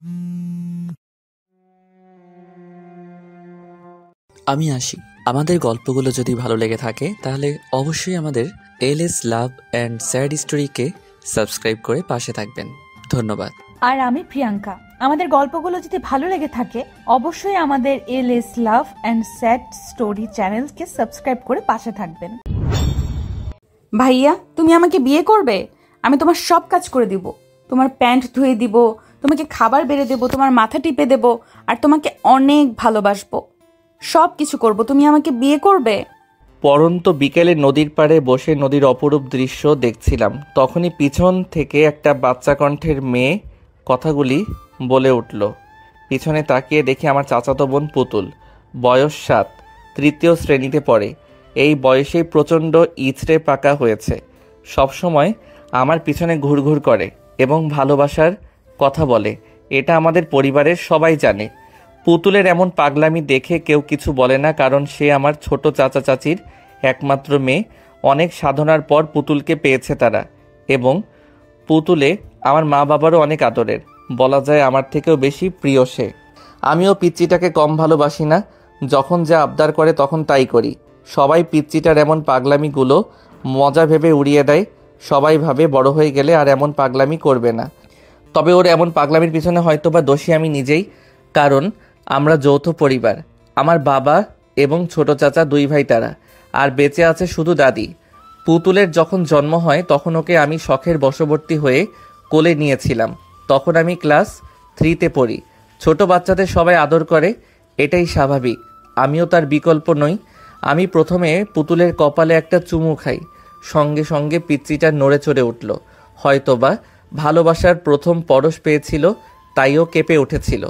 আমি আসি। আমাদের গল্পগুলো যদি ভালো লেগে থাকে তাহলে অবশ্যই আমাদের এলএস লাভ অ্যান্ড স্যাড স্টোরিকে সাবস্ক্রাইব করে পাশে থাকবেন। ধন্যবাদ। আর আমি প্রিয়াঙ্কা। আমাদের গল্পগুলো যদি ভালো লেগে থাকে অবশ্যই আমাদের LS love and sad story চ্যানেলকে সাবস্ক্রাইব করে পাশে থাকবেন। ভাইয়া, তুমি আমাকে বিয়ে করবে? আমি তোমার সব কাজ করে দিব। তোমার প্যান্ট ধুয়ে দিব, তোমাকে খাবার বেড়ে দেব, তোমার মাথা টিপে দেব, আর তোমাকে অনেক ভালোবাসবো। সব কিছু করব। তুমি আমাকে বিয়ে করবে? পরন্ত বিকেলে নদীর পাড়ে বসে নদীর অপরূপ দৃশ্য দেখছিলাম। তখনই পিছন থেকে একটা বাচ্চা কণ্ঠের মেয়ে কথাগুলি বলে উঠল। পিছনে তাকিয়ে দেখি আমার চাচাতো বোন পুতুল, বয়স 7, তৃতীয় শ্রেণীতে পড়ে। এই বয়সেই প্রচণ্ড ইচড়ে পাকা হয়েছে। সবসময় আমার পিছনে ঘুরঘুর করে এবং ভালোবাসার কথা বলে। এটা আমাদের পরিবারের সবাই জানে। পুতুলের এমন পাগলামি দেখে কেউ কিছু বলে না, কারণ সে আমার ছোট চাচা চাচির একমাত্র মেয়ে। অনেক সাধনার পর পুতুলকে পেয়েছে তারা, এবং পুতুলে আমার মা বাবারও অনেক আদরের। বলা যায় আমার থেকেও বেশি প্রিয় সে। আমিও পিচ্চিটাকে কম ভালোবাসি না। যখন যা আবদার করে তখন তাই করি। সবাই পিচ্চিটার এমন পাগলামিগুলো মজা ভেবে উড়িয়ে দেয়। সবাই ভাবে বড় হয়ে গেলে আর এমন পাগলামি করবে না। তবে ওর এমন পাগলামির পিছনে হয়তোবা দোষী আমি নিজেই, কারণ আমরা যৌথ পরিবার। আমার বাবা এবং ছোট চাচা 2 ভাই তারা, আর বেঁচে আছে শুধু দাদি। পুতুলের যখন জন্ম হয় তখন ওকে আমি শখের বশবর্তী হয়ে কোলে নিয়েছিলাম। তখন আমি ক্লাস 3তে পড়ি। ছোট বাচ্চাদের সবাই আদর করে, এটাই স্বাভাবিক। আমিও তার বিকল্প নই। আমি প্রথমে পুতুলের কপালে একটা চুমু খাই। সঙ্গে সঙ্গে পিচ্চিটা নড়ে চড়ে উঠল। হয়তোবা ভালোবাসার প্রথম পরশ পেয়েছিল, তাইও কেঁপে উঠেছিল।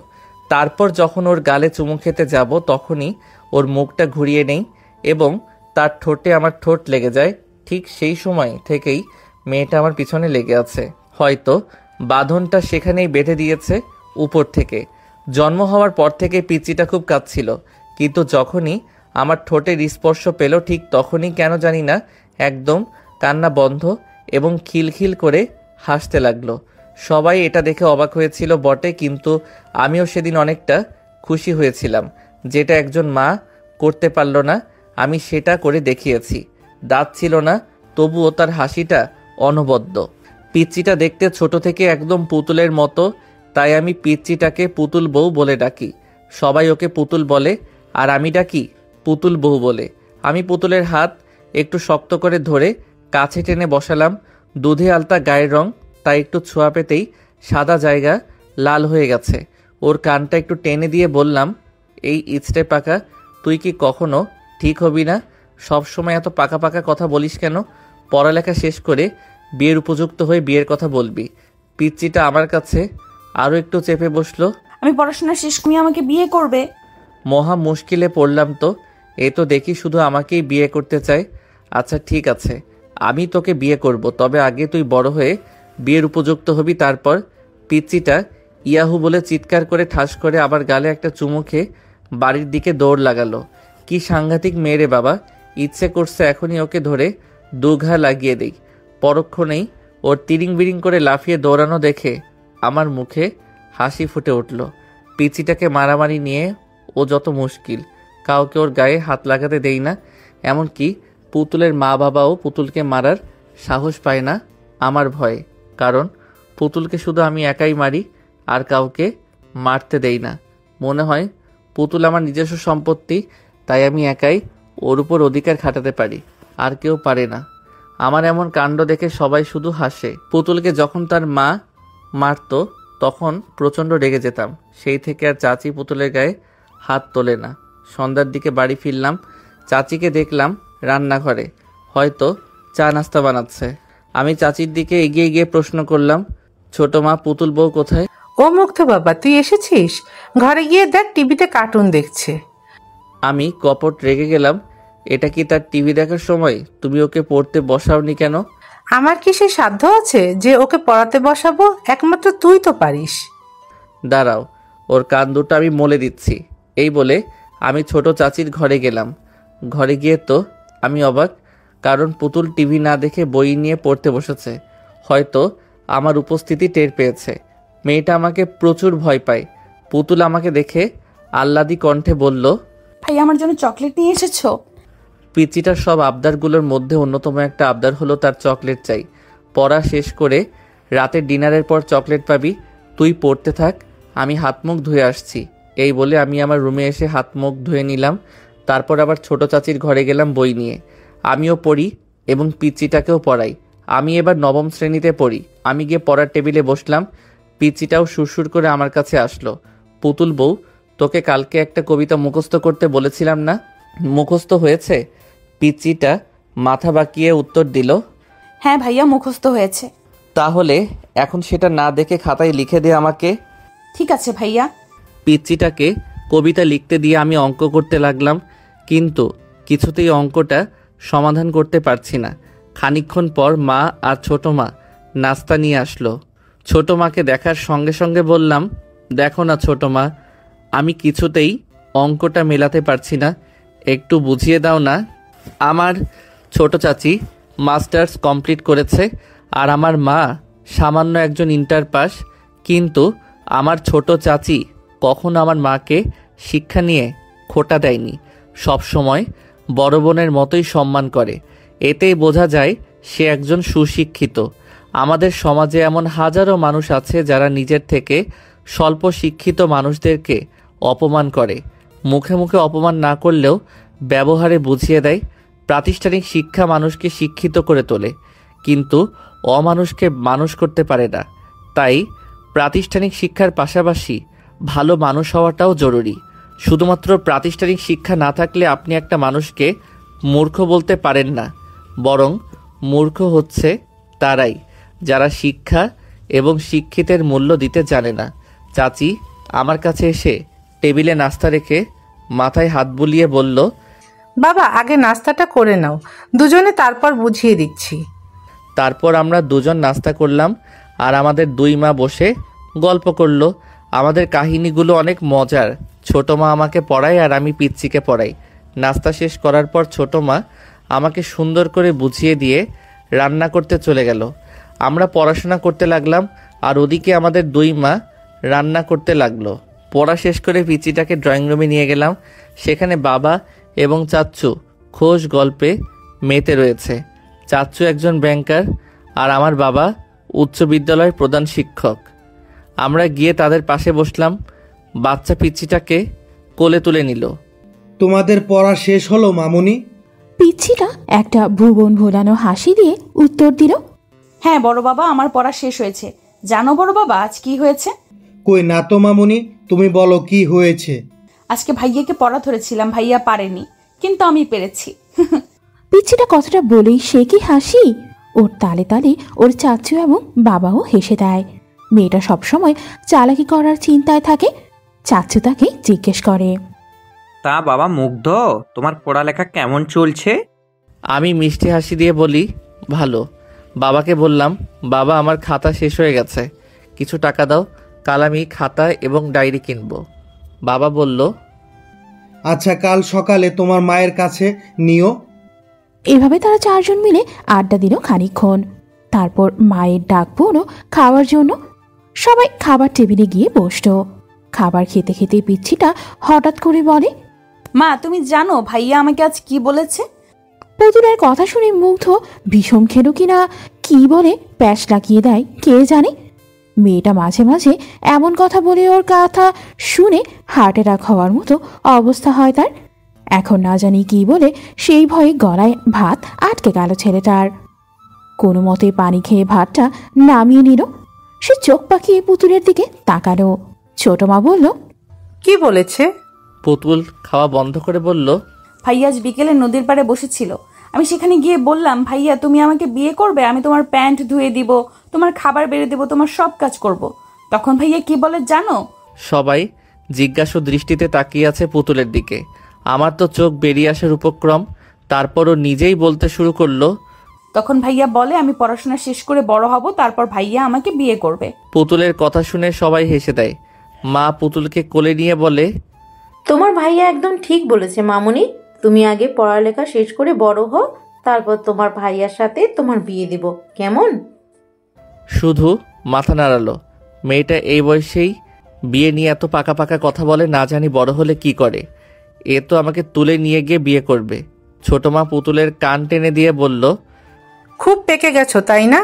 তারপর যখন ওর গালে চুমু খেতে যাব তখনই ওর মুখটা ঘুরিয়ে নেই এবং তার ঠোঁটে আমার ঠোঁট লেগে যায়। ঠিক সেই সময় থেকেই মেয়েটা আমার পিছনে লেগে আছে। হয়তো বাঁধনটা সেখানেই বেঁধে দিয়েছে উপর থেকে। জন্ম হওয়ার পর থেকে পিচ্চিটা খুব কাঁদছিল, কিন্তু যখনই আমার ঠোঁটের স্পর্শ পেল ঠিক তখনই কেন জানি না একদম কান্না বন্ধ এবং খিলখিল করে হাসতে লাগলো। সবাই এটা দেখে অবাক হয়েছিল বটে, কিন্তু আমিও সেদিন অনেকটা খুশি হয়েছিলাম। যেটা একজন মা করতে পারল না, আমি সেটা করে দেখিয়েছি। দাঁত ছিল না, তবুও তার হাসিটা অনবদ্য। পিচ্চিটা দেখতে ছোট থেকে একদম পুতুলের মতো, তাই আমি পিচ্চিটাকে পুতুল বউ বলে ডাকি। সবাই ওকে পুতুল বলে আর আমি ডাকি পুতুল বউ বলে। আমি পুতুলের হাত একটু শক্ত করে ধরে কাছে টেনে বসালাম। দুধে আলতা গায়ের রং, তাই একটু ছোঁয়া পেতেই সাদা জায়গা লাল হয়ে গেছে। ওর কানটা একটু টেনে দিয়ে বললাম, এই ইচড়ে পাকা, তুই কি কখনো ঠিক হবি না? সবসময় এত পাকা পাকা কথা বলিস কেন? পড়ালেখা শেষ করে বিয়ের উপযুক্ত হয়ে বিয়ের কথা বলবি। পিচ্চিটা আমার কাছে আরও একটু চেপে বসলো। আমি পড়াশোনা শেষ করে আমাকে বিয়ে করবে? মহা মুশকিলে পড়লাম তো। এ তো দেখি শুধু আমাকেই বিয়ে করতে চায়। আচ্ছা ঠিক আছে, আমি তোকে বিয়ে করব, তবে আগে তুই বড় হয়ে বিয়ের উপযুক্ত হবি তারপর। পিচ্চিটা ইয়াহু বলে চিৎকার করে ঠাস করে আবার গালে একটা চুমু খেয়ে বাড়ির দিকে দৌড় লাগালো। কি সাংঘাতিক মেয়ে বাবা! ইচ্ছে করছে এখনই ওকে ধরে 2 ঘা লাগিয়ে দেই। পরক্ষণেই ওর তিরিং বিরিং করে লাফিয়ে দৌড়ানো দেখে আমার মুখে হাসি ফুটে উঠল। পিচ্চিটাকে মারামারি নিয়ে ও যত মুশকিল, কাউকে ওর গায়ে হাত লাগাতে দেই না। এমনকি পুতুলের মা বাবাও পুতুলকে মারার সাহস পায় না আমার ভয়ে, কারণ পুতুলকে শুধু আমি একাই মারি, আর কাউকে মারতে দেই না। মনে হয় পুতুল আমার নিজস্ব সম্পত্তি, তাই আমি একাই ওর উপর অধিকার খাটাতে পারি, আর কেউ পারে না। আমার এমন কাণ্ড দেখে সবাই শুধু হাসে। পুতুলকে যখন তার মা মারতো তখন প্রচণ্ড রেগে যেতাম। সেই থেকে আর চাচি পুতুলের গায়ে হাত তোলে না। সন্ধ্যার দিকে বাড়ি ফিরলাম। চাচিকে দেখলাম রান্নাঘরে, হয়তো চা নাস্তা বানাচ্ছে। আমি চাচির দিকে এগিয়ে গিয়ে প্রশ্ন করলাম, ছোট মা, পুতুল বউ কোথায়? ও মুগ্ধ বাবা, তুই এসেছিস? ঘরে গিয়ে দেখ, টিভিতে কার্টুন দেখছে। আমি কপট রেগে গেলাম। এটা কি তার টিভি দেখার সময়? তুমি ওকে পড়তে বসাওনি কেন? আমার কি সে সাধ্য আছে যে ওকে পড়াতে বসাবো? একমাত্র তুই তো পারিস। দাঁড়াও, ওর কান দুটো আমি মলে দিচ্ছি। এই বলে আমি ছোট চাচির ঘরে গেলাম। ঘরে গিয়ে তো আমি অবাক, কারণ পুতুল টিভি না দেখে বই নিয়ে পড়তে বসেছে। হয়তো আমার উপস্থিতি টের পেয়েছে। মেয়েটা আমাকে প্রচুর ভয় পায়। পুতুল আমাকে দেখে আহ্লাদি কণ্ঠে বলল, ভাইয়া আমার জন্য চকলেট নিয়ে এসেছো? পিচিটার সব আবদারগুলোর মধ্যে অন্যতম একটা আবদার হলো তার চকলেট চাই। পড়া শেষ করে রাতের ডিনারের পর চকলেট পাবি, তুই পড়তে থাক, আমি হাত মুখ ধুয়ে আসছি। এই বলে আমি আমার রুমে এসে হাত মুখ ধুয়ে নিলাম। তারপর আবার ছোট চাচির ঘরে গেলাম বই নিয়ে। আমিও পড়ি এবং পিচিটাকেও পড়াই। আমি এবার নবম শ্রেণীতে পড়ি। আমি গিয়ে পড়ার টেবিলে বসলাম। পিচিটাও সুরসুর করে আমার কাছে আসলো। পুতুল বউ, তোকে কালকে একটা কবিতা মুখস্থ করতে বলেছিলাম না, মুখস্থ হয়েছে? পিচিটা মাথা বাঁকিয়ে উত্তর দিল, হ্যাঁ ভাইয়া, মুখস্থ হয়েছে। তাহলে এখন সেটা না দেখে খাতায় লিখে দে আমাকে। ঠিক আছে ভাইয়া। পিচ্চিটাকে কবিতা লিখতে দিয়ে আমি অঙ্ক করতে লাগলাম, কিন্তু কিছুতেই অঙ্কটা সমাধান করতে পারছি না। খানিকক্ষণ পর মা আর ছোট মা নাস্তা নিয়ে আসলো। ছোট মাকে দেখার সঙ্গে সঙ্গে বললাম, দেখো না ছোট মা, আমি কিছুতেই অঙ্কটা মেলাতে পারছি না, একটু বুঝিয়ে দাও না। আমার ছোট চাচি মাস্টার্স কমপ্লিট করেছে আর আমার মা সামান্য একজন ইন্টার পাস, কিন্তু আমার ছোট চাচি কখনো আমার মাকে শিক্ষা নিয়ে খোটা দেয়নি, সব সময় বড় বোনের মতোই সম্মান করে। এতেই বোঝা যায় সে একজন সুশিক্ষিত। আমাদের সমাজে এমন হাজারো মানুষ আছে যারা নিজের থেকে স্বল্প শিক্ষিত মানুষদেরকে অপমান করে। মুখে মুখে অপমান না করলেও ব্যবহারে বুঝিয়ে দেয়। প্রাতিষ্ঠানিক শিক্ষা মানুষকে শিক্ষিত করে তোলে, কিন্তু অমানুষকে মানুষ করতে পারে না। তাই প্রাতিষ্ঠানিক শিক্ষার পাশাপাশি ভালো মানুষ হওয়াটাও জরুরি। শুধুমাত্র প্রাতিষ্ঠানিক শিক্ষা না থাকলে আপনি একটা মানুষকে মূর্খ বলতে পারেন না, বরং মূর্খ হচ্ছে তারাই যারা শিক্ষা এবং শিক্ষিতের মূল্য দিতে জানে না। চাচি আমার কাছে এসে টেবিলে নাস্তা রেখে মাথায় হাত বুলিয়ে বলল, বাবা আগে নাস্তাটা করে নাও, দুজনে তারপর বুঝিয়ে দিচ্ছি। তারপর আমরা দুজন নাস্তা করলাম আর আমাদের দুই মা বসে গল্প করলো। আমাদের কাহিনীগুলো অনেক মজার। ছোট মা আমাকে পড়ায় আর আমি পিচ্চিকে পড়াই। নাস্তা শেষ করার পর ছোট মা আমাকে সুন্দর করে বুঝিয়ে দিয়ে রান্না করতে চলে গেল। আমরা পড়াশোনা করতে লাগলাম আর ওদিকে আমাদের দুই মা রান্না করতে লাগলো। পড়া শেষ করে পিচিটাকে ড্রয়িং রুমে নিয়ে গেলাম। সেখানে বাবা এবং চাচ্চু খোশ গল্পে মেতে রয়েছে। চাচ্চু একজন ব্যাংকার আর আমার বাবা উচ্চ বিদ্যালয়ের প্রধান শিক্ষক। আমরা গিয়ে তাদের পাশে বসলাম। বাচ্চা পিচ্চিটাকে কোলে তুলে নিল। তোমাদের পড়া শেষ হলো মামুনি? পিচ্ছিটা একটা ভুবন ভোলানো হাসি দিয়ে উত্তর দিল, হ্যাঁ বড় বাবা, আমার পড়া শেষ হয়েছে। জানো বড় বাবা আজ কি হয়েছে? কই না তো মামুনি, তুমি বলো কি হয়েছে। আজকে ভাইয়াকে পড়া ধরেছিলাম, ভাইয়া পারেনি, কিন্তু আমি পেরেছি। পিচ্ছিটা কথাটা বলেই সে কি হাসি! ওর তালে তালে ওর চাচু এবং বাবাও হেসে দেয়। মেয়েটা সবসময় চালাকি করার চিন্তায় থাকে। চাচু তাকে জিজ্ঞেস করে, তা বাবা মুগ্ধ, তোমার পড়ালেখা কেমন চলছে? আমি মিষ্টি হাসি দিয়ে বলি, ভালো। বাবাকে বললাম, বাবা আমার খাতা শেষ হয়ে গেছে, কিছু টাকা দাও, কাল আমি খাতা এবং ডায়েরি কিনবো। বাবা বলল, আচ্ছা কাল সকালে তোমার মায়ের কাছে নিও। এভাবে তারা চারজন মিলে আড্ডা দিল খানিকক্ষণ। তারপর মায়ের ডাক পড়ল খাওয়ার জন্য। সবাই খাবার টেবিলে গিয়ে বসল। খাবার খেতে খেতে পিচ্ছিটা হঠাৎ করে বলে, মা তুমি জানো ভাইয়া আমাকে আজ কি বলেছে? পুতুলের কথা শুনে মুগ্ধ বিষম খেলো কিনা কি বলে প্যাচ লাগিয়ে দেয় কে জানে। মেয়েটা মাঝে মাঝে এমন কথা বলে ওর কথা শুনে হার্ট অ্যাটাক হওয়ার মতো অবস্থা হয় তার। এখন না জানি কি বলে সেই ভয়ে গলায় ভাত আটকে গেল ছেলেটার। কোনো মতে পানি খেয়ে ভাতটা নামিয়ে নিল। সে চোখ পাকিয়ে পুতুলের দিকে তাকালো। ছোট মা বলল, কি বলেছে? পুতুল খাওয়া বন্ধ করে বলল, ভাইয়া আজ বিকেলে নদীর পাড়ে বসেছিল। আমি সেখানে গিয়ে বললাম, ভাইয়া তুমি আমাকে বিয়ে করবে, আমি তোমার প্যান্ট ধুয়ে দিব, তোমার খাবার বেড়ে দেব, তোমার সব কাজ করব। তখন ভাইয়া কি বলে জানো? সবাই জিজ্ঞাসু দৃষ্টিতে তাকিয়ে আছে পুতুলের দিকে। আমার তো চোখ বেরিয়ে আসার উপক্রম। তারপরও নিজেই বলতে শুরু করলো, তখন ভাইয়া বলে আমি পড়াশোনা শেষ করে বড় হব, তারপর ভাইয়া আমাকে বিয়ে করবে। পুতুলের কথা শুনে সবাই হেসে দেয়। মা পুতুলকে কোলে নিয়ে বলে, তোমার ভাইয়া একদম ঠিক বলেছে মামুনি, তুমি আগে পড়ালেখা শেষ করে বড় হও, তারপর তোমার ভাইয়ার সাথে তোমার বিয়ে দেব, কেমন? শুধু মাথা নাড়ালো। মেয়েটা এই বয়সেই বিয়ে নিয়ে এত পাকা পাকা কথা বলে, না জানি বড় হলে কি করে। এ তো আমাকে তুলে নিয়ে গিয়ে বিয়ে করবে। ছোট মা পুতুলের কান টেনে দিয়ে বলল, খুব পেকে গেছো তাই না?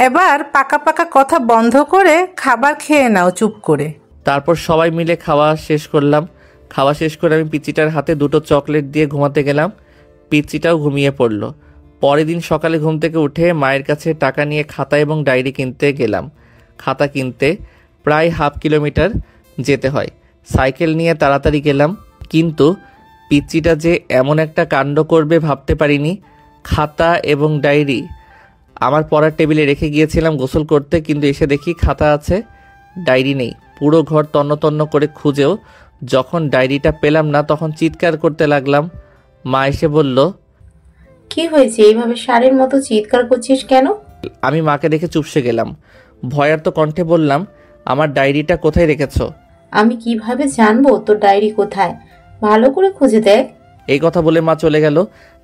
এবার পাকা পাকা কথা বন্ধ করে খাবার খেয়ে নাও চুপ করে। তারপর সবাই মিলে খাওয়া শেষ করলাম। খাওয়া শেষ করে আমি পিচ্চিটার হাতে 2টো চকলেট দিয়ে ঘুমাতে গেলাম। পিচ্চিটাও ঘুমিয়ে পড়ল। পরের দিন সকালে ঘুম থেকে উঠে মায়ের কাছে টাকা নিয়ে খাতা এবং ডায়েরি কিনতে গেলাম। খাতা কিনতে প্রায় 1/2 কিলোমিটার যেতে হয়। সাইকেল নিয়ে তাড়াতাড়ি গেলাম, কিন্তু পিচ্চিটা যে এমন একটা কাণ্ড করবে ভাবতে পারিনি। খাতা এবং ডায়েরি আমার পড়ার টেবিলে রেখে গিয়েছিলাম গোসল করতে, কিন্তু এসে দেখি খাতা আছে, ডায়েরি নেই। পুরো ঘর তন্ন তন্ন করে খুঁজেও যখন ডায়েরিটা পেলাম না, তখন চিৎকার করতে লাগলাম। মা এসে বলল, কি হয়েছে, এইভাবে ষাঁড়ের মতো চিৎকার করছিস কেন? আমি মাকে দেখে চুপসে গেলাম। ভয়ার্ত কণ্ঠে বললাম, আমার ডায়েরিটা কোথায় রেখেছো? আমি কিভাবে জানবো তোর ডায়েরি কোথায়? ভালো করে খুঁজে দেখ। এই কথা বলে মা চলে গেল।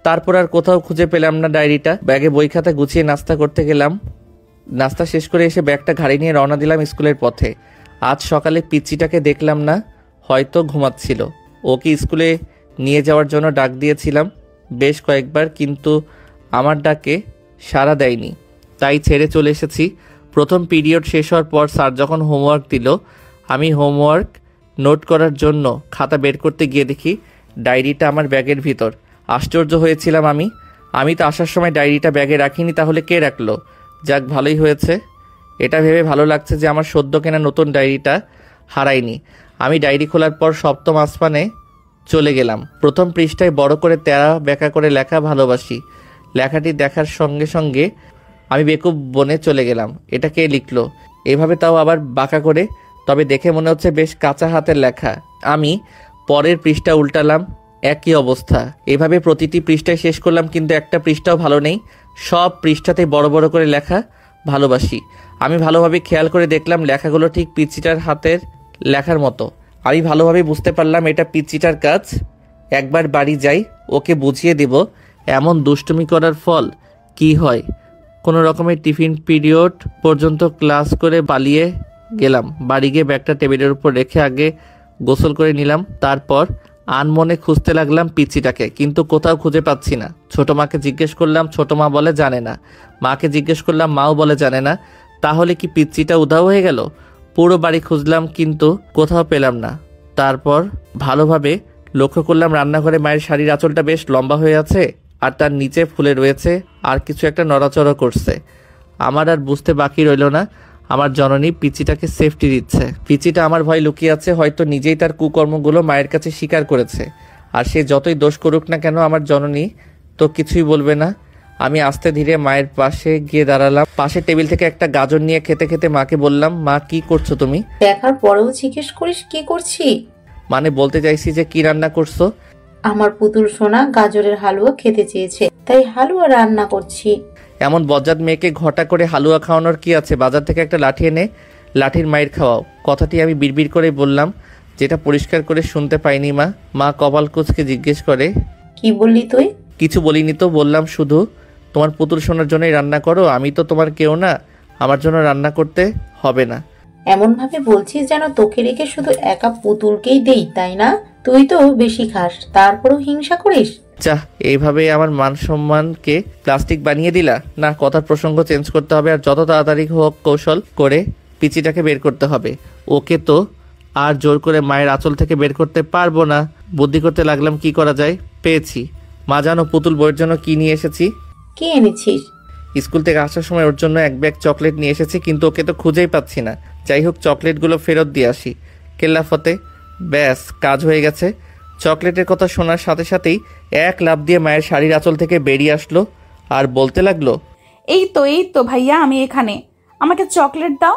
তারপর আর কোথাও খুঁজে পেলাম না ডায়েরিটা। ব্যাগে বই খাতা গুছিয়ে নাস্তা করতে গেলাম। নাস্তা শেষ করে এসে ব্যাগটা ঘাড়ি নিয়ে রওনা দিলাম স্কুলের পথে। আজ সকালে পিচ্চিটাকে দেখলাম না, হয়তো ঘুমাচ্ছিল। ওকে স্কুলে নিয়ে যাওয়ার জন্য ডাক দিয়েছিলাম বেশ কয়েকবার, কিন্তু আমার ডাকে সাড়া দেয়নি, তাই ছেড়ে চলে এসেছি। প্রথম পিরিয়ড শেষ হওয়ার পর স্যার যখন হোমওয়ার্ক দিল, আমি হোমওয়ার্ক নোট করার জন্য খাতা বের করতে গিয়ে দেখি ডায়েরিটা আমার ব্যাগের ভিতর। আশ্চর্য হয়েছিলাম আমি তো আসার সময় ডায়েরিটা ব্যাগে রাখিনি, তাহলে কে রাখলো? যাক, ভালোই হয়েছে। এটা ভেবে ভালো লাগছে যে আমার সদ্য কেনা নতুন ডায়েরিটা হারাইনি। আমি ডায়েরি খোলার পর 7ম আসমানে চলে গেলাম। প্রথম পৃষ্ঠায় বড় করে তেরা বেঁকা করে লেখা ভালোবাসি। লেখাটি দেখার সঙ্গে সঙ্গে আমি বেকুব বনে চলে গেলাম। এটা কে লিখলো এভাবে, তাও আবার বাঁকা করে? তবে দেখে মনে হচ্ছে বেশ কাঁচা হাতের লেখা। আমি পরের পৃষ্ঠা উল্টালাম, একই অবস্থা। এভাবে প্রতিটি পৃষ্ঠায় শেষ করলাম, কিন্তু একটা পৃষ্ঠাও ভালো নেই। সব পৃষ্ঠাতে বড় বড় করে লেখা ভালোবাসি। আমি ভালোভাবে খেয়াল করে দেখলাম লেখাগুলো ঠিক পিচ্চিটার হাতের লেখার মতো। আমি ভালোভাবে বুঝতে পারলাম এটা পিচ্চিটার কাজ। একবার বাড়ি যাই, ওকে বুঝিয়ে দেব এমন দুষ্টুমি করার ফল কি হয়। কোনো রকমের টিফিন পিরিয়ড পর্যন্ত ক্লাস করে পালিয়ে গেলাম। বাড়ি গিয়ে ব্যাগটা টেবিলের উপর রেখে আগে গোসল করে নিলাম। তারপর আনমনে খুঁজতে লাগলাম পিচ্চিটাকে, কিন্তু কোথাও খুঁজে পাচ্ছি না। ছোট মাকে জিজ্ঞেস করলাম, ছোট মা বলে জানে না। মাকে জিজ্ঞেস করলাম, মাও বলে জানে না। তাহলে কি পিচ্চিটা উধাও হয়ে গেল? পুরো বাড়ি খুঁজলাম, কিন্তু কোথাও পেলাম না। তারপর ভালোভাবে লক্ষ্য করলাম রান্নাঘরে মায়ের শাড়ির আঁচলটা বেশ লম্বা হয়ে আছে, আর তার নিচে ফুলে রয়েছে, আর কিছু একটা নড়াচড়া করছে। আমার আর বুঝতে বাকি রইল না আমার জননী পিচ্চিটাকে সেফটি দিচ্ছে। পিচ্চিটা আমার ভয় লুকিয়ে আছে, হয়তো নিজেই তার কুকর্মগুলো মায়ের কাছে স্বীকার করেছে। আর সে যতই দোষ করুক না কেন, আমার জননী তো কিছুই বলবে না। আমি আস্তে ধীরে মায়ের পাশে গিয়ে দাঁড়ালাম। পাশের টেবিল থেকে একটা গাজর নিয়ে খেতে খেতে মাকে বললাম, মা কি করছো তুমি? দেখার পরেও জিজ্ঞেস করিস কি করছি? মানে বলতে চাইছি যে কি রান্না করছো। আমার পুতুল সোনা গাজরের হালুয়া খেতে চেয়েছে, তাই হালুয়া রান্না করছি। এমন বজ্জাত মেয়েকে ঘটা করে হালুয়া খাওয়ানোর কি আছে? বাজার থেকে একটা লাঠি এনে লাঠির মায়ের খাওয়াও। কথাটি আমি বিড়বিড় করে বললাম, যেটা পরিষ্কার করে শুনতে পাইনি। মা কপাল কুঁচকে জিজ্ঞেস করে, কি বললি তুই? কিছু বলিনি তো, বললাম শুধু তোমার পুতুল সোনার জন্যই রান্না করো, আমি তো তোমার কেউ না, আমার জন্য রান্না করতে হবে না। এমন ভাবে বলছিস যেন তোকে রেখে শুধু একা পুতুলকেই দেই, তাই না? তুই তো বেশি খাস, তারপরেও হিংসা করিস। চাহ, এইভাবে আমার মান সম্মানকে প্লাস্টিক বানিয়ে দিলা না। কথার প্রসঙ্গ চেঞ্জ করতে হবে, আর যত তাড়াতাড়ি হোক কৌশল করে পিচিটাকে বের করতে হবে। ওকে তো আর জোর করে মায়ের আঁচল থেকে বের করতে পারবো না। বুদ্ধি করতে লাগলাম কি করা যায়। পেয়েছি। মা জানো পুতুল বইয়ের জন্য কি নিয়ে এসেছি? কি এনেছিস? স্কুল থেকে আসার সময় ওর জন্য এক ব্যাগ চকলেট নিয়ে এসেছি, কিন্তু ওকে তো খুঁজেই পাচ্ছি না। যাই হোক, চকলেটগুলো ফেরত দিয়ে আসি। কেল্লাফতে ব্যাস, কাজ হয়ে গেছে। চকলেটের কথা শোনার সাথে সাথেই এক লাফ দিয়ে মায়ের শাড়ির আঁচল থেকে বেরিয়ে আসলো আর বলতে লাগলো, এই তো ভাইয়া, আমি এখানে, আমাকে চকলেট দাও।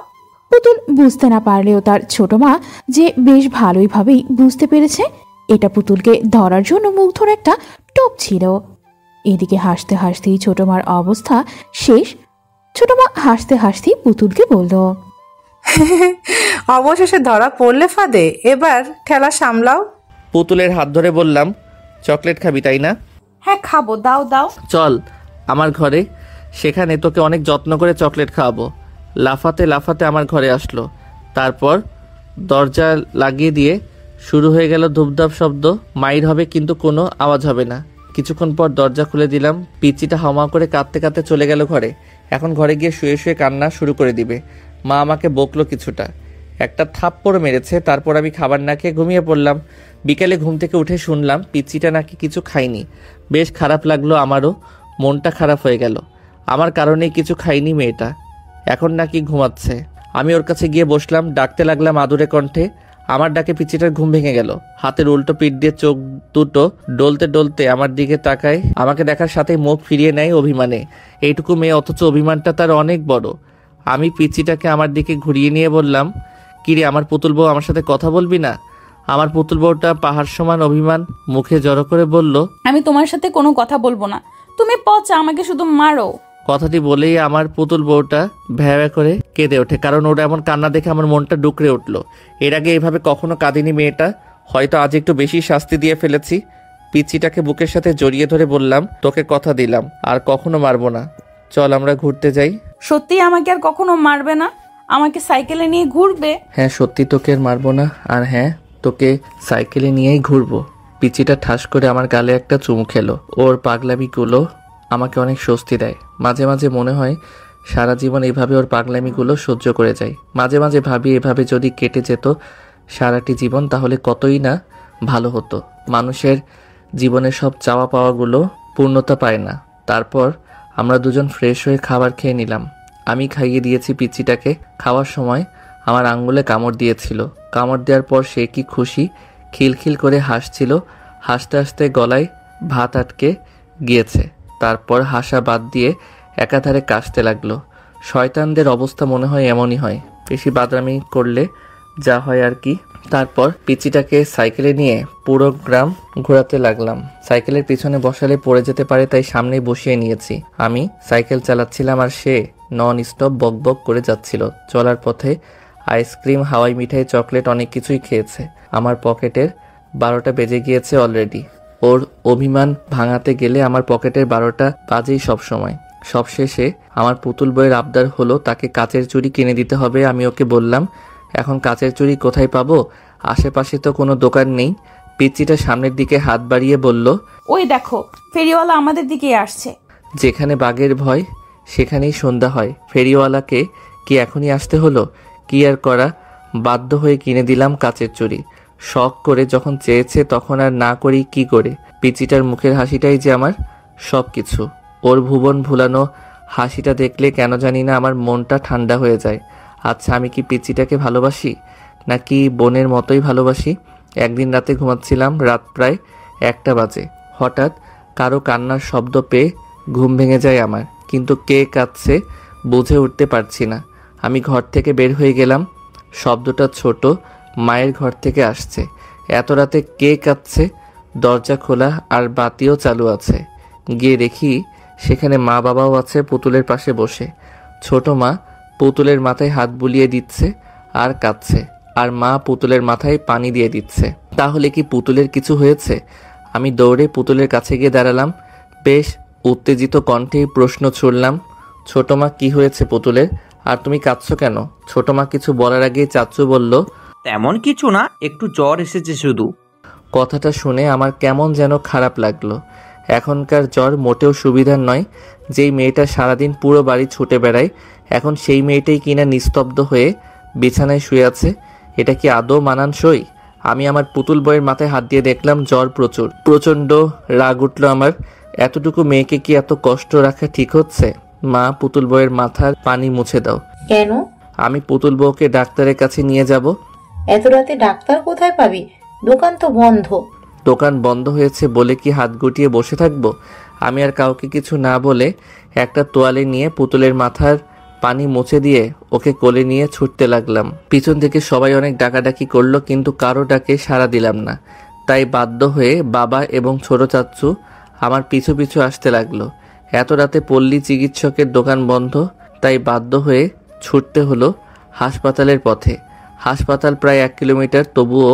পুতুল বুঝতে না পারলেও তার ছোট মা যে বেশ ভালোইভাবেই বুঝতে পেরেছে এটা পুতুলকে ধরার জন্য মুগ্ধর একটা টোপ ছিল। এদিকে হাসতে হাসতেই ছোট মার অবস্থা শেষ। ছোট মা হাসতে হাসতেই পুতুলকে বলল, অবশেষে ধরা পড়লে ফাঁদে, এবার ঠেলা সামলাও। পুতুলের হাত ধরে বললাম, চকলেট খাবি তাই না? হ্যাঁ খাবো, দাও দাও। চল আমার ঘরে, সেখানে তোকে অনেক যত্ন করে চকলেট খাওয়াবো। লাফাতে লাফাতে আমার ঘরে আসলো। তারপর দরজা লাগিয়ে দিয়ে শুরু হয়ে গেল ধূপধাপ শব্দ। মাইর হবে কিন্তু কোনো আওয়াজ হবে না। কিছুক্ষণ পর দরজা খুলে দিলাম। পিচিটা হাওয়া করে কাঁদতে কাঁদতে চলে গেল ঘরে। এখন ঘরে গিয়ে শুয়ে শুয়ে কান্না শুরু করে দিবে। মা আমাকে বকলো কিছুটা, একটা থাপ্পড় মেরেছে। তারপর আমি খাবার না খেয়ে ঘুমিয়ে পড়লাম। বিকেলে ঘুম থেকে উঠে শুনলাম পিচিটা নাকি কিছু খায়নি। বেশ খারাপ লাগলো, আমারও মনটা খারাপ হয়ে গেল। আমার কারণেই কিছু খায়নি মেয়েটা, এখন নাকি ঘুমাচ্ছে। আমি ওর কাছে গিয়ে বসলাম, ডাকতে লাগলাম আদুরে কণ্ঠে। আমার ডাকে পিচিটার ঘুম ভেঙে গেল। হাতের উল্টো পিঠ দিয়ে চোখ দুটো ডলতে ডলতে আমার দিকে তাকায়। আমাকে দেখার সাথে মুখ ফিরিয়ে নেয় অভিমানে। এইটুকু মেয়ে, অথচ অভিমানটা তার অনেক বড়। আমি পিচিটাকে আমার দিকে ঘুরিয়ে নিয়ে বললাম, কিরে আমার পুতুল বউ, আমার সাথে কথা বলবি না? আমার পুতুল বউটা পাহাড় সমান অভিমান মুখে জড়ো করে বলল, আমি তোমার সাথে কোনো কথা বলবো না। তুমি পচা, আমাকে শুধু মারো। কথাটি বলেই আমার পুতুল বউটা ভ্যাভ্যা করে কেঁদে ওঠে। কারণ ওরা এমন কান্না দেখে আমার মনটা ডুকরে উঠল। এর আগে এভাবে কখনো কাঁদিনি মেয়েটা। হয়তো আজ একটু বেশি শাস্তি দিয়ে ফেলেছি। পিচিটাকে বুকের সাথে জড়িয়ে ধরে বললাম, তোকে কথা দিলাম আর কখনো মারবো না, চল আমরা ঘুরতে যাই। সত্যি আমাকে আর কখনো মারবে না? আমাকে সাইকেলে নিয়ে ঘুরবে? হ্যাঁ, সত্যি তোকে আর মারবো না, আর হ্যাঁ, তোকে সাইকেলে নিয়েই ঘুরবো। পিচিটা ঠাস করে আমার গালে একটা চুমু খেলো। ওর পাগলামিগুলো আমাকে অনেক স্বস্তি দেয়। মাঝে মাঝে মনে হয় সারা জীবন এভাবে ওর পাগলামিগুলো সহ্য করে যাই। মাঝে মাঝে ভাবি, এভাবে যদি কেটে যেত সারাটি জীবন তাহলে কতই না ভালো হতো। মানুষের জীবনের সব চাওয়া পাওয়াগুলো পূর্ণতা পায় না। তারপর আমরা দুজন ফ্রেশ হয়ে খাবার খেয়ে নিলাম। আমি খাইয়ে দিয়েছি পিচিটাকে। খাওয়ার সময় আমার আঙ্গুলে কামড় দিয়েছিল। কামড় দেওয়ার পর সে কি খুশি, খিলখিল করে হাসছিল। হাসতে হাসতে গলায় ভাত আটকে গিয়েছে। তারপর হাসা বাদ দিয়ে একাধারে কাশতে লাগলো। শয়তানদের অবস্থা মনে হয় এমনই হয়, বেশি বাদরামি করলে যা হয় আর কি। তারপর পিচিটাকে সাইকেলে নিয়ে পুরো গ্রাম ঘোরাতে লাগলাম। সাইকেলের পিছনে বসালে পড়ে যেতে পারে, তাই সামনেই বসিয়ে নিয়েছি। আমি সাইকেল চালাচ্ছিলাম আর সে নন স্টপ বক বক করে যাচ্ছিল। চলার পথে আইসক্রিম, হাওয়াই মিঠাই, চকলেট অনেক কিছুই খেয়েছে। আমার পকেটের 12টা বেজে গিয়েছে অলরেডি। ওর অভিমান ভাঙাতে গেলে আমার পকেটের 12টা বাজেই সবসময়। সবশেষে আমার পুতুল বইয়ের আবদার হলো তাকে কাচের চুড়ি কিনে দিতে হবে। আমি ওকে বললাম, এখন কাচের চুড়ি কোথায় পাবো? আশেপাশে তো কোনো দোকান নেই। পিচিটা সামনের দিকে হাত বাড়িয়ে বলল, ওই দেখো, ফেরিওয়ালা আমাদের দিকে আসছে। যেখানে বাঘের ভয় সেখানেই সন্ধ্যা হয়। ফেরিওয়ালাকে কি এখনই আসতে হলো? কি আর করা, বাধ্য হয়ে কিনে দিলাম কাচের চুড়ি। শখ করে যখন চেয়েছে তখন আর না করি কি করে? পিচিটার মুখের হাসিটাই যে আমার সব কিছু। ওর ভুবন ভুলানো হাসিটা দেখলে কেন জানি না আমার মনটা ঠান্ডা হয়ে যায়। আচ্ছা, আমি কি পিচিটাকে ভালোবাসি নাকি বোনের মতোই ভালোবাসি? একদিন রাতে ঘুমাচ্ছিলাম, রাত প্রায় 1টা বাজে। হঠাৎ কারো কান্নার শব্দ পেয়ে ঘুম ভেঙে যায় আমার, কিন্তু কে কাঁদছে বুঝে উঠতে পারছি না। আমি ঘর থেকে বের হয়ে গেলাম। শব্দটা ছোট, মায়ের ঘর থেকে আসছে। এত রাতে কে কাঁদছে? দরজা খোলা আর বাতিও চালু আছে। গিয়ে দেখি সেখানে মা বাবাও আছে পুতুলের পাশে বসে। ছোট মা পুতুলের মাথায় হাত বুলিয়ে দিচ্ছে আর কাঁদছে, আর মা পুতুলের মাথায় পানি দিয়ে দিচ্ছে। তাহলে কি পুতুলের কিছু হয়েছে? আমি দৌড়ে পুতুলের কাছে গিয়ে দাঁড়ালাম। বেশ উত্তেজিত কণ্ঠে প্রশ্ন ছুড়লাম, ছোট মা, কি হয়েছে পুতুলের? আর তুমি কাঁদছো কেন? ছোট মা কিছু বলার আগেই চাচ্চু বলল, তেমন কিছু না, একটু জ্বর এসেছে শুধু। কথাটা শুনে আমার কেমন যেন খারাপ লাগলো। এখনকার জ্বর মোটেও সুবিধার নয়। যেই মেয়েটা সারাদিন পুরো বাড়ি ছুটে বেড়ায়, এখন সেই মেয়েটাই কিনা নিস্তব্ধ হয়ে বিছানায় শুয়ে আছে। এটা কি আদৌ মানানসই? আমি আমার পুতুল বইয়ের মাথায় হাত দিয়ে দেখলাম জ্বর প্রচুর। প্রচণ্ড রাগ উঠল আমার। এতটুকু মেয়েকে কি এত কষ্ট রাখা ঠিক হচ্ছে? মা, পুতুল বইয়ের মাথার পানি মুছে দাও। কেন? আমি পুতুল বউকে ডাক্তারের কাছে নিয়ে যাব। এত রাতে ডাক্তার কোথায় পাবি? দোকান তো বন্ধ। দোকান বন্ধ হয়েছে বলে কি হাত গুটিয়ে বসে থাকবো? আমি আর কাউকে কিছু না বলে একটা তোয়ালে নিয়ে পুতুলের মাথার পানি মুছে দিয়ে ওকে কোলে নিয়ে ছুটতে লাগলাম। পিছন থেকে সবাই অনেক ডাকাডাকি করলো, কিন্তু কারো ডাকে সাড়া দিলাম না। তাই বাধ্য হয়ে বাবা এবং ছোট চাচ্চু আমার পিছু পিছু আসতে লাগলো। এত রাতে পল্লী চিকিৎসকের দোকান বন্ধ, তাই বাধ্য হয়ে ছুটতে হলো হাসপাতালের পথে। হাসপাতাল প্রায় 1 কিলোমিটার, তবুও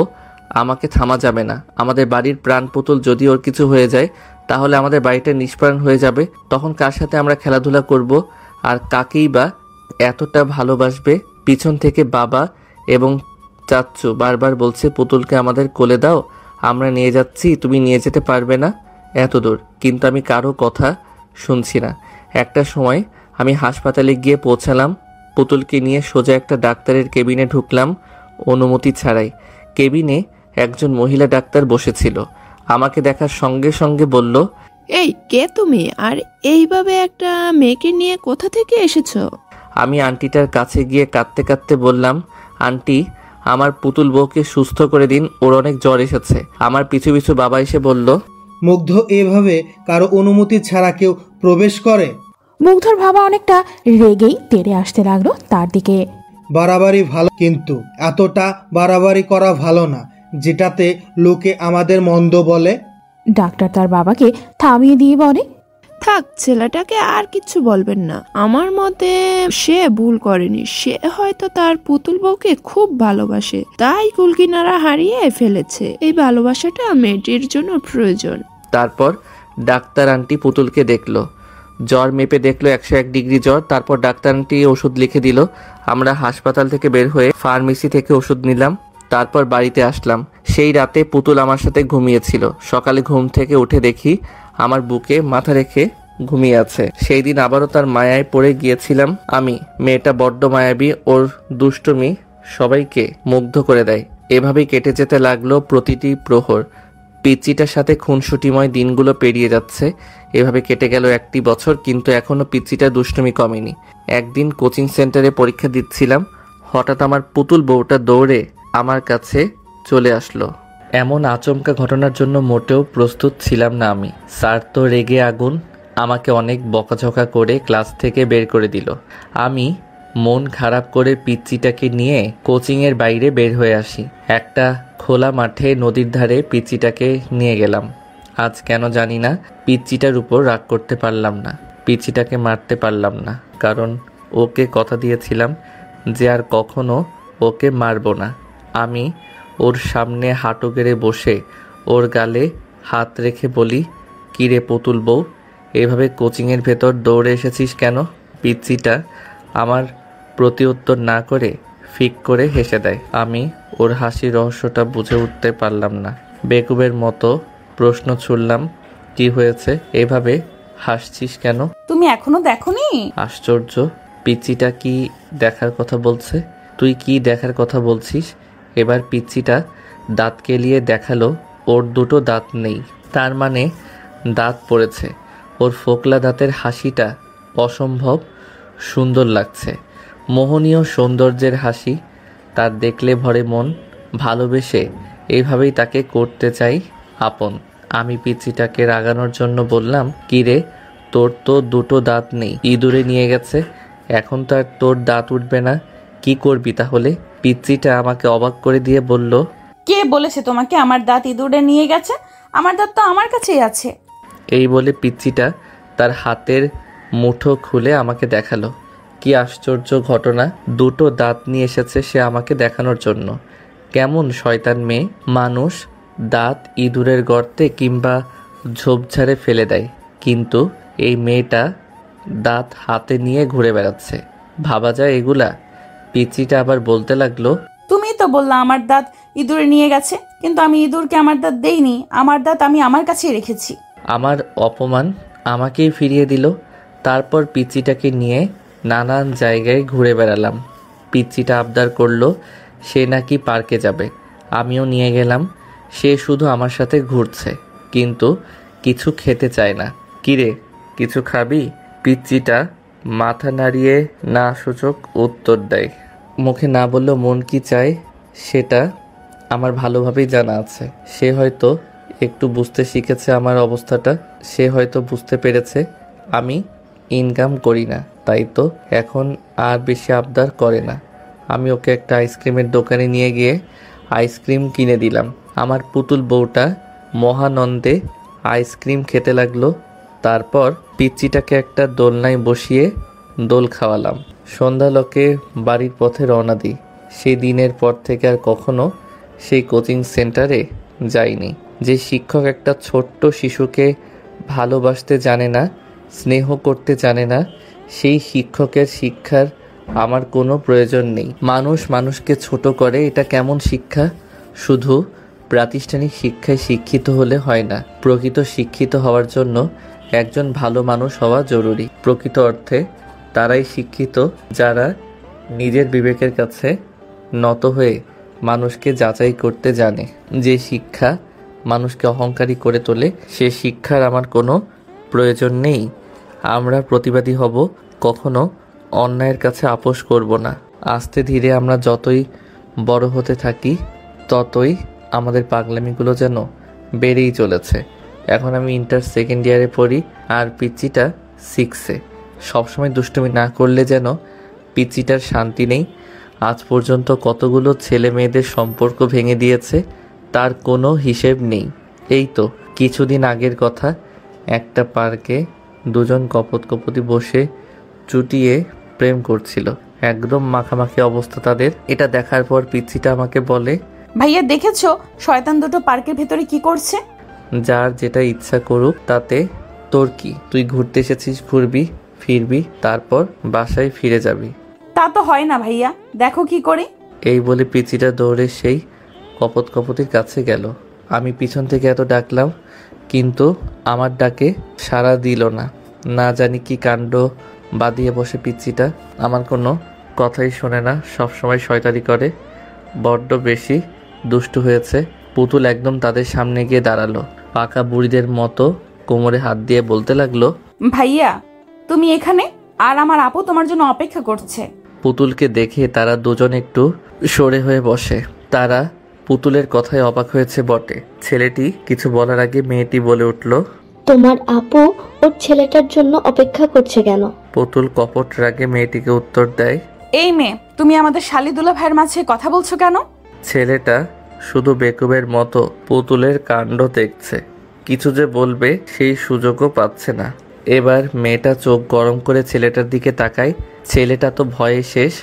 আমাকে থামা যাবে না। আমাদের বাড়ির প্রাণ পুতুল যদি ওর কিছু হয়ে যায় তাহলে আমাদের বাড়িটা নিষ্প্রাণ হয়ে যাবে। তখন কার সাথে আমরা খেলাধুলা করব আর কাকেই বা এতটা ভালোবাসবে? পিছন থেকে বাবা এবং চাচ্চু বারবার বলছে পুতুলকে আমাদের কোলে দাও, আমরা নিয়ে যাচ্ছি, তুমি নিয়ে যেতে পারবে না এত দূর। কিন্তু আমি কারো কথা শুনছি না। একটা সময় আমি হাসপাতালে গিয়ে পৌঁছালাম। পুতুলকে নিয়ে সোজা একটা ডাক্তারের কেবিনে ঢুকলাম অনুমতি ছাড়াই। কেবিনে একজন মহিলা ডাক্তার বসেছিল। আমাকে দেখার সঙ্গে সঙ্গে বলল, এই কে তুমি, আর এইভাবে একটা মেয়েকে নিয়ে কোথা থেকে এসেছো? আমি আন্টিটার কাছে গিয়ে কাঁদতে কাঁদতে বললাম, আন্টি আমার পুতুল বউকে সুস্থ করে দিন, ওর অনেক জ্বর এসেছে। আমার পিছু পিছু বাবা এসে বলল, মুগ্ধ এভাবে কারো অনুমতি ছাড়া কেউ প্রবেশ করে? মুগ্ধর বাবা অনেকটা রেগেই তেড়ে আসতে লাগলো তার দিকে। বাড়াবাড়ি ভালো, কিন্তু এতটা বাড়াবাড়ি করা ভালো না যেটাতে লোকে আমাদের মন্দ বলে। ডাক্তার তার বাবাকে থামিয়ে দিয়ে বলে, থাক, ছেলেটাকে আর কিছু বলবেন না। আমার মতে সে ভুল করেনি, সে হয়তো তার পুতুল বউকে খুব ভালোবাসে, তাই কুলকিনারা হারিয়ে ফেলেছে। এই ভালোবাসাটা মেয়েটির জন্য প্রয়োজন। তারপর ডাক্তার আন্টি পুতুলকে দেখলো, জ্বর মেপে দেখলো 101 ডিগ্রি জ্বর। তারপর ডাক্তার আন্টি ওষুধ লিখে দিল। আমরা হাসপাতাল থেকে বের হয়ে ফার্মেসি থেকে ওষুধ নিলাম। তারপর বাড়িতে আসলাম। সেই রাতে পুতুল আমার সাথে ঘুমিয়েছিল। সকালে ঘুম থেকে উঠে দেখি আমার বুকে মাথা রেখে ঘুমিয়ে আছে। সেই দিন আবারও তার মায়ায় পড়ে গিয়েছিলাম আমি। মেয়েটা বড্ড মায়াবী, ওর দুষ্টুমি সবাইকে মুগ্ধ করে দেয়। এভাবেই কেটে যেতে লাগলো প্রতিটি প্রহর। পিচ্চিটার সাথে খুনসুটিময় দিনগুলো পেরিয়ে যাচ্ছে। এভাবে কেটে গেল 1 বছর, কিন্তু এখনো পিচ্চিটার দুষ্টুমি কমেনি। একদিন কোচিং সেন্টারে পরীক্ষা দিচ্ছিলাম, হঠাৎ আমার পুতুল বউটা দৌড়ে আমার কাছে চলে আসলো। এমন আচমকা ঘটনার জন্য মোটেও প্রস্তুত ছিলাম না আমি। স্যার তো রেগে আগুন, আমাকে অনেক বকাঝকা করে ক্লাস থেকে বের করে দিল। আমি মন খারাপ করে পিচ্চিটাকে নিয়ে কোচিংয়ের বাইরে বের হয়ে আসি। একটা খোলা মাঠে নদীর ধারে পিচ্চিটাকে নিয়ে গেলাম। আজ কেন জানি না পিচ্চিটার উপর রাগ করতে পারলাম না, পিচ্চিটাকে মারতে পারলাম না, কারণ ওকে কথা দিয়েছিলাম যে আর কখনো ওকে মারবো না। আমি ওর সামনে হাঁটু গেড়ে বসে ওর গালে হাত রেখে বলি, কিরে পুতুল বউ, এভাবে কোচিংয়ের ভেতর দৌড়ে এসেছিস কেন? পিচ্চিটা আমার প্রতি উত্তর না করে ফিক করে হেসে দেয়। আমি ওর হাসির রহস্যটা বুঝে উঠতে পারলাম না। বেকুবের মতো প্রশ্ন ছুড়লাম, কি হয়েছে, এভাবে হাসছিস কেন? তুমি এখনো দেখোনি? আশ্চর্য, পিচ্চিটা কি দেখার কথা বলছে? তুই কি দেখার কথা বলছিস? এবার পিচ্চিটা দাঁত কেলিয়ে দেখালো ওর দুটো দাঁত নেই, তার মানে দাঁত পড়েছে। ওর ফোকলা দাঁতের হাসিটা অসম্ভব সুন্দর লাগছে, মোহনীয় সৌন্দর্যের হাসি। তার দেখলে ভরে মন, ভালোবেসে এইভাবেই তাকে করতে চাই আপন। আমি পিচ্চিটাকে রাগানোর জন্য বললাম, কিরে তোর তো দুটো দাঁত নেই, ইঁদুরে নিয়ে গেছে, এখন তো আর তোর দাঁত উঠবে না, কি করবি তাহলে? পিচ্চিটা আমাকে অবাক করে দিয়ে বলল, কে বলেছে তোমাকে আমার দাঁত ইঁদুরে নিয়ে গেছে? আমার দাঁত তো আমার কাছেই আছে। এই বলে পিচ্চিটা তার হাতের মুঠো খুলে আমাকে দেখালো। কি আশ্চর্য ঘটনা, দুটো দাঁত নিয়ে এসেছে সে আমাকে দেখানোর জন্য। কেমন শয়তান মেয়ে, মানুষ দাঁত ইঁদুরের গর্তে কিংবা ঝোপঝাড়ে ফেলে দেয়, কিন্তু এই মেয়েটা দাঁত হাতে নিয়ে ঘুরে বেড়াচ্ছে। ভাবা যায় এগুলা? পিচ্চিটা আবার বলতে লাগলো, তুমি তো বললা আমার দাঁত ইঁদুরে নিয়ে গেছে, কিন্তু আমি ইঁদুরকে আমার দাঁত দেইনি, আমার দাঁত আমি আমার কাছেই রেখেছি। আমার অপমান আমাকেই ফিরিয়ে দিল। তারপর পিচ্চিটাকে নিয়ে নানান জায়গায় ঘুরে বেড়ালাম। পিচ্চিটা আবদার করলো সে নাকি পার্কে যাবে, আমিও নিয়ে গেলাম। সে শুধু আমার সাথে ঘুরছে, কিন্তু কিছু খেতে চায় না। কিরে কিছু খাবি? পিচ্চিটা মাথা নাড়িয়ে না সূচক উত্তর দেয়। মুখে না বললেও মন কি চায় সেটা আমার ভালোভাবেই জানা আছে। সে হয়তো একটু বুঝতে শিখেছে আমার অবস্থাটা, সে হয়তো বুঝতে পেরেছে আমি ইনকাম করি না, তাই তো এখন আর বেশি আবদার করে না। আমি ওকে একটা আইসক্রিমের দোকানে নিয়ে গিয়ে আইসক্রিম কিনে দিলাম। আমার পুতুল বউটা মহানন্দে আইসক্রিম খেতে লাগলো। তারপর পিচ্চিটাকে একটা দোলনায় বসিয়ে দোল খাওয়ালাম। সন্ধ্যালোকে বাড়ির পথে রওনা দিই। সেই দিনের পর থেকে আর কখনো সেই কোচিং সেন্টারে যাইনি। যে শিক্ষক একটা ছোট্ট শিশুকে ভালোবাসতে জানে না, স্নেহ করতে জানে না, সেই শিক্ষকের শিক্ষার আমার কোনো প্রয়োজন নেই। মানুষ মানুষকে ছোট করে, এটা কেমন শিক্ষা? শুধু প্রাতিষ্ঠানিক শিক্ষায় শিক্ষিত হলে হয় না, প্রকৃত শিক্ষিত হওয়ার জন্য একজন ভালো মানুষ হওয়া জরুরি। প্রকৃত অর্থে তারাই শিক্ষিত যারা নিজের বিবেকের কাছে নত হয়ে মানুষকে যাচাই করতে জানে। যে শিক্ষা মানুষকে অহংকারী করে তোলে, সে শিক্ষার আমার কোনো প্রয়োজন নেই। আমরা প্রতিবাদী হব, কখনো অন্যায়ের কাছে আপোষ করব না। আস্তে ধীরে আমরা যতই বড় হতে থাকি ততই আমাদের পাগলামিগুলো যেন বেড়েই চলেছে। এখন আমি ইন্টার সেকেন্ড ইয়ারে পড়ি আর পিচ্চিটা 6-এ। সবসময় দুষ্টুমি না করলে যেন পিচ্চিটার শান্তি নেই। আজ পর্যন্ত কতগুলো ছেলে মেয়েদের সম্পর্ক ভেঙে দিয়েছে তার কোনো হিসেব নেই। এই তো কিছুদিন আগের কথা, একটা পার্কে দুজন কপতি বসে চুটিয়ে প্রেম করছিল। একদম মাখামাখি অবস্থা তাদের। এটা দেখার পর পিচ্চিটা আমাকে বলে, ভাইয়া দেখেছো শয়তান দুটো পার্কের ভেতরে কি করছে? যার যেটা ইচ্ছা করুক, তাতে তোর কি? তুই ঘুরতে এসেছিস, ঘুরবি ফিরবি, তারপর বাসায় ফিরে যাবি। তা তো হয় না ভাইয়া, দেখো কি করে। এই বলে পিচিটা দৌড়ে সেই কপতির কাছে গেল। আমি পিছন থেকে এত ডাকলাম, কিন্তু আমার ডাকে সাড়া দিল না। না জানি কি কাণ্ড বাঁধিয়ে বসে পিচ্চিটা। আমার কোনো কথাই শোনে না, সবসময় শয়তানি করে, বড্ড বেশি দুষ্টু হয়েছে। পুতুল একদম তাদের সামনে গিয়ে দাঁড়ালো, পাকা বুড়িদের মতো কোমরে হাত দিয়ে বলতে লাগলো, ভাইয়া তুমি এখানে? আর আমার আপু তোমার জন্য অপেক্ষা করছে। পুতুলকে দেখে তারা দুজন একটু সরে হয়ে বসে। তারা পুতুলের কথায় অবাক হয়েছে বটে। ছেলেটি কিছু বলার আগে মেয়েটি বলে উঠল, তোমার আপু ওর ছেলেটার জন্য অপেক্ষা করছে কেন? পুতুল কপট রাগে মেয়েটিকে উত্তর দেয়, এই মেয়ে, তুমি আমাদের শালিদুলা ভাইয়ের মাঝে কথা বলছো কেন? ছেলেটা শুধু বেকুবের মতো পুতুলের কাণ্ড দেখছে, কিছু যে বলবে সেই সুযোগও পাচ্ছে না। এবার মেয়েটা চোখ গরম করে ছেলেটার দিকে তাকায়। ছেলেটা তো ভয়ে শেষ,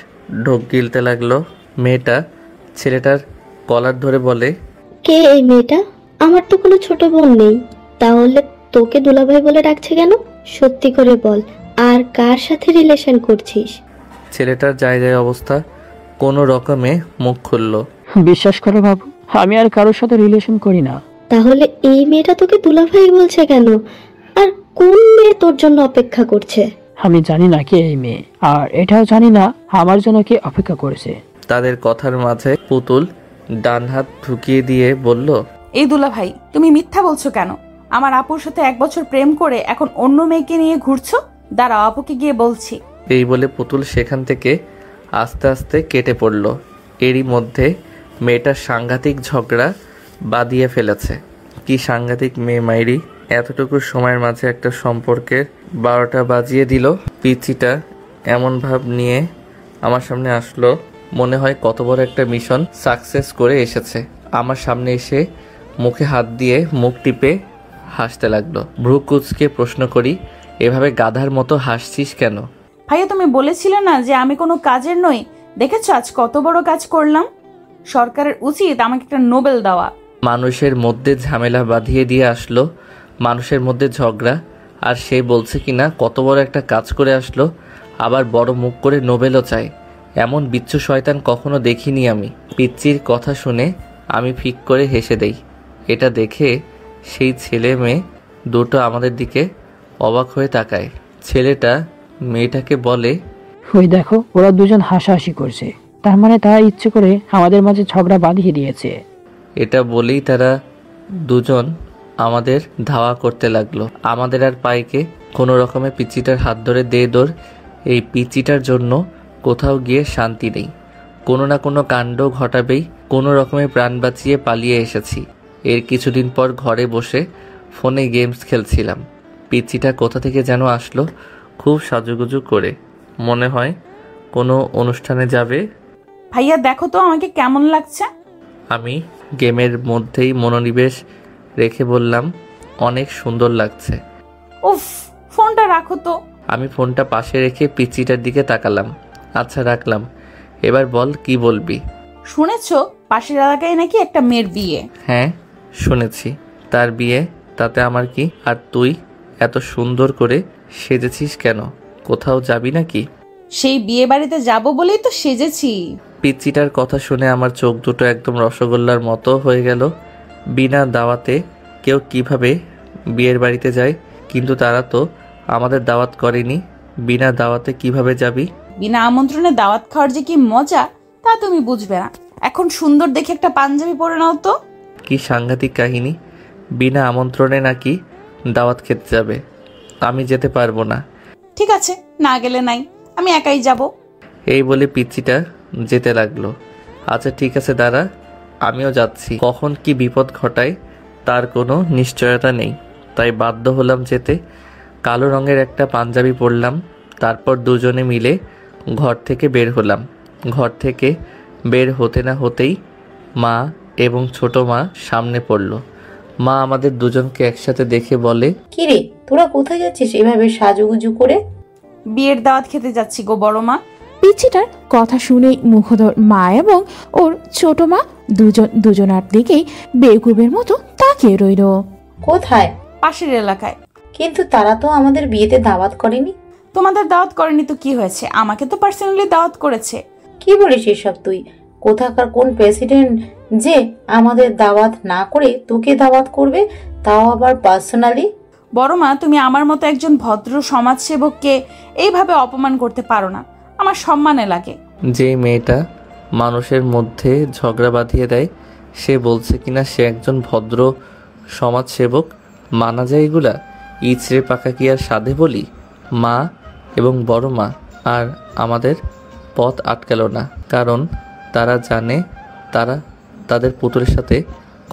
ঢোক গিলতে লাগলো। মেয়েটা ছেলেটার কলার ধরে বলে, কে এই মেয়েটা? আমার তো কোনো ছোট বোন নেই, তাহলে তোকে দুলাভাই বলে ডাকছে কেন? সত্যি করে বল, আর কার সাথে রিলেশন করছিস? ছেলেটার যায় অবস্থা, কোনো রকমে মুখ খুলল, বিশ্বাস করো বাবু, আমি আর কারোর সাথে রিলেশন করি না। তাহলে এই মেয়েটা তোকে দুলাভাই বলছে কেন? আর কোন মেয়ে তোর জন্য অপেক্ষা করছে? আমি জানি না কে এই মেয়ে, আর এটাও জানি না আমার জন্য কে অপেক্ষা করেছে। তাদের কথার মাঝে পুতুল ডান হাত ঢুকিয়ে দিয়ে বলল, এই দুলা ভাই, তুমি মিথ্যা বলছো কেন? আমার আপুর সাথে 1 বছর প্রেম করে এখন অন্য মেয়েকে নিয়ে ঘুরছো। দাঁড়াও, আপুকে গিয়ে বলছি। এই বলে পুতুল সেখান থেকে আস্তে আস্তে কেটে পড়ল। এরই মধ্যে মেয়েটার সাংঘাতিক ঝগড়া বাঁধিয়ে ফেলেছে। কি সাংঘাতিক মেয়ে মাইরি! এতটুকু সময়ের মাঝে একটা সম্পর্কের 12টা বাজিয়ে দিল। পিচিটা এমন ভাব নিয়ে আমার সামনে আসলো, মনে হয় কত বড় একটা মিশন সাকসেস করে এসেছে। আমার সামনে এসে মুখে হাত দিয়ে মুখ টিপে হাসতে লাগলো। ভ্রু কুঁচকে প্রশ্ন করি, এভাবে গাধার মতো হাসছিস কেন? ভাইয়া তুমি বলেছিলে না যে আমি কোনো কাজের নই? দেখেছো আজ কত বড় কাজ করলাম। সরকারের উচিত আমাকে একটা নোবেল দেওয়া। মানুষের মধ্যে ঝামেলা বাঁধিয়ে দিয়ে আসলো, মানুষের মধ্যে ঝগড়া, আর সে বলছে কিনা কত বড় একটা কাজ করে আসলো, আবার বড় মুখ করে নোবেলও চাই। এমন বিচ্ছু শয়তান কখনো দেখিনি আমি। পিচ্চির কথা শুনে আমি ফিক করে হেসে দেই। এটা দেখে সেই ছেলে মেয়ে দুটো আমাদের দিকে অবাক হয়ে তাকায়। ছেলেটা মেয়েটাকে বলে, ওই দেখো, ওরা দুজন হাসাহাসি করছে, তার মানে তারা ইচ্ছে করে আমাদের মাঝে ঝগড়া বাঁধিয়ে দিয়েছে। এটা বলেই তারা দুজন আমাদের ধাওয়া করতে লাগলো। আমাদের আর পাইকে কোনো রকমে পিচ্চিটার হাত ধরে দে দৌড়। এই পিচ্চিটার জন্য কোথাও গিয়ে শান্তি নেই, কোনো না কোনো কাণ্ড ঘটাবেই। কোনো রকমে প্রাণ বাঁচিয়ে পালিয়ে এসেছি। এর কিছুদিন পর ঘরে বসে ফোনে গেমস খেলছিলাম। পিচ্চিটা কোথা থেকে যেন আসলো, খুব সাজুগুজু করে, মনে হয় কোনো অনুষ্ঠানে যাবে। ভাইয়া দেখো তো আমাকে কেমন লাগছে। আমি গেমের মধ্যেই মনোনিবেশ রেখে বললাম, অনেক সুন্দর লাগছে। উফ, ফোনটা রাখো তো। আমি ফোনটা পাশে রেখে পিচ্চিটার দিকে তাকালাম। আচ্ছা রাখলাম, এবার বল কি বলবি? শুনেছো পাশের এলাকায় নাকি একটা মেয়ের বিয়ে? হ্যাঁ শুনেছি, তার বিয়ে, তাতে আমার কি? আর তুই এত সুন্দর করে সেজেছিস কেন? কোথাও যাবি নাকি? সেই বিয়ে বাড়িতে যাব বলেই তো সেজেছি। পিচ্চিটার কথা শুনে আমার চোখ দুটো একদম রসগোল্লার মতো হয়ে গেল। বিনা দাওয়াতে কেউ কিভাবে বিয়ের বাড়িতে যায়? কিন্তু তারা তো আমাদের দাওয়াত করেনি। বিনা দাওয়াতে কিভাবে যাবি? বিনা আমন্ত্রণে দাওয়াত খাওয়ার যে কি মজা তা তুমি বুঝবে না। এখন সুন্দর দেখে একটা পাঞ্জাবি পরে নাও তো। কি সাংঘাতিক কাহিনী! বিনা আমন্ত্রণে নাকি দাওয়াত খেতে যাবে? আমি যেতে পারবো না। ঠিক আছে, না গেলে নাই, আমি একাই যাব। এই বলে পিচ্চিটা যেতে লাগলো। আচ্ছা ঠিক আছে দাঁড়া, আমিও যাচ্ছি। কখন কি বিপদ ঘটায় তার কোনো নিশ্চয়তা নেই, তাই বাধ্য হলাম যেতে। কালো রঙের একটা পাঞ্জাবি পরলাম, তারপর দুজনে মিলে ঘর থেকে বের হলাম। ঘর থেকে বের হতে না হতেই মা এবং ছোট মা সামনে পড়ল। মা আমাদের দুজনকে একসাথে দেখে বলে, কিরে তোরা কোথায় যাচ্ছিস এভাবে সাজুগুজু করে? বিয়ের দাওয়াত খেতে যাচ্ছি গো বড় মা। পিচ্চিটার কথা শুনেই মুখোদর মা এবং ওর ছোট মা দুজনার দিকেই বেকুবের মতো তাকিয়ে রইল। কোথায়? পাশের এলাকায়। কিন্তু তারা তো আমাদের বিয়েতে দাওয়াত করেনি। তোমাদের দাওয়াত করেনি তো কি হয়েছে? আমাকে তো পার্সোনালি দাওয়াত করেছে। কি বলিস এসব তুই? কোথাকার কোন প্রেসিডেন্ট যে আমাদের দাওয়াত না করে তোকে দাওয়াত করবে, তাও আবার পার্সোনালি? বড় মা, তুমি আমার মতো একজন ভদ্র সমাজসেবককে এইভাবে অপমান করতে পারো না। আমার সম্মানে লাগে। যে মেয়েটা মানুষের মধ্যে ঝগড়া বাঁধিয়ে দেয় সে বলছে কিনা সে একজন ভদ্র সমাজসেবক? মানা যায় এগুলা? ইচড়ে পাকা কি আর সাধে বলি? মা এবং বড় মা আর আমাদের পথ আটকাল না, কারণ তারা জানে তারা তাদের পুতুলের সাথে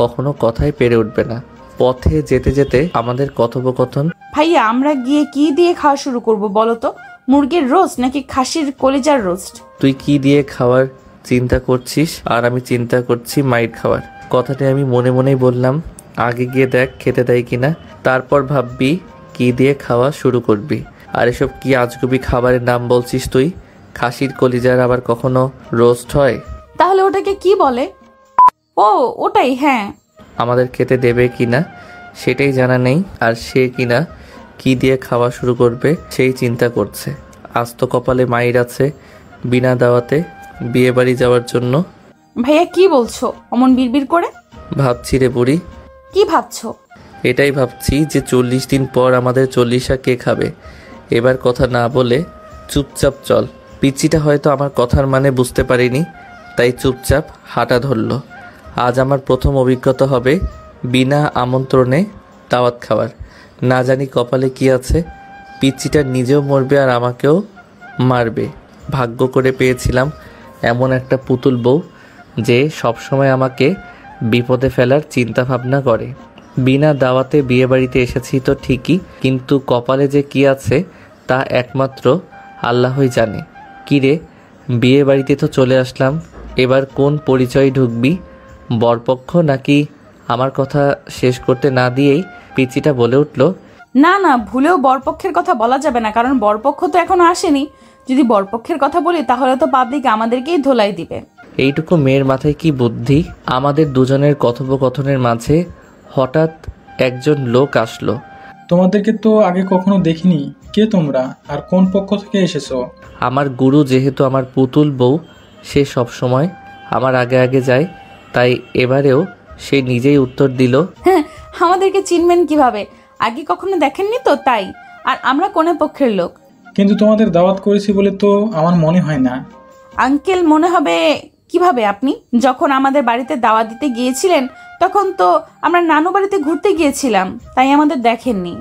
কখনো কথাই পেরে উঠবে না। পথে যেতে যেতে আমাদের কথোপকথন। ভাইয়া, আমরা গিয়ে কি দিয়ে খাওয়া শুরু করব বলো তো? মুরগির রোস্ট নাকি খাসির কলিজার রোস্ট? তুই কি দিয়ে খাওয়ার চিন্তা করছিস আর আমি চিন্তা করছি মাইর খাওয়ার। কথাটা আমি মনে মনেই বললাম। আগে গিয়ে দেখ খেতে দেয় কিনা, তারপর ভাববি কি দিয়ে খাওয়া শুরু করবি। আর এসব কি আজগুবি খাবারের নাম বলছিস তুই? খাসির কলিজার আবার কখনো রোস্ট হয়? তাহলে ওটাকে কি বলে? ও ওটাই, হ্যাঁ। আমাদের খেতে দেবে কিনা সেটাই জানা নেই, আর সে কিনা কি দিয়ে খাওয়া শুরু করবে সেই চিন্তা করছে। আজ তো কপালে মাইর আছে বিনা দাওয়াতে বিয়ে বাড়ি যাওয়ার জন্য। ভাইয়া কি বলছো অমন বিড়বিড় করে? ভাবছি রে বুড়ি। কি ভাবছো? এটাই ভাবছি যে 40 দিন পর আমাদের 40 কে খাবে। এবার কথা না বলে চুপচাপ চল। পিচ্চিটা হয়তো আমার কথার মানে বুঝতে পারিনি, তাই চুপচাপ হাঁটা ধরল। আজ আমার প্রথম অভিজ্ঞতা হবে বিনা আমন্ত্রণে দাওয়াত খাওয়ার। না জানি কপালে কি আছে, পিচ্চিটা নিজেও মরবে আর আমাকেও মারবে। ভাগ্য করে পেয়েছিলাম এমন একটা পুতুল বউ যে সবসময় আমাকে বিপদে ফেলার চিন্তা ভাবনা করে। বিনা দাওয়াতে বিয়ে বাড়িতে এসেছি তো ঠিকই, কিন্তু কপালে যে কি আছে তা একমাত্র আল্লাহই জানে। কিরে, বিয়ে বাড়িতে তো চলে আসলাম, এবার কোন পরিচয় ঢুকবি? বরপক্ষ নাকি? আমার কথা শেষ করতে না দিয়েই পিচিটা বলে উঠল, না না, ভুলেও বরপক্ষের কথা বলা যাবে না, কারণ বরপক্ষ তো এখনো আসেনি। যদি বরপক্ষের কথা বলি তাহলে তো পাবলিক আমাদেরকেই ধোলাই দিবে। এইটুকু মেয়ের মাথায় কি বুদ্ধি! আমাদের দুজনের কথোপকথনের মাঝে হঠাৎ একজন লোক আসলো। তোমাদেরকে তো আগে কখনো দেখিনি, কে তোমরা আর কোন পক্ষ থেকে এসেছো? আমার গুরু যেহেতু আমার পুতুল বউ, সে সব সময় আমার আগে আগে যায়, তাই এবারেও সে নিজেই উত্তর দিল, হ্যাঁ, আমাদেরকে চিনবেন কিভাবে? আগে কখনো দেখেননি তো, তাই। আর আমরা কোন পক্ষের লোক? কিন্তু তোমাদের দাওয়াত করেছি বলে তো আমার মনে হয় না। আঙ্কেল, মনে হবে কিভাবে? আপনি যখন আমাদের বাড়িতে দাওয়াত দিতে গিয়েছিলেন তখন তো আমরা নানু বাড়িতে ঘুরতে গিয়েছিলাম, তাই আমাদের দেখেননি।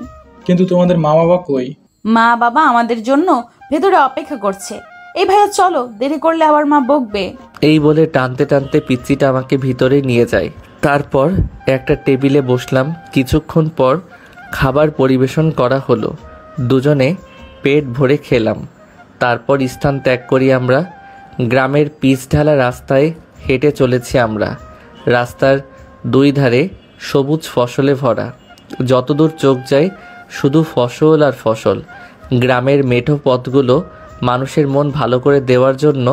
কিন্তু তোমাদের মা বাবা কই? মা বাবা আমাদের জন্য ভেতরে অপেক্ষা করছে। এই ভাইয়া চলো, দেরি করলে আবার মা বকবে। এই বলে টানতে টানতে পিচ্চিটা আমাকে ভিতরে নিয়ে যায়। তারপর একটা টেবিলে বসলাম। কিছুক্ষণ পর খাবার পরিবেশন করা হলো। দুজনে পেট ভরে খেলাম। তারপর স্থান ত্যাগ করি আমরা। গ্রামের পিচ ঢালা রাস্তায় হেঁটে চলেছি আমরা। রাস্তার দুই ধারে সবুজ ফসলে ভরা, যতদূর চোখ যায় শুধু ফসল আর ফসল। গ্রামের মেঠো পথগুলো মানুষের মন ভালো করে দেওয়ার জন্য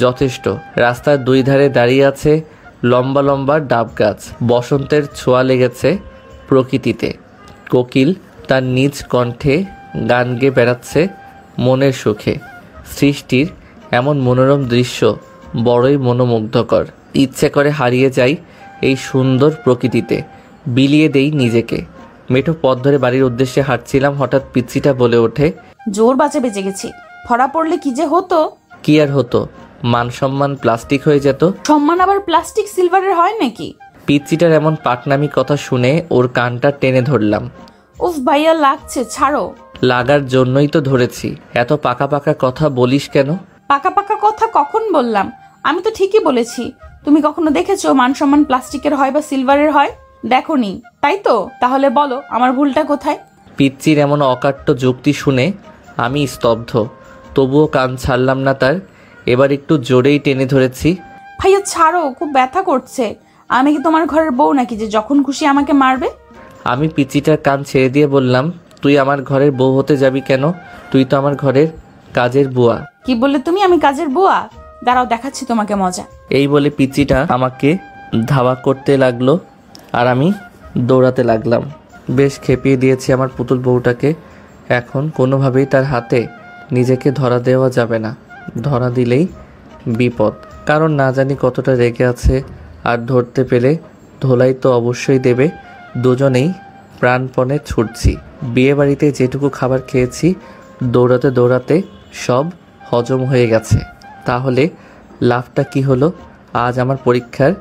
যথেষ্ট। রাস্তার দুই ধারে দাঁড়িয়ে আছে লম্বা লম্বা ডাব গাছ। বসন্তের ছোঁয়া লেগেছে প্রকৃতিতে। কোকিল তার নিজ কণ্ঠে গান গেয়ে বেড়াচ্ছে মনের সুখে। সৃষ্টির এমন মনোরম দৃশ্য বড়ই মনোমুগ্ধকর। ইচ্ছে করে হারিয়ে যাই এই সুন্দর প্রকৃতিতে, বিলিয়ে দেই নিজেকে। মেঠো পথ ধরে বাড়ির উদ্দেশ্যে হাঁটছিলাম, হঠাৎ পিচ্ছিটা বলে ওঠে, জোর বাঁচা বেঁচে গেছি। ধরা পড়লে কি যে হতো। কি আর হতো, মান সম্মান প্লাস্টিক হয়ে যেত। সম্মান আবার প্লাস্টিক সিলভারের হয় নাকি? পিচ্ছিটার এমন পাটনামি কথা শুনে ওর কানটা টেনে ধরলাম। উফ ভাইয়া, লাগছে, ছাড়ো। লাগার জন্যই তো ধরেছি। এত পাকা পাকা কথা বলিস কেন? পাকা পাকা কথা কখন বললাম? আমি তো ঠিকই বলেছি। তুমি কখনো দেখেছো মান সম্মান প্লাস্টিকের হয় বা সিলভারের হয়? দেখোনি, তাই তো? তাহলে বলো আমার ভুলটা কোথায়? পিচ্চির এমন অকাট্য যুক্তি শুনে আমি স্তব্ধ, তবুও কান ছাড়লাম না তার। এবার একটু জোরেই টেনে ধরেছি। ভাইয়া ছাড়ো, খুব ব্যথা করছে। আমি কি তোমার ঘরের বউ নাকি যে যখন খুশি আমাকে মারবে? আমি পিচ্চিটার কান ছেড়ে দিয়ে বললাম, তুই আমার ঘরের বউ হতে যাবি কেন? তুই তো আমার ঘরের কাজের বুয়া। কি বললে তুমি? আমি কাজের বুয়া? দাঁড়াও, দেখাচ্ছি তোমাকে মজা। এই বলে পিচ্চিটা আমাকে ধাওয়া করতে লাগলো আর আমি দৌড়াতে লাগলাম। বেশ খেপিয়ে দিয়েছি আমার পুতুল বউটাকে। এখন কোনোভাবেই তার হাতে নিজেকে ধরা দেওয়া যাবে না। ধরা দিলেই বিপদ, কারণ না জানি কতটা রেগে আছে। আর ধরতে পেলে ধোলাই তো অবশ্যই দেবে। দুজনেই প্রাণপণে ছুটছি। বিয়ে বাড়িতে যেটুকু খাবার খেয়েছি দৌড়াতে দৌড়াতে সব হজম হয়ে গেছে। তাহলে লাভটা কি হলো? আজ আমার পরীক্ষার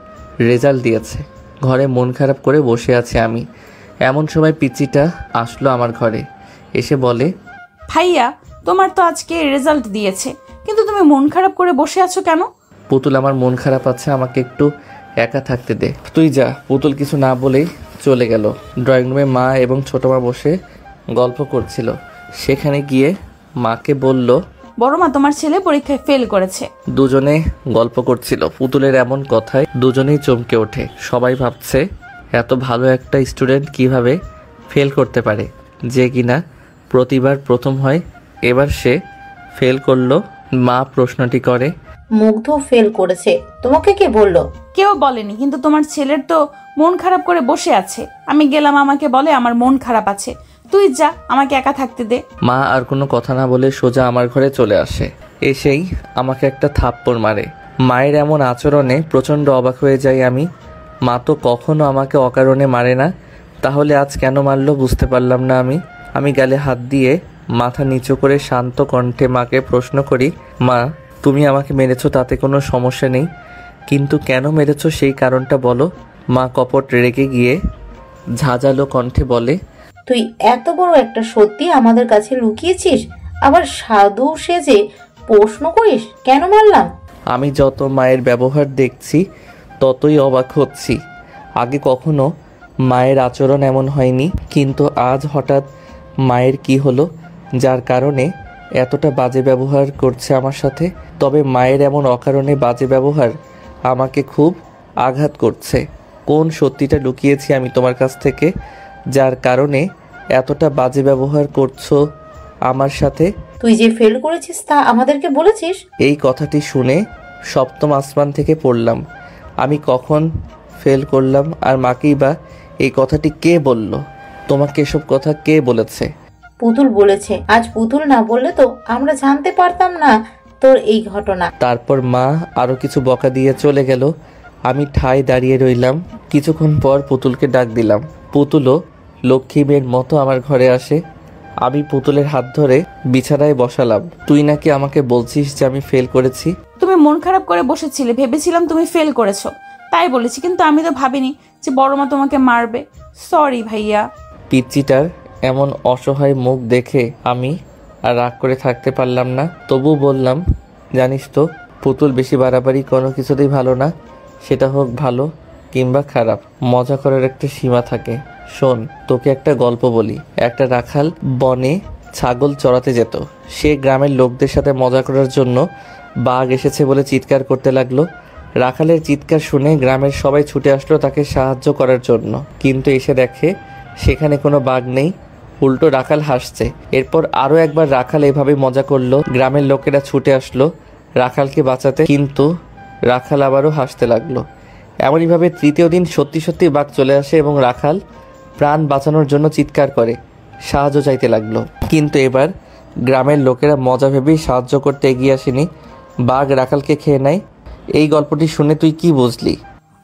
রেজাল্ট দিয়েছে। ঘরে মন খারাপ করে বসে আছি আমি। এমন সময় পিচ্চিটা আসলো আমার ঘরে, এসে বলে, ভাইয়া তোমার তো আজকে রেজাল্ট দিয়েছে, কিন্তু তুমি মন খারাপ করে বসে আছো কেন? পুতুল, আমার মন খারাপ আছে, আমাকে একটু একা থাকতে দে। তুই যা। পুতুল কিছু না বলেই চলে গেল। ড্রয়িং রুমে মা এবং ছোট মা বসে গল্প করছিল। সেখানে গিয়ে মাকে বলল, বড় মা, তোমার ছেলে পরীক্ষায় ফেল করেছে। দুজনে গল্প করছিল। পুতুলের এমন কথায় দুজনেই চমকে ওঠে। সবাই ভাবছে এত ভালো একটা স্টুডেন্ট কিভাবে ফেল করতে পারে, যে কিনা প্রতিবার প্রথম হয়। এবার সে ফেল করলো। মা প্রশ্নটি করে, মুগ্ধ ফেল করেছে, তোমাকে কে বললো? কেউ বলেনি, কিন্তু তোমার ছেলের তো মন খারাপ করে বসে আছে। আমি গেলাম, আমাকে বলে আমার মন খারাপ আছে। তুই যা, আমাকে একা থাকতে দে। মা আর কোনো কথা না বলে সোজা আমার ঘরে চলে আসে। এসেই আমাকে একটা থাপ্পড় মারে। মায়ের এমন আচরণে প্রচণ্ড অবাক হয়ে যাই আমি। মা তো কখনো আমাকে অকারণে মারে না, তাহলে আজ কেন মারলো বুঝতে পারলাম না আমি গালে হাত দিয়ে মাথা নিচু করে শান্ত কণ্ঠে মাকে প্রশ্ন করি, মা তুমি আমাকে মেরেছো তাতে কোনো সমস্যা নেই, কিন্তু কেন মেরেছো সেই কারণটা বলো। মা কপট রেগে গিয়ে ঝাঁঝালো কণ্ঠে বলে, তুই এত বড় একটা সত্যি আমাদের কাছে লুকিয়েছিস, আবার সাধু সেজে প্রশ্ন করিস কেন মারলাম? আমি যত মায়ের ব্যবহার দেখছি ততই অবাক হচ্ছি। আগে কখনো মায়ের আচরণ এমন হয়নি, কিন্তু আজ হঠাৎ মায়ের কি হলো যার কারণে এতটা বাজে ব্যবহার করছে আমার সাথে? তবে মায়ের এমন অকারণে বাজে ব্যবহার আমাকে খুব আঘাত করছে। কোন সত্যিটা লুকিয়েছি আমি তোমার কাছ থেকে, যার কারণে এতটা বাজে ব্যবহার করছো আমার সাথে? তুই যে ফেল করেছিস তা আমাদেরকে বলেছিস? এই কথাটি শুনে সপ্তম আসমান থেকে পড়লাম। আমি কখন ফেল করলাম? আর মাকেই বা এই কথাটি কে বলল? তোমাকে এসব কথা কে বলেছে? পুতুল বলেছে। আজ পুতুল না বললে তো আমরা জানতে পারতাম না তোর এই ঘটনা। তারপর মা আরো কিছু বকা দিয়ে চলে গেল। আমি ঠায় দাঁড়িয়ে রইলাম। কিছুক্ষণ পর পুতুলকে ডাক দিলাম। পুতুলও লক্ষ্মী মেয়ের মতো আমার ঘরে আসে। আমি পুতুলের হাত ধরে বিছানায় বসালাম। তুই নাকি আমাকে বলছিস যে আমি ফেল করেছি? তুমি মন খারাপ করে বসেছিলে, ভেবেছিলাম তুমি ফেল করেছো, তাই বলেছি, কিন্তু আমি তো ভাবিনি যে বড় মা তোমাকে মারবে। সরি ভাইয়া। পিচ্চিটার এমন অসহায় মুখ দেখে আমি আর রাগ করে থাকতে পারলাম না। তবু বললাম, জানিস তো পুতুল বেশি বাড়াবাড়ি কোনো কিছুতেই ভালো না, সেটা হোক ভালো কিংবা খারাপ। মজা করার একটা সীমা থাকে। শোন, তোকে একটা গল্প বলি। একটা রাখাল বনে ছাগল চড়াতে যেত। সে গ্রামের লোকদের সাথে মজা করার জন্য বাঘ এসেছে বলে চিৎকার করতে লাগলো। রাখালের চিৎকার শুনে গ্রামের সবাই ছুটে আসলো তাকে সাহায্য করার জন্য, কিন্তু এসে দেখে সেখানে কোনো বাঘ নেই, উল্টো রাখাল হাসছে। এরপর আরও একবার রাখাল এভাবে মজা করলো। গ্রামের লোকেরা ছুটে আসলো রাখালকে বাঁচাতে, কিন্তু রাখাল আবারও হাসতে লাগলো। এমনইভাবে তৃতীয় দিন সত্যি সত্যি বাঘ চলে আসে এবং রাখাল প্রাণ বাঁচানোর জন্য চিৎকার করে সাহায্য চাইতে লাগলো। কিন্তু এবার গ্রামের লোকেরা মজা ভেবেই সাহায্য করতে এগিয়ে আসেনি, বাঘ রাখালকে খেয়ে নেয়। এই গল্পটি শুনে তুই কি বুঝলি?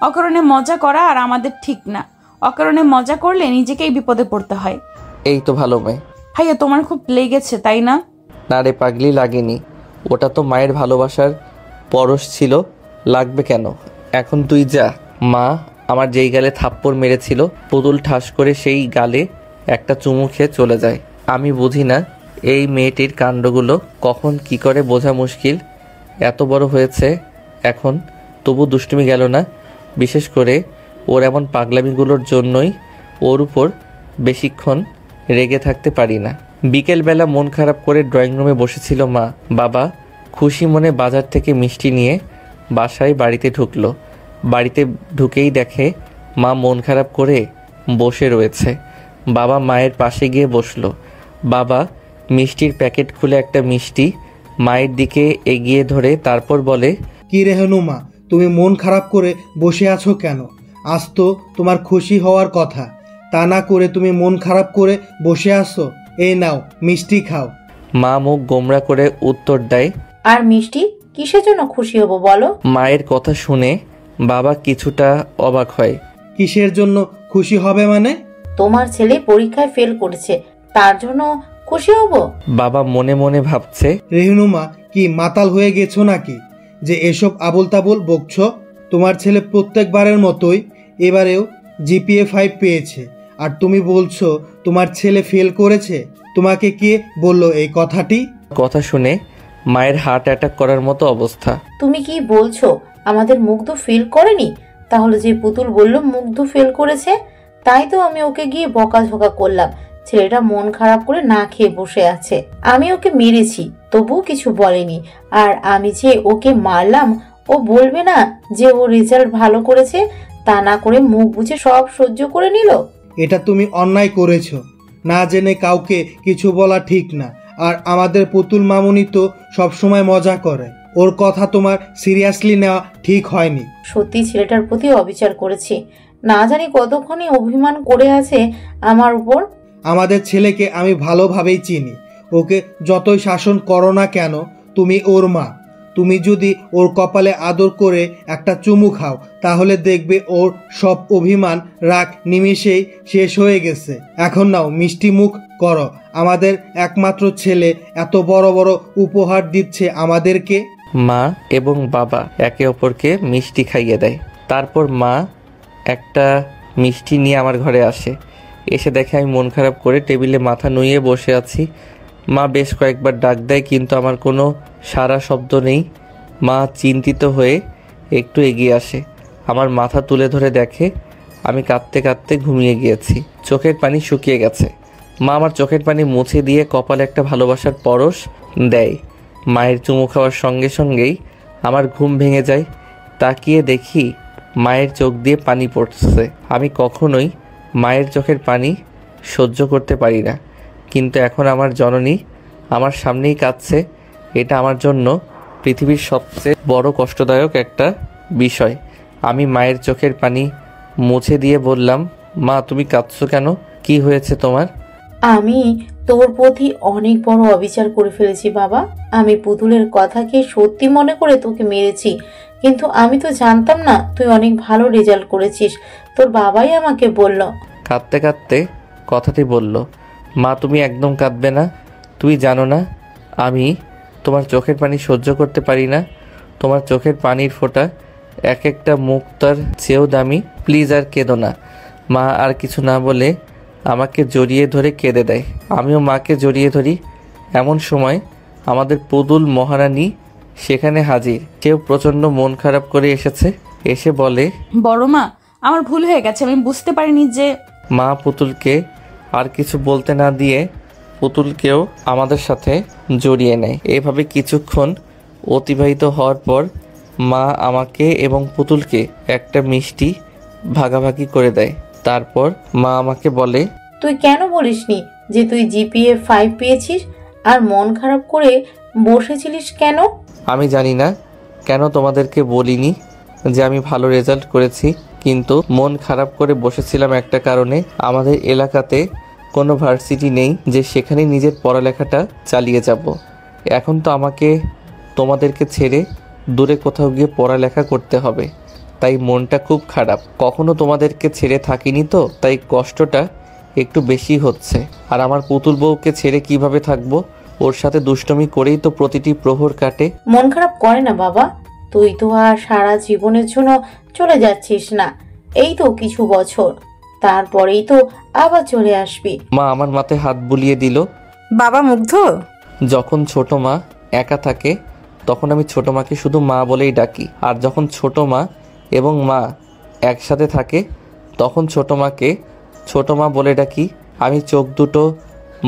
অকারণে মজা করা আর আমাদের ঠিক না। অকারণে মজা করলে নিজেকেই বিপদে পড়তে হয়। এই তো ভালো মেয়ে। ভাইয়া তোমার খুব লেগেছে তাই না? না রে পাগলি, লাগেনি। ওটা তো মায়ের ভালোবাসার পরশ ছিল, লাগবে কেন? এখন তুই যা। মা আমার যেই গালে থাপ্পড় মেরেছিল, পুতুল ঠাস করে সেই গালে একটা চুমু খেয়ে চলে যায়। আমি বুঝি না এই মেয়েটির কাণ্ডগুলো কখন কি করে, বোঝা মুশকিল। এত বড় হয়েছে এখন, তবু দুষ্টুমি গেল না। বিশেষ করে ওর এমন পাগলামিগুলোর জন্যই ওর উপর বেশিক্ষণ রেগে থাকতে পারি না। বিকেলবেলা মন খারাপ করে ড্রয়িং রুমে বসেছিল মা। বাবা খুশি মনে বাজার থেকে মিষ্টি নিয়ে বাড়িতে ঢুকলো। বাড়িতে ঢুকেই দেখে মা মন খারাপ করে বসে রয়েছে। বাবা মায়ের পাশে গিয়ে বসলো। বাবা মিষ্টির প্যাকেট খুলে একটা মিষ্টি মায়ের দিকে এগিয়ে ধরে তারপর বলে, কি রে হনুমা, তুমি মন খারাপ করে বসে আছো কেন? আজ তো তোমার খুশি হওয়ার কথা, তা না করে তুমি মন খারাপ করে বসে আছো। এই নাও মিষ্টি খাও। মা মুখ গোমরা করে উত্তর দেয়, আর মিষ্টি কিসের জন্য খুশি হব বলো? মায়ের কথা শুনে বাবা কিছুটা অবাক হয়। কিসের জন্য খুশি হবে মানে? তোমার ছেলে পরীক্ষায় ফেল করেছে, তার জন্য খুশি হব। বাবা মনে মনে ভাবছে, রেহনুমা কি মাতাল হয়ে গেছো নাকি যে এসব আবল তাবল বকছো? তোমার ছেলে প্রত্যেকবারের মতোই এবারেও জিপিএ 5 পেয়েছে, আর তুমি বলছো তোমার ছেলে ফেল করেছে। তোমাকে কে বললো এই কথাটি? কথা শুনে মায়ের হার্ট অ্যাটাক করার মতো অবস্থা। তুমি কি বলছো আমাদের মুগ্ধ ফেল করেনি? তাহলে যে পুতুল বলল মুগ্ধ ফেল করেছে, তাই তো আমি ওকে গিয়ে বকাঝকা করলাম। ছেলেটা মন খারাপ করে না খেয়ে বসে আছে, আমি ওকে মেরেছি তবুও কিছু বলেনি। আর আমি যে ওকে মারলাম, ও বলবে না যে ও রেজাল্ট ভালো করেছে? তা না করে মুখ বুঝে সব সহ্য করে নিল। এটা তুমি অন্যায় করেছো। না জেনে কাউকে কিছু বলা ঠিক না। আর আমাদের পুতুল মামুনি তো সবসময় মজা করে, ওর কথা তোমার সিরিয়াসলি নেওয়া ঠিক হয়নি। সত্যি ছেলেটার প্রতি অবিচার করেছি, না জানি কতক্ষণই অভিমান করে আছে আমার উপর। আমাদের ছেলেকে আমি ভালোভাবেই চিনি। ওকে যতই শাসন করো না কেন, তুমি ওর মা। তুমি যদি ওর কপালে আদর করে একটা চুমু খাও, তাহলে দেখবে ওর সব অভিমান রাগ নিমিষেই শেষ হয়ে গেছে। এখন নাও মিষ্টি মুখ করো। আমাদের একমাত্র ছেলে এত বড় বড় উপহার দিচ্ছে আমাদেরকে। মা এবং বাবা একে অপরকে মিষ্টি খাইয়ে দেয়। তারপর মা একটা মিষ্টি নিয়ে আমার ঘরে আসে। এসে দেখে আমি মন খারাপ করে টেবিলে মাথা নুইয়ে বসে আছি। মা বেশ কয়েকবার ডাক দেয়, কিন্তু আমার কোনো সারা শব্দ নেই। মা চিন্তিত হয়ে একটু এগিয়ে আসে, আমার মাথা তুলে ধরে দেখে আমি কাঁদতে কাঁদতে ঘুমিয়ে গিয়েছি। চোখের পানি শুকিয়ে গেছে। মা আমার চোখের পানি মুছে দিয়ে কপালে একটা ভালোবাসার পরশ দেয়। মায়ের চুমু খাওয়ার সঙ্গে সঙ্গেই আমার ঘুম ভেঙে যায়। তাকিয়ে দেখি মায়ের চোখ দিয়ে পানি পড়ছে। আমি কখনোই মায়ের চোখের পানি সহ্য করতে পারি না, কিন্তু এখন আমার জননী আমার সামনেই কাঁদছে। এটা আমার জন্য পৃথিবীর সবচেয়ে বড় কষ্টদায়ক একটা বিষয়। আমি মায়ের চোখের পানি মুছে দিয়ে বললাম, মা তুমি কাঁদছো কেন? কি হয়েছে তোমার? আমি তোর প্রতি অনেক বড় অবিচার করে ফেলেছি বাবা। আমি পুতুলের কথাকে সত্যি মনে করে তোকে মেরেছি, কিন্তু আমি তো জানতাম না তুই অনেক ভালো রেজাল্ট করেছিস। তোর বাবাই আমাকে বলল। কাঁদতে কাঁদতে কথাটি বলল, মা তুমি একদম কাঁদবে না। তুই জানো না আমি তোমার চোখের পানি সহ্য করতে পারি না। তোমার চোখের পানির ফোঁটা এক একটা মুক্তার চেয়েও দামি। প্লিজ আর কেঁদো না। মা আর কিছু না বলে আমাকে জড়িয়ে ধরে কেঁদে দেয়। আমিও মাকে জড়িয়ে ধরি। এমন সময় আমাদের পুতুল মহারানী সেখানে হাজির। কেউ প্রচণ্ড মন খারাপ করে এসেছে। এসে বলে, বড় মা আমার ভুল হয়ে গেছে, আমি বুঝতে পারিনি যে। মা পুতুলকে আর কিছু বলতে না দিয়ে পুতুলকেও আমাদের সাথে জড়িয়ে নেয়। এভাবে কিছুক্ষণ অতিবাহিত হওয়ার পর মা আমাকে এবং পুতুলকে একটা মিষ্টি ভাগাভাগি করে দেয়। তারপর মা আমাকে বলে, তুই কেন বলিসনি যে তুই জিপিএ 5 পেয়েছিস আর মন খারাপ করে বসেছিলিস কেন? আমি জানি না কেন তোমাদেরকে বলিনি যে আমি ভালো রেজাল্ট করেছি, কিন্তু মন খারাপ করে বসেছিলাম একটা কারণে। আমাদের এলাকাতে কোনো ভার্সিটি নেই যে সেখানে নিজের পড়ালেখাটা চালিয়ে যাব। এখন তো আমাকে তোমাদেরকে ছেড়ে দূরে কোথাও গিয়ে পড়ালেখা করতে হবে, তাই মনটা খুব খারাপ। কখনো তোমাদেরকে ছেড়ে থাকিনি তো, তাই কষ্টটা একটু বেশি হচ্ছে। আর আমার পুতুল বউকে ছেড়ে কিভাবে থাকবো? ওর সাথে দুষ্টমি করেই তো প্রতিটি প্রহর কাটে। মন খারাপ করে না বাবা, তুই তো আর সারা জীবনের জন্য চলে যাচ্ছিস না, এই তো কিছু বছর, তারপরেই তো আবার চলে আসবি। মা আমার মাথায় হাত বুলিয়ে দিল। বাবা মুগ্ধ, যখন ছোট মা একা থাকে তখন আমি ছোট মাকে শুধু মা বলেই ডাকি, আর যখন ছোট মা এবং মা একসাথে থাকে তখন ছোট মাকে ছোট মা বলে ডাকি। আমি চোখ দুটো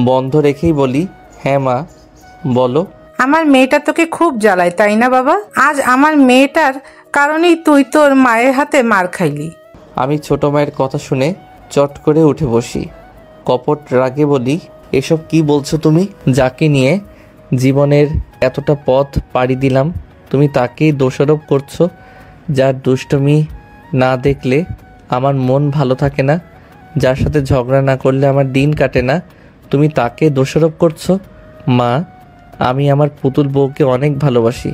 বন্ধ রেখেই বলি, হ্যাঁ মা বলো। আমার মেয়েটা তোকে খুব জ্বালায় তাই না বাবা? আজ আমার মেয়েটার কারণেই তুই তোর মায়ের হাতে মার খাইলি। আমি ছোট মায়ের কথা শুনে চট করে উঠে বসি, কপট রাগে বলি, এসব কি বলছো তুমি? যাকে নিয়ে জীবনের এতটা পথ পাড়ি দিলাম তুমি তাকেই দোষারোপ করছো। যার দুষ্টমি না দেখলে আমার মন ভালো থাকে না, যার সাথে ঝগড়া না করলে আমার দিন কাটে না, তুমি তাকে দোষারোপ করছো। মা, আমি আমার পুতুল বউকে অনেক ভালোবাসি।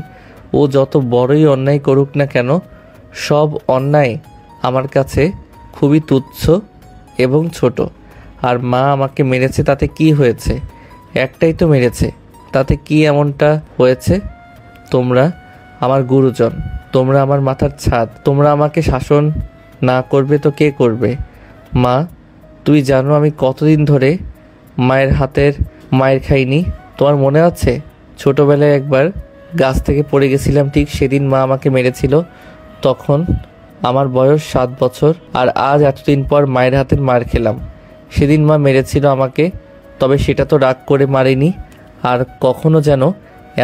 ও যত বড়ই অন্যায় করুক না কেন, সব অন্যায় আমার কাছে খুবই তুচ্ছ এবং ছোট। আর মা আমাকে মেরেছে তাতে কি হয়েছে? একটাই তো মেরেছে, তাতে কি এমনটা হয়েছে? তোমরা আমার গুরুজন, তোমরা আমার মাথার ছাদ, তোমরা আমাকে শাসন না করবে তো কে করবে? মা, তুই জানো আমি কতদিন ধরে মায়ের হাতের মায়ের খাইনি? তোমার মনে আছে ছোটবেলায় একবার গাছ থেকে পড়ে গেছিলাম, ঠিক সেদিন মা আমাকে মেরেছিল। তখন আমার বয়স 7 বছর, আর আজ এতদিন পর মায়ের হাতের মার খেলাম। সেদিন মা মেরেছিল আমাকে, তবে সেটা তো রাগ করে মারেনি। আর কখনো যেন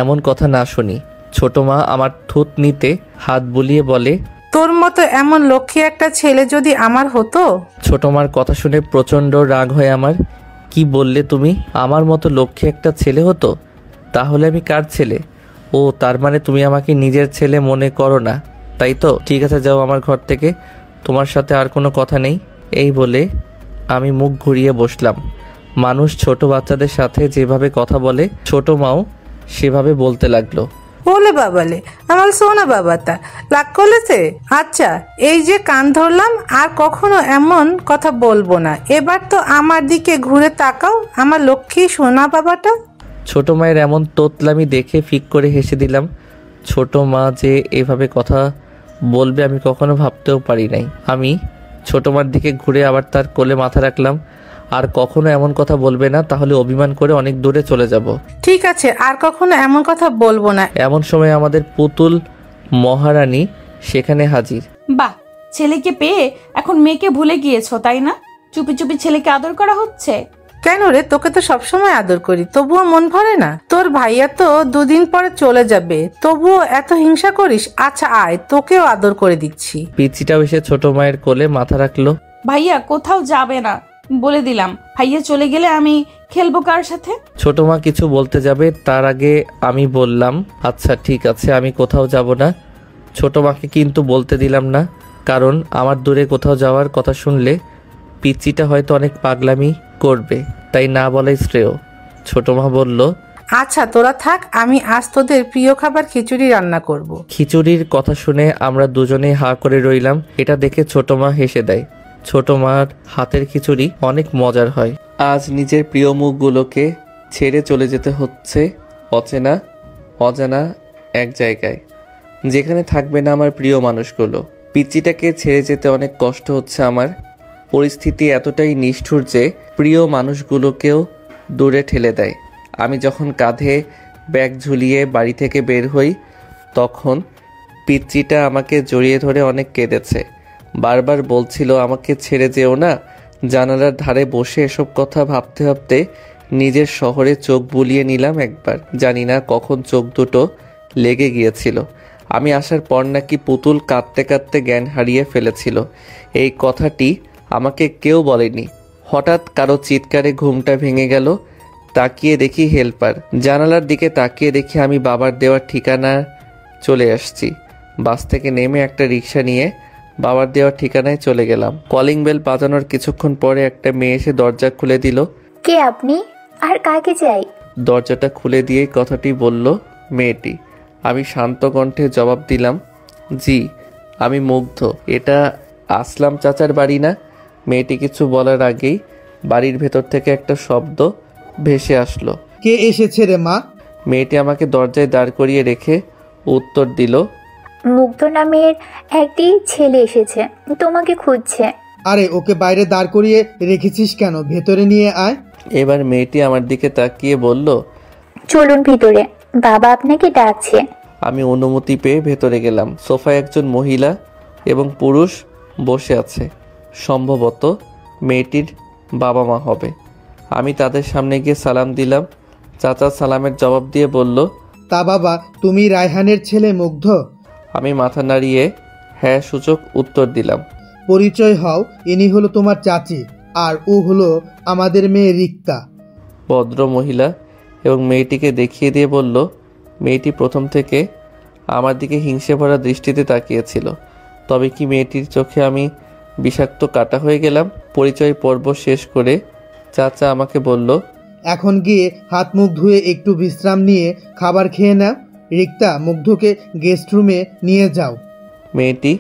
এমন কথা না শুনি। ছোট মা আমার থুতনিতে হাত বুলিয়ে বলে, তোর মতো এমন লক্ষ্মী একটা ছেলে যদি আমার হতো। ছোট মার কথা শুনে প্রচণ্ড রাগ হয় আমার। কি বললে তুমি? আমার মতো লক্ষ্মী একটা ছেলে হতো? তাহলে আমি কার ছেলে? ও, তার মানে তুমি আমাকে নিজের ছেলে মনে করো না, তাই তো? ঠিক আছে, যাও আমার ঘর থেকে, তোমার সাথে আর কোনো কথা নেই। এই বলে আমি মুখ ঘুরিয়ে বসলাম। মানুষ ছোট বাচ্চাদের সাথে যেভাবে কথা বলে, ছোট মাও সেভাবে বলতে লাগলো। বলে বাবালে, আমার সোনা বাবাটা লাগ করেছে। আচ্ছা, এই যে কান ধরলাম, আর কখনো এমন কথা বলবো না। এবার তো আমার দিকে ঘুরে তাকাও, আমার লক্ষ্মী সোনা বাবাটা। ছোট মায়ের এমন তোতলামি দেখে ফিক করে হেসে দিলাম। ছোট মা যে এভাবে কথা বলবে আমি কখনো ভাবতেও পারি নাই। আমি ছোট মার দিকে ঘুরে আবার তার কোলে মাথা রাখলাম। আর কখনো এমন কথা বলবে না, তাহলে অভিমান করে অনেক দূরে চলে যাব। ঠিক আছে, আর কখনো এমন কথা বলবো না। এমন সময় আমাদের পুতুল মহারানী সেখানে হাজির। বাহ, ছেলেকে পেয়ে এখন মেয়েকে ভুলে গিয়েছো তাই না? চুপি চুপি ছেলেকে আদর করা হচ্ছে। কেন রে, তোকে তো সবসময় আদর করি, তবুও মন ভরে না? তোর ভাইয়া তো 2 দিন পরে চলে যাবে, তবুও এত হিংসা করিস? আচ্ছা আয়, তোকেও আদর করে দিচ্ছি। পিচিটাও এসে ছোট মায়ের কোলে মাথা রাখলো। ভাইয়া কোথাও যাবে না বলে দিলাম। ভাইয়া চলে গেলে আমি খেলবো কার সাথে? ছোট মা কিছু বলতে যাবে, তার আগে আমি বললাম, আচ্ছা ঠিক আছে, আমি কোথাও যাব না। ছোট মাকে কিন্তু বলতে দিলাম না, কারণ আমার দূরে কোথাও যাওয়ার কথা শুনলে পিচিটা হয়তো অনেক পাগলামি করবে, তাই না বলাই শ্রেয়। ছোট মা বলল, আচ্ছা তোরা থাক, আমি আজ তোদের প্রিয় খাবার খিচুড়ি রান্না করব। খিচুড়ির কথা শুনে আমরা দুজনেই হা করে রইলাম। এটা দেখে ছোট মা হেসে দেয়। ছোট মার হাতের খিচুড়ি অনেক মজার হয়। আজ নিজের প্রিয় মুখগুলোকে ছেড়ে চলে যেতে হচ্ছে অচেনা অজানা এক জায়গায়, যেখানে থাকবে না আমার প্রিয় মানুষগুলো। পিচিটাকে ছেড়ে যেতে অনেক কষ্ট হচ্ছে আমার। পরিস্থিতি এতটাই নিষ্ঠুর যে প্রিয় মানুষগুলোকেও দূরে ঠেলে দেয়। আমি যখন কাঁধে ব্যাগ ঝুলিয়ে বাড়ি থেকে বের হই, তখন পিচিটা আমাকে জড়িয়ে ধরে অনেক কেঁদেছে। বারবার বলছিল আমাকে ছেড়ে যেও না। জানালার ধারে বসে এসব কথা ভাবতে ভাবতে নিজের শহরে চোখ বুলিয়ে নিলাম একবার। জানি না কখন চোখ দুটো লেগে গিয়েছিল। আমি আসার পর নাকি পুতুল কাঁদতে কাঁদতে জ্ঞান হারিয়ে ফেলেছিল। এই কথাটি আমাকে কেউ বলেনি। হঠাৎ কারো চিৎকারে ঘুমটা ভেঙে গেল। তাকিয়ে দেখি হেল্পার। জানালার দিকে তাকিয়ে দেখি আমি বাবার দেওয়ার ঠিকানা চলে আসছি। বাস থেকে নেমে একটা রিক্সা নিয়ে বাবার দেওয়া ঠিকানায় চলে গেলাম। কলিং বেল বাজানোর কিছুক্ষণ পরে একটা মেয়ে এসে দরজা খুলে দিল। কে আপনি আর কাকে চাই? দরজাটা খুলে দিয়েই কথাটি বলল মেয়েটি। আমি শান্ত কণ্ঠে জবাব দিলাম, জি আমি মুগ্ধ। এটা আসলাম চাচার বাড়ি না? মেয়েটি কিছু বলার আগেই বাড়ির ভেতর থেকে একটা শব্দ ভেসে আসলো। কে এসেছে রে মা? মেয়েটি আমাকে দরজায় দাঁড় করিয়ে রেখে উত্তর দিল, মুগ্ধ নামের একটি ছেলে এসেছে, তোমাকে খুঁজছে। আরে ওকে বাইরে দাঁড় করিয়ে রেখেছিস কেন? ভেতরে নিয়ে আয়। এবার মেয়েটি আমার দিকে তাকিয়ে বলল, চলুন ভিতরে, বাবা আপনাকে ডাকছে। আমি অনুমতি পেয়ে ভেতরে গেলাম। সোফায় একজন মহিলা এবং পুরুষ বসে আছে, সম্ভবত মেয়েটির বাবা মা হবে। আমি তাদের সামনে গিয়ে সালাম দিলাম। চাচা সালামের জবাব দিয়ে বলল, তা বাবা তুমি রায়হানের ছেলে মুগ্ধ? আমি মাথা নাড়িয়ে হ্যাঁ সূচক উত্তর দিলাম। পরিচয় হও, ইনি হলো তোমার চাচি, আর ও হলো আমাদের মেয়ে রিক্তা। ভদ্র মহিলা এবং মেয়েটিকে দেখিয়ে দিয়ে বলল, মেয়েটি প্রথম থেকে আমার দিকে হিংসে ভরা দৃষ্টিতে তাকিয়েছিল। তবে কি মেয়েটির চোখে আমি বিষাক্ত কাটা হয়ে গেলাম? পরিচয় পর্ব শেষ করে চাচা আমাকে বলল, এখন গিয়ে হাত মুখ ধুয়ে একটু বিশ্রাম নিয়ে খাবার খেয়ে নাও। রিক্তা, মুগ্ধকে গেস্ট রুমে নিয়ে যাও। মেয়েটি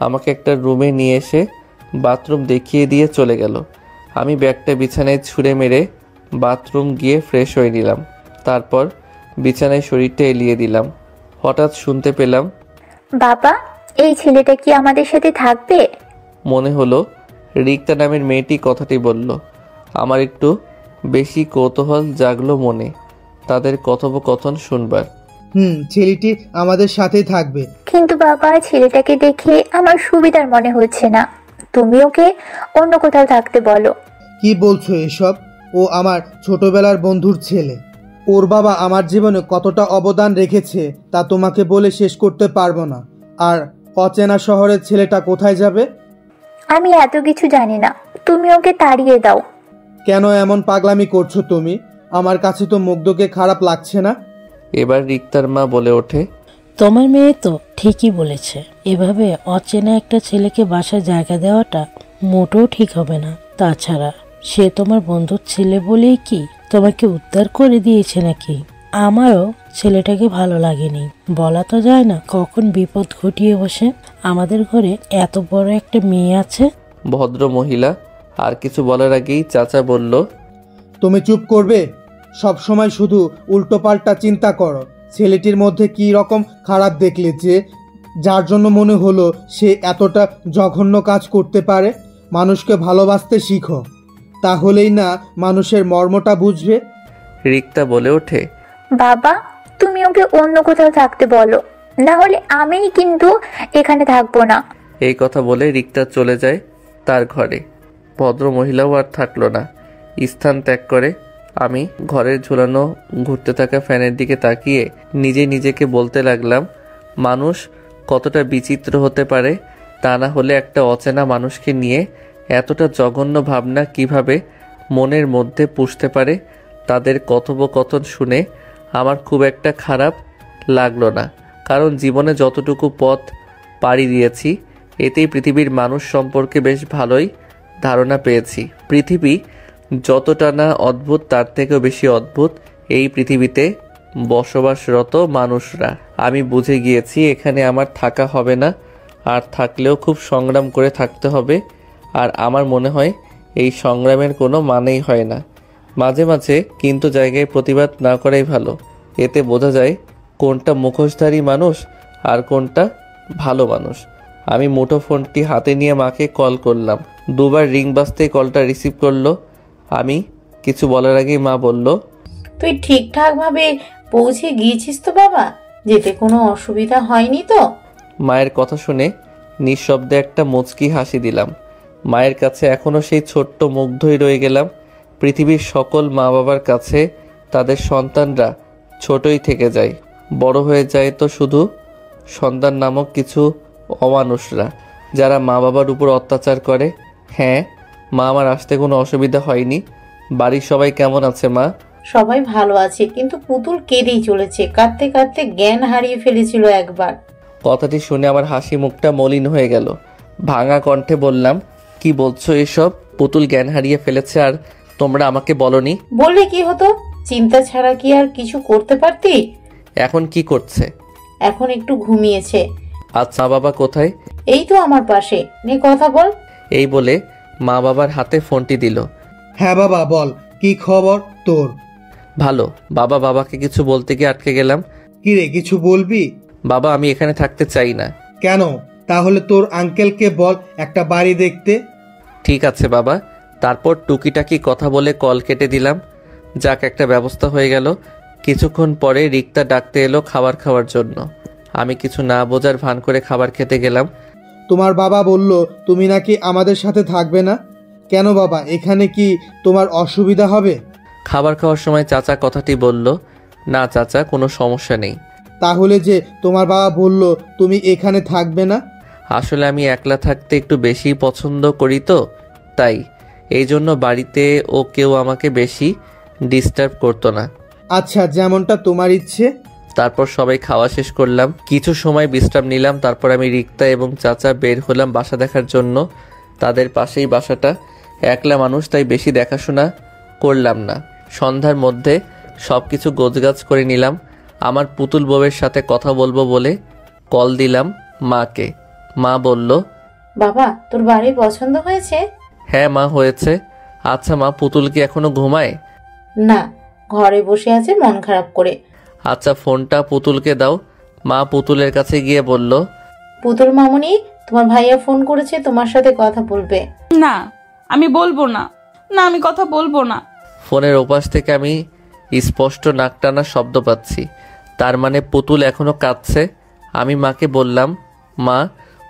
আমাকে একটা রুমে নিয়ে এসে বাথরুম দেখিয়ে দিয়ে চলে গেল। আমি ব্যাগটা বিছানায় ছুঁড়ে মেরে বাথরুম গিয়ে ফ্রেশ হয়ে নিলাম। তারপর বিছানায় শরীরটা এলিয়ে দিলাম। হঠাৎ শুনতে পেলাম, বাবা এই ছেলেটা কি আমাদের সাথে থাকবে? মনে হলো রিক্তা নামের মেয়েটি কথাটি বলল। আমার একটু বেশি কৌতূহল জাগলো মনে তাদের কথোপকথন শুনবার। ছেলেটি আমাদের সাথেই থাকবে। কিন্তু বাবা ছেলেটাকে দেখে আমার সুবিধার মনে হচ্ছে না, তুমি ওকে অন্য কোথাও থাকতে বলো। কি বলছো এসব? ও আমার ছোটবেলার বন্ধুর ছেলে। ওর বাবা আমার জীবনে কতটা অবদান রেখেছে তা তোমাকে বলে শেষ করতে পারবো না। আর অচেনা শহরের ছেলেটা কোথায় যাবে? আমি এত কিছু জানি না, তুমি ওকে তাড়িয়ে দাও। কেন এমন পাগলামি করছো তুমি? আমার কাছে তো মুগ্ধকে খারাপ লাগছে না। এবার রিক্তার মা বলে ওঠে, তোমার মেয়ে তো ঠিকই বলেছে, এভাবে অচেনা একটা ছেলেকে বাসায় জায়গা দেওয়াটা মোটেও ঠিক হবে না। তাছাড়া সে তোমার বন্ধুর ছেলে বলেই কি তোমাকে উদ্ধার করে দিয়েছে নাকি? আমারও ছেলেটাকে ভালো লাগেনি, বলা তো যায় না কখন বিপদ ঘটিয়ে বসে। আমাদের ঘরে এত বড় একটা মেয়ে আছে। ভদ্র মহিলা আর কিছু বলার আগেই চাচা বলল, তুমি চুপ করবে? সব সময় শুধু উল্টোপাল্টা চিন্তা করো। ছেলেটির মধ্যে কি রকম খারাপ দেখলে যে যার জন্য মনে হলো সে এতটা জঘন্য কাজ করতে পারে? মানুষকে ভালোবাসতে শিখো, তাহলেই না মানুষের মর্মটা বুঝবে। রিক্তা বলে ওঠে, বাবা তুমি ওকে অন্য কোথাও থাকতে বলো, না হলে আমিই কিন্তু এখানে থাকবো না। এই কথা বলে রিক্তা চলে যায় তার ঘরে। ভদ্র মহিলাও আর থাকলো না, স্থান ত্যাগ করে। আমি ঘরের ঝুলানো ঘুরতে থাকা ফ্যানের দিকে তাকিয়ে নিজেকে বলতে লাগলাম, মানুষ কতটা বিচিত্র হতে পারে। তা না হলে একটা অচেনা মানুষকে নিয়ে এতটা জঘন্য ভাবনা কিভাবে মনের মধ্যে পুষতে পারে? তাদের কথোপকথন শুনে আমার খুব একটা খারাপ লাগলো না, কারণ জীবনে যতটুকু পথ পাড়ি দিয়েছি এতেই পৃথিবীর মানুষ সম্পর্কে বেশ ভালোই ধারণা পেয়েছি। পৃথিবী যতটা না অদ্ভুত তার থেকেও বেশি অদ্ভুত এই পৃথিবীতে বসবাসরত মানুষরা। আমি বুঝে গিয়েছি এখানে আমার থাকা হবে না, আর থাকলেও খুব সংগ্রাম করে থাকতে হবে। আর আমার মনে হয় এই সংগ্রামের কোনো মানেই হয় না। মাঝে মাঝে কিন্তু জায়গায় প্রতিবাদ না করাই ভালো। এতে বোঝা যায় কোনটা মুখোশধারী মানুষ আর কোনটা ভালো মানুষ। আমি মুঠোফোনটি হাতে নিয়ে মাকে কল করলাম। দুবার রিং বাজতেই কলটা রিসিভ করলো। আমি কিছু বলার আগেই মা বলল, তুই ঠিকঠাক ভাবে পৌঁছে গিয়েছিস তো বাবা? যেতে কোনো অসুবিধা হয়নি তো? মায়ের কথা শুনে নিঃশব্দে একটা মুচকি হাসি দিলাম। মায়ের কাছে এখনো সেই ছোট্ট মুগ্ধই রয়ে গেলাম। পৃথিবীর সকল মা বাবার কাছে তাদের সন্তানরা ছোটই থেকে যায়, বড় হয়ে যায় তো শুধু সন্তান নামক কিছু অমানুষরা, যারা মা বাবার উপর অত্যাচার করে। হ্যাঁ, মা আমার আসতে কোনো অসুবিধা হয়নি। বাড়ির সবাই কেমন আছে মা? সবাই ভালো আছে, কিন্তু পুতুল কেঁদেই চলেছে, কাঁদতে কাঁদতে জ্ঞান হারিয়ে ফেলেছিল একবার। কথাটি শুনে আমার হাসি মুখটা মলিন হয়ে গেল। ভাঙা কণ্ঠে বললাম, কি বলছো এসব? পুতুল জ্ঞান হারিয়ে ফেলেছে আর তোমরা আমাকে বলনি? বললে কি হতো? চিন্তা ছাড়া কি আর কিছু করতে পারতি? এখন কি করছে? এখন একটু ঘুমিয়েছে। আচ্ছা, বাবা কোথায়? এই তো আমার পাশে, নে কথা বল। এই বলে মা বাবার হাতে ফোনটি দিল। হ্যাঁ বাবা বল, কি খবর তোর? ভালো। বাবাকে কিছু বলতে গিয়ে আটকে গেলাম। কি রে, কিছু বলবি? বাবা, আমি এখানে থাকতে চাই না। কেন? তাহলে তোর আঙ্কেলকে বল একটা বাড়ি দেখতে। ঠিক আছে বাবা। তারপর টুকিটাকি কথা বলে কল কেটে দিলাম। যাক, একটা ব্যবস্থা হয়ে গেল। কিছুক্ষণ পরে রিক্তা ডাকতে এলো খাবার খাওয়ার জন্য। আমি কিছু না বোঝার ভান করে খাবার খেতে গেলাম। তোমার বাবা বলল তুমি নাকি আমাদের সাথে থাকবে না। কেন বাবা, এখানে কি তোমার অসুবিধা হবে? খাবার খাওয়ার সময় চাচা কথাটি বলল। না চাচা, কোনো সমস্যা নেই। তাহলে যে তোমার বাবা বলল তুমি এখানে থাকবে না? আসলে আমি একলা থাকতে একটু বেশি পছন্দ করি তো, তাই এই জন্য বাড়িতে ও কেউ আমাকে বেশি ডিস্টার্ব করতো না। আচ্ছা, যেমনটা তোমার ইচ্ছে। তারপর সবাই খাওয়া শেষ করলাম, কিছু সময় বিশ্রাম নিলাম। তারপর আমি রিক্তা এবং চাচা বের হলাম বাসা দেখার জন্য। তাদের পাশেই বাসাটা, একলা মানুষ, তাই বেশি দেখাশোনা করলাম না। সন্ধ্যার মধ্যে সব কিছু গোছগাছ করে নিলাম। আমার পুতুল বউয়ের সাথে কথা বলবো বলে কল দিলাম মাকে। মা বলল, বাবা তোর বাড়ি পছন্দ হয়েছে? হ্যাঁ মা, হয়েছে। আচ্ছা মা, পুতুল কি এখনো ঘুমায়? না, ঘরে বসে আছে মন খারাপ করে। আচ্ছা, ফোনটা পুতুলকে দাও। মা পুতুলের কাছে গিয়ে বলল, পুতুল মামুনি, তোমার ভাইয়া ফোন করেছে, তোমার সাথে কথা বলবে। না, আমি বলবো না। না, আমি কথা বলবো না। ফোনের ওপাশ থেকে আমি স্পষ্ট নাক টানা শব্দ পাচ্ছি। তার মানে পুতুল এখনো কাঁদছে। আমি মাকে বললাম, মা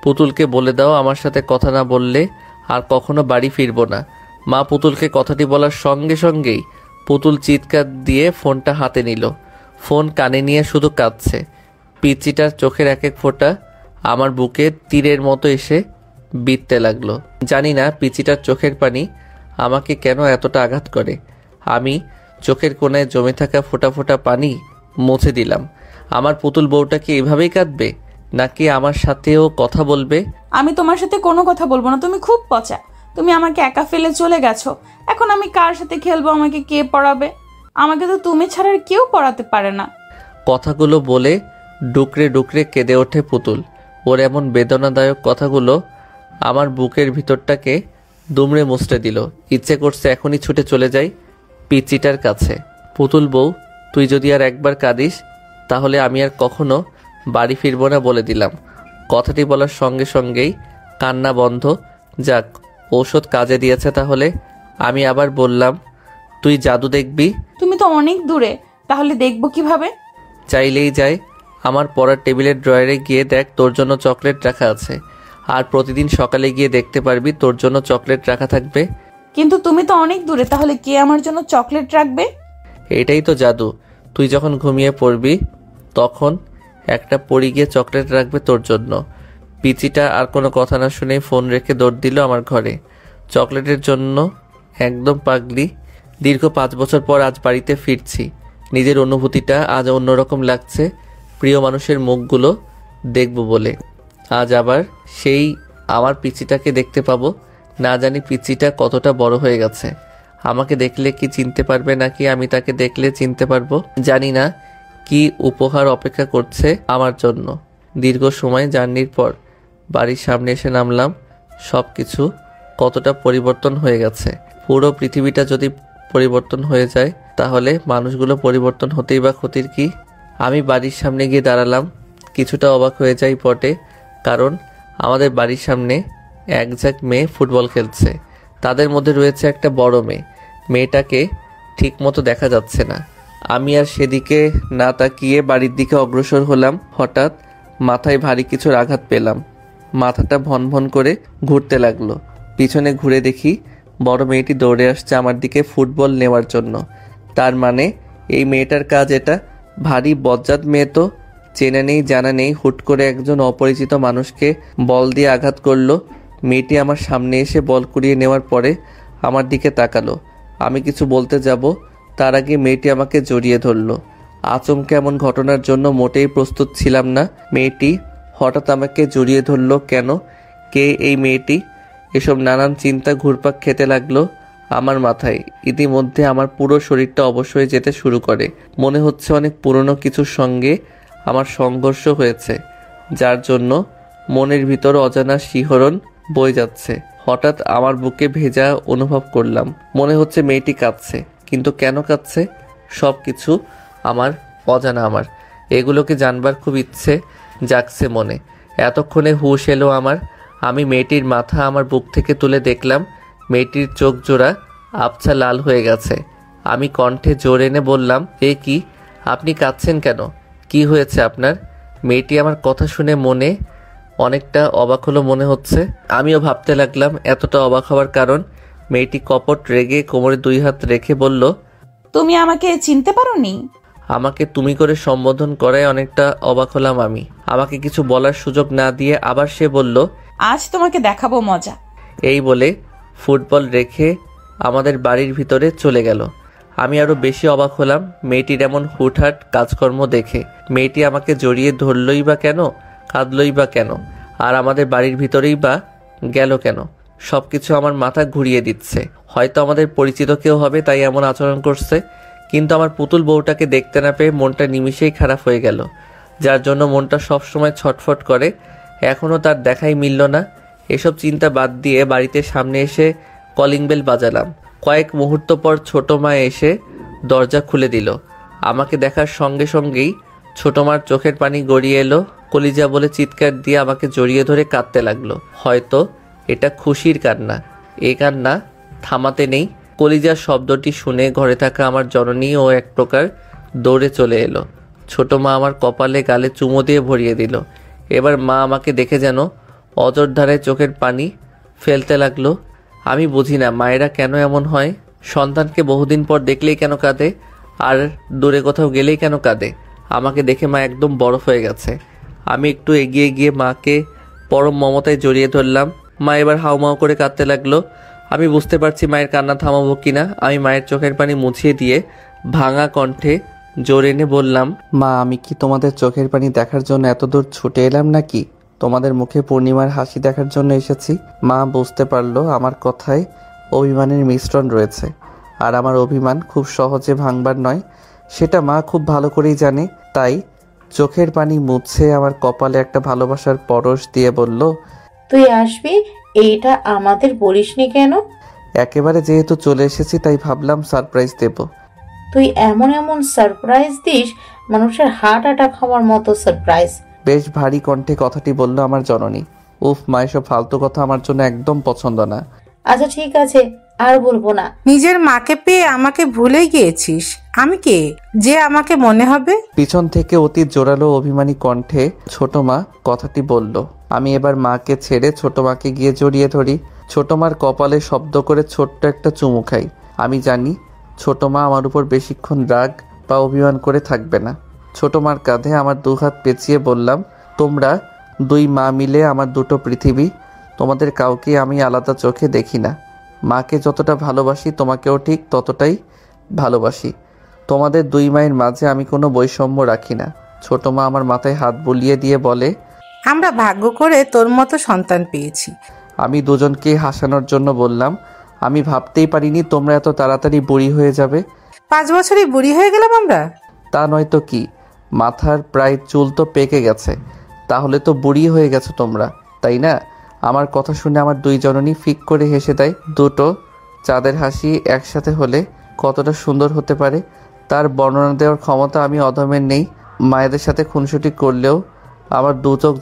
পুতুলকে বলে দাও আমার সাথে কথা না বললে আর কখনো বাড়ি ফিরবো না। মা পুতুলকে কথাটি বলার সঙ্গে সঙ্গেই পুতুল চিৎকার দিয়ে ফোনটা হাতে নিল। ফোন কানে নিয়ে শুধু কাঁদছে। পিচিটার চোখের এক এক ফোঁটা আমার বুকে তীরের মতো এসে বিঁধতে লাগলো। জানি না পিচিটার চোখের পানি আমাকে কেন এতটা আঘাত করে। আমি চোখের কোণায় জমে থাকা ফোঁটা ফোঁটা পানি মুছে দিলাম। আমার পুতুল বউটা কি এভাবেই কাঁদবে, নাকি আমার সাথেও কথা বলবে? আমি তোমার সাথে কোনো কথা বলবো না। তুমি খুব পচা। তুমি আমাকে একা ফেলে চলে গেছো। এখন আমি কার সাথে খেলবো? আমাকে কে পড়াবে? আমাকে তো তুমি ছাড়া আর কেউ পড়াতে পারে না। কথাগুলো বলে ডুকরে ডুকরে কেঁদে ওঠে পুতুল। ওর এমন বেদনাদায়ক কথাগুলো আমার বুকের ভিতরটাকে দুমড়ে মুচড়ে দিল। ইচ্ছে করছে এখনই ছুটে চলে যাই পিচিটার কাছে। পুতুল বউ, তুই যদি আর একবার কাঁদিস তাহলে আমি আর কখনো বাড়ি ফিরবো না বলে দিলাম। কথাটি বলার সঙ্গে সঙ্গেই কান্না বন্ধ। যাক, ঔষধ কাজে দিয়েছে। তাহলে আমি আবার বললাম, তুই জাদু দেখবি? তুমি তো অনেক দূরে, তাহলে দেখবো কিভাবে? চাইলেই যাই। আমার পড়ার টেবিলের ড্রয়ারে গিয়ে দেখ, তোর জন্য চকলেট রাখা আছে। আর প্রতিদিন সকালে গিয়ে দেখতে পারবি তোর জন্য চকলেট রাখা থাকবে। কিন্তু তুমি তো অনেক দূরে, তাহলে কে আমার জন্য চকলেট রাখবে? এটাই তো জাদু। তুই যখন ঘুমিয়ে পড়বি তখন একটা পরি গিয়ে চকলেট রাখবে তোর জন্য। পিচিটা আর কোনো কথা না শুনে ফোন রেখে দৌড় দিল আমার ঘরে। চকলেটের জন্য একদম পাগলি। দীর্ঘ 5 বছর পর আজ বাড়িতে ফিরছি। নিজের অনুভূতিটা আজ অন্যরকম লাগছে। প্রিয় মানুষের মুখগুলো দেখব বলে। আজ আবার সেই আমার পিচিটাকে দেখতে পাবো। না জানি পিচিটা কতটা বড় হয়ে গেছে। আমাকে দেখলে কি চিনতে পারবে, নাকি আমি তাকে দেখলে চিনতে পারবো? জানি না কি উপহার অপেক্ষা করছে আমার জন্য। দীর্ঘ সময় জার্নির পর বাড়ির সামনে এসে নামলাম। সব কিছু কতটা পরিবর্তন হয়ে গেছে। পুরো পৃথিবীটা যদি পরিবর্তন হয়ে যায় তাহলে মানুষগুলো পরিবর্তন হতেই বা ক্ষতির কি? আমি বাড়ির সামনে গিয়ে দাঁড়ালাম। কিছুটা অবাক হয়ে যাই বটে, কারণ আমাদের বাড়ির সামনে এক ঝাঁক মেয়ে ফুটবল খেলছে। তাদের মধ্যে রয়েছে একটা বড় মেয়ে। মেয়েটাকে ঠিক মতো দেখা যাচ্ছে না। আমি আর সেদিকে না তাকিয়ে বাড়ির দিকে অগ্রসর হলাম। হঠাৎ মাথায় ভারী কিছুর আঘাত পেলাম। মাথাটা ভন ভন করে ঘুরতে লাগলো। পিছনে ঘুরে দেখি বড় মেয়েটি দৌড়ে আসছে আমার দিকে ফুটবল নেওয়ার জন্য। তার মানে এই মেয়েটার কাজ এটা। ভারী বজ্জাত মেয়ে তো, চেনা নেই জানা নেই, হুট করে একজন অপরিচিত মানুষকে বল দিয়ে আঘাত করলো। মেয়েটি আমার সামনে এসে বল কুড়িয়ে নেওয়ার পরে আমার দিকে তাকালো। আমি কিছু বলতে যাব তার আগে মেয়েটি আমাকে জড়িয়ে ধরলো। আচমকা এমন ঘটনার জন্য মোটেই প্রস্তুত ছিলাম না। মেয়েটি হঠাৎ আমাকে জড়িয়ে ধরলো কেন কে এই মেয়েটি? এসব নানান চিন্তা ঘুরপাক খেতে লাগলো আমার মাথায়। ইতিমধ্যে আমার পুরো শরীরটা অবশ্যই যেতে শুরু করে। মনে হচ্ছে অনেক পুরনো কিছুর সঙ্গে আমার সংঘর্ষ হয়েছে, যার জন্য মনের ভিতর অজানা শিহরণ বয়ে যাচ্ছে। হঠাৎ আমার বুকে ভেজা অনুভব করলাম। মনে হচ্ছে মেয়েটি কাঁদছে, কিন্তু কেন কাঁদছে? সব কিছু আমার অজানা। আমার এগুলোকে জানবার খুব ইচ্ছে জাগছে মনে। এতক্ষণে হুঁশ এলো আমার। আমি মেয়েটির মাথা আমার বুক থেকে তুলে দেখলাম মেয়েটির চোখ জোড়া আবছা লাল হয়ে গেছে। আমি কণ্ঠে জোর এনে বললাম, এ কি, আপনি কাঁদছেন কেন? কি হয়েছে আপনার? মেয়েটি আমার কথা শুনে মনে অনেকটা অবাক হলো মনে হচ্ছে। আমিও ভাবতে লাগলাম এতটা অবাক হওয়ার কারণ। মেয়েটি কপট রেগে কোমরে 2 হাত রেখে বলল, তুমি আমাকে চিনতে পারোনি? আমাকে তুমি করে সম্বোধন করায় অনেকটা অবাক হলাম আমি। আমাকে কিছু বলার সুযোগ না দিয়ে আবার সে বলল, আজ তোমাকে দেখাবো মজা। এই বলে ফুটবল রেখে আমাদের বাড়ির ভিতরে চলে গেল। আমি আরো বেশি অবাক হলাম মেয়েটির এমন হুটহাট কাজকর্ম দেখে। মেয়েটি আমাকে জড়িয়ে ধরলই বা কেন, কাঁদলই বা কেন, আর আমাদের বাড়ির ভিতরেই বা গেল কেন? সবকিছু আমার মাথা ঘুরিয়ে দিচ্ছে। হয়তো আমাদের পরিচিত কেউ হবে তাই এমন আচরণ করছে, কিন্তু আমার পুতুল বউটাকে দেখতে না পেয়ে মনটা নিমিষেই খারাপ হয়ে গেল, যার জন্য মনটা সবসময় ছটফট করে। এখনও তার দেখাই মিলল না। এসব চিন্তা বাদ দিয়ে বাড়িতে সামনে এসে কলিং বেল বাজালাম। কয়েক মুহূর্ত পর ছোট মা এসে দরজা খুলে দিল। আমাকে দেখার সঙ্গে সঙ্গেই ছোট মার চোখের পানি গড়িয়ে এলো। কলিজা বলে চিৎকার দিয়ে আমাকে জড়িয়ে ধরে কাঁদতে লাগলো। হয়তো এটা খুশির কান্না। এই কান্না থামাতে নেই। কলিজার শব্দটি শুনে ঘরে থাকা আমার জননী ও এক প্রকার দৌড়ে চলে এলো। ছোট মা আমার কপালে গালে চুমো দিয়ে ভরিয়ে দিল। এবার মা আমাকে দেখে যেন অজর ধারায় চোখের পানি ফেলতে লাগলো। আমি বুঝি না মায়েরা কেন এমন হয়। সন্তানকে বহুদিন পর দেখলেই কেন কাঁদে, আর দূরে কোথাও গেলেই কেন কাঁদে। আমাকে দেখে মা একদম বরফ হয়ে গেছে। আমি একটু এগিয়ে গিয়ে মাকে পরম মমতায় জড়িয়ে ধরলাম। মা এবার হাউমাউ করে কাঁদতে লাগলো। আমি বুঝতে পারছি মায়ের কান্না থামাবো কিনা। আমি মায়ের চোখের পানি মুছিয়ে দিয়ে ভাঙা কণ্ঠে জোর এনে বললাম, মা, আমি কি তোমাদের চোখের পানি দেখার জন্য এত দূর ছুটে এলাম নাকি? তোমাদের মুখে পূর্ণিমার হাসি দেখার জন্য এসেছি। মা বুঝতে পারলো আমার কথায় অভিমানের মিশ্রণ রয়েছে, আর আমার অভিমান খুব সহজে ভাঙবার নয়, সেটা মা খুব ভালো করেই জানে। তাই চোখের পানি মুছে আমার কপালে একটা ভালোবাসার পরশ দিয়ে বলল, তুই আসবি এইটা আমাদের বলিসনি কেন? একেবারে যেহেতু চলে এসেছি তাই ভাবলাম সারপ্রাইজ দেব। তুই এমন এমন সারপ্রাইজ দিস, মানুষের হার্ট অ্যাটাক হওয়ার মতো সারপ্রাইজ। বেশ ভারী কণ্ঠে কথাটি বলল আমার জননী। উফ মা, এসব ফালতু কথা আমার জন্য একদম পছন্দ না। আচ্ছা ঠিক আছে, আর বলবো না। নিজের মাকে পেয়ে আমাকে ভুলে গিয়েছিস। আমি কে যে আমাকে মনে হবে? পিছন থেকে অতি জোরালো অভিমানী কণ্ঠে ছোট মা কথাটি বলল। আমি এবার মাকে ছেড়ে ছোট মাকে গিয়ে জড়িয়ে ধরি। ছোট মার কপালে শব্দ করে ছোট্ট একটা চুমু খাই। আমি জানি ছোট মা আমার উপর বেশিক্ষণ রাগ বা অভিমান করে থাকবে না। ছোট মার কাঁধে আমার 2 হাত পেঁচিয়ে বললাম, তোমরা 2 মা মিলে আমার 2টো পৃথিবী। তোমাদের কাউকে আমি আলাদা চোখে দেখি না। মাকে যতটা ভালোবাসি তোমাকেও ঠিক ততটাই ভালোবাসি। তোমাদের 2 মায়ের মাঝে আমি কোনো বৈষম্য রাখি না। ছোট মা আমার মাথায় হাত বুলিয়ে দিয়ে বলে, আমরা ভাগ্য করে তোর মতো সন্তান পেয়েছি। আমি দুজনকে হাসানোর জন্য বললাম, আমি ভাবতেই পারিনি তোমরা এত তাড়াতাড়ি বুড়ি হয়ে যাবে। 5 বছরই বুড়ি হয়ে গেলাম আমরা? তা নয় তো কি, মাথার প্রায় চুল তো পেকে গেছে। তাহলে তো বুড়ি হয়ে গেছো তোমরা, তাই না? আমার কথা শুনে আমার 2 জননী ফিক করে হেসে দেয়। 2টো চাঁদের হাসি একসাথে হলে কতটা সুন্দর হতে পারে তার বর্ণনা দেওয়ার ক্ষমতা আমি অধমের নেই। মায়েদের সাথে খুনসুটি করলেও আমার 2 চোখ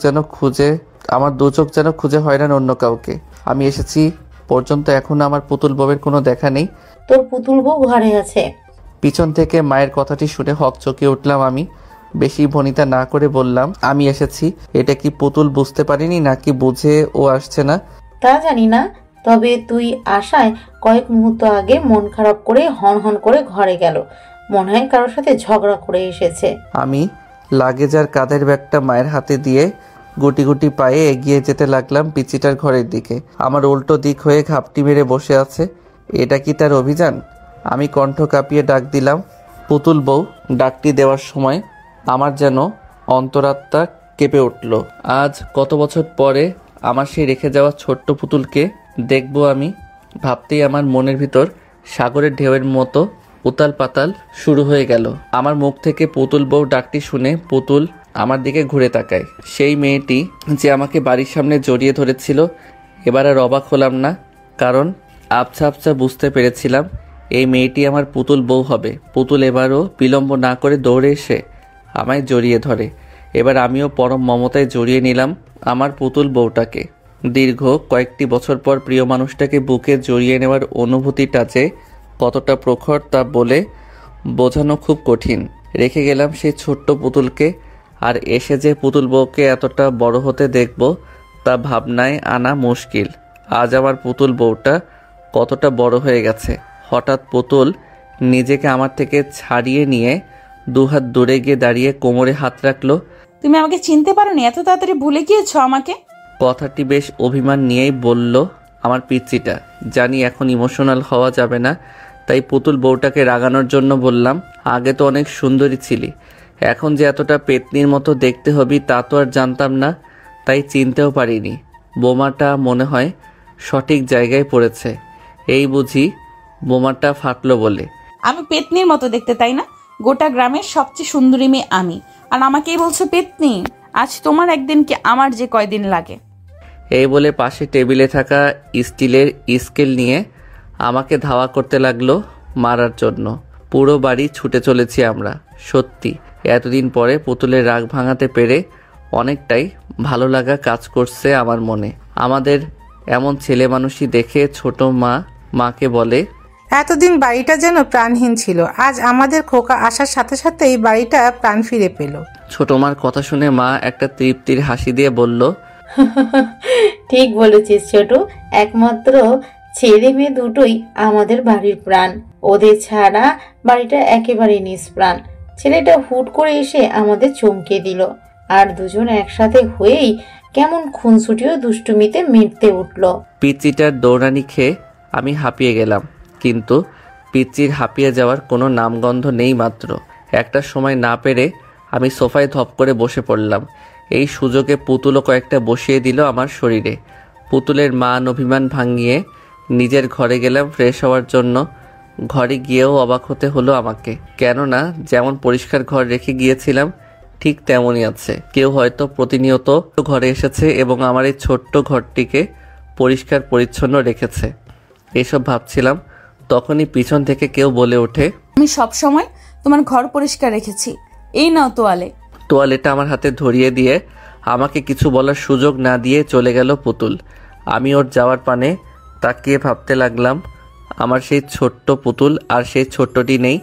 যেন খুঁজে হয় না অন্য কাউকে। আমি এসেছি পর্যন্ত এখন আমার পুতুল বউয়ের কোনো দেখা নেই। তোর পুতুল বউ ঘরে আছে। পিছন থেকে মায়ের কথাটি শুনে হকচকে উঠলাম আমি। বেশি ভনিতা না করে বললাম, আমি এসেছি। এটা কি পুতুল বুঝতে পারিনি নাকি বুঝে ও আসছে না তা জানি না, তবে তুই আসায় কয়েক মুহূর্ত আগে মন খারাপ করে হন হন করে ঘরে গেল। মনে হয় কারোর সাথে ঝগড়া করে এসেছে। আমি লাগেজ আর কাঁধের ব্যাগটা মায়ের হাতে দিয়ে গুটি গুটি পায়ে এগিয়ে যেতে লাগলাম পিচিটার ঘরের দিকে। আমার উল্টো দিক হয়ে ঘাপটি মেরে বসে আছে। এটা কি তার অভিযান? আমি কণ্ঠ কাঁপিয়ে ডাক দিলাম, পুতুল বউ। ডাকটি দেওয়ার সময় আমার যেন অন্তরাত্মা কেঁপে উঠল। আজ কত বছর পরে আমার সেই রেখে যাওয়া ছোট্ট পুতুলকে দেখবো আমি। ভাবতেই আমার মনের ভিতর সাগরের ঢেউয়ের মতো উতাল পাতাল শুরু হয়ে গেল। আমার মুখ থেকে পুতুল বউ ডাকটি শুনে পুতুল আমার দিকে ঘুরে তাকায়। সেই মেয়েটি যে আমাকে বাড়ির সামনে জড়িয়ে ধরেছিল, এবার আর অবাক হলাম না, কারণ আবছা আবছা বুঝতে পেরেছিলাম এই মেয়েটি আমার পুতুল বউ হবে। পুতুল এবারও বিলম্ব না করে দৌড়ে এসে আমায় জড়িয়ে ধরে। এবার আমিও পরম মমতায় জড়িয়ে নিলাম আমার পুতুল বউটাকে। দীর্ঘ কয়েকটি বছর পর প্রিয় মানুষটাকে বুকে জড়িয়ে নেওয়ার অনুভূতিটা যে কতটা প্রখর তা বলে বোঝানো খুব কঠিন। রেখে গেলাম সেই ছোট্ট পুতুলকে, আর এসে যে পুতুল বউকে এতটা বড় হতে দেখব তা ভাবনায় আনা মুশকিল। আজ আমার পুতুল বউটা কতটা বড় হয়ে গেছে। হঠাৎ পুতুল নিজেকে আমার থেকে ছাড়িয়ে নিয়ে দুহাত দূরে গিয়ে দাঁড়িয়ে কোমরে হাত রাখলো। তুমি আমাকে চিনতে পারোনি? এত তাড়াতাড়ি ভুলে গিয়েছো আমাকে? কথাটি বেশ অভিমান নিয়েই বলল আমার পিচ্চিটা। জানি এখন ইমোশনাল হওয়া যাবে না, তাই পুতুল বউটাকে রাগানোর জন্য বললাম, আগে তো অনেক সুন্দরী ছিলি, এখন যে এতটা পেতনির মতো দেখতে হবি তা তো আর জানতাম না, তাই চিনতেও পারিনি। বোমাটা মনে হয় সঠিক জায়গায় পড়েছে, এই বুঝি বোমাটা ফাটলো বলে। আমি পেতনির মতো দেখতে, তাই না? গোটা গ্রামের সবচেয়ে সুন্দরী মেয়ে আমি, আর আমাকেই বলছো পেতনি? আজ তোমার একদিন কি আমার যে কয়দিন লাগে। এই বলে পাশে টেবিলে থাকা স্টিলের স্কেল নিয়ে আমাকে ধাওয়া করতে লাগলো মারার জন্য। পুরো বাড়ি ছুটে চলেছি আমরা। সত্যি এতদিন পরে পুতুলের রাগ ভাঙাতে পেরে অনেকটাই ভালো লাগা কাজ করছে আমার মনে। আমাদের এমন ছেলে মানুষই দেখে ছোট মাকে বলে, এতদিন বাড়িটা যেন প্রাণহীন ছিল, আজ আমাদের খোকা আসার সাথে সাথে এই বাড়িটা প্রাণ ফিরে পেল। ছোট মার কথা শুনে মা একটা তৃপ্তির হাসি দিয়ে বলল, ঠিক বলেছিস ছোট, একমাত্র ছেলে মেয়ে দুটোই আমাদের বাড়ির প্রাণ, ওদের ছাড়া বাড়িটা একেবারে নিষ্প্রাণ। ছেলেটা হুট করে এসে আমাদের চমকে দিল, আর দুজন একসাথে হয়েই কেমন খুনসুটি ও দুষ্টুমিতে মেতে উঠল। পিচ্চিটার দৌড়ানি খেয়ে আমি হাঁপিয়ে গেলাম, কিন্তু পিচ্চির হাঁপিয়ে যাওয়ার কোনো নামগন্ধ নেই মাত্র। একটা সময় না পেরে আমি সোফায় ধপ করে বসে পড়লাম। এই সুযোগে পুতুলও কয়েকটা বসিয়ে দিল আমার শরীরে। পুতুলের মান অভিমান ভাঙিয়ে নিজের ঘরে গেলাম ফ্রেশ হওয়ার জন্য। ঘরে গিয়েও অবাক হতে হলো আমাকে, কেননা যেমন পরিষ্কার ঘর রেখে গিয়েছিলাম ঠিক তেমনই আছে। কেউ হয়তো প্রতিনিয়ত ঘরে এসেছে এবং আমার এই ছোট্ট ঘরটিকে পরিষ্কার পরিচ্ছন্ন রেখেছে। এসব ভাবছিলাম, তখনই পিছন থেকে কেউ বলে ওঠে, আমি সব সময় তোমার ঘর পরিষ্কার রেখেছি, এই নাও তোয়ালে। তোয়ালেটা আমার হাতে ধরিয়ে দিয়ে আমাকে কিছু বলার সুযোগ না দিয়ে চলে গেল পুতুল। আমি ওর যাওয়ার পানে তাকিয়ে ভাবতে লাগলাম, আমার সেই ছোট্ট পুতুল আর সেই ছোট্টটি নেই,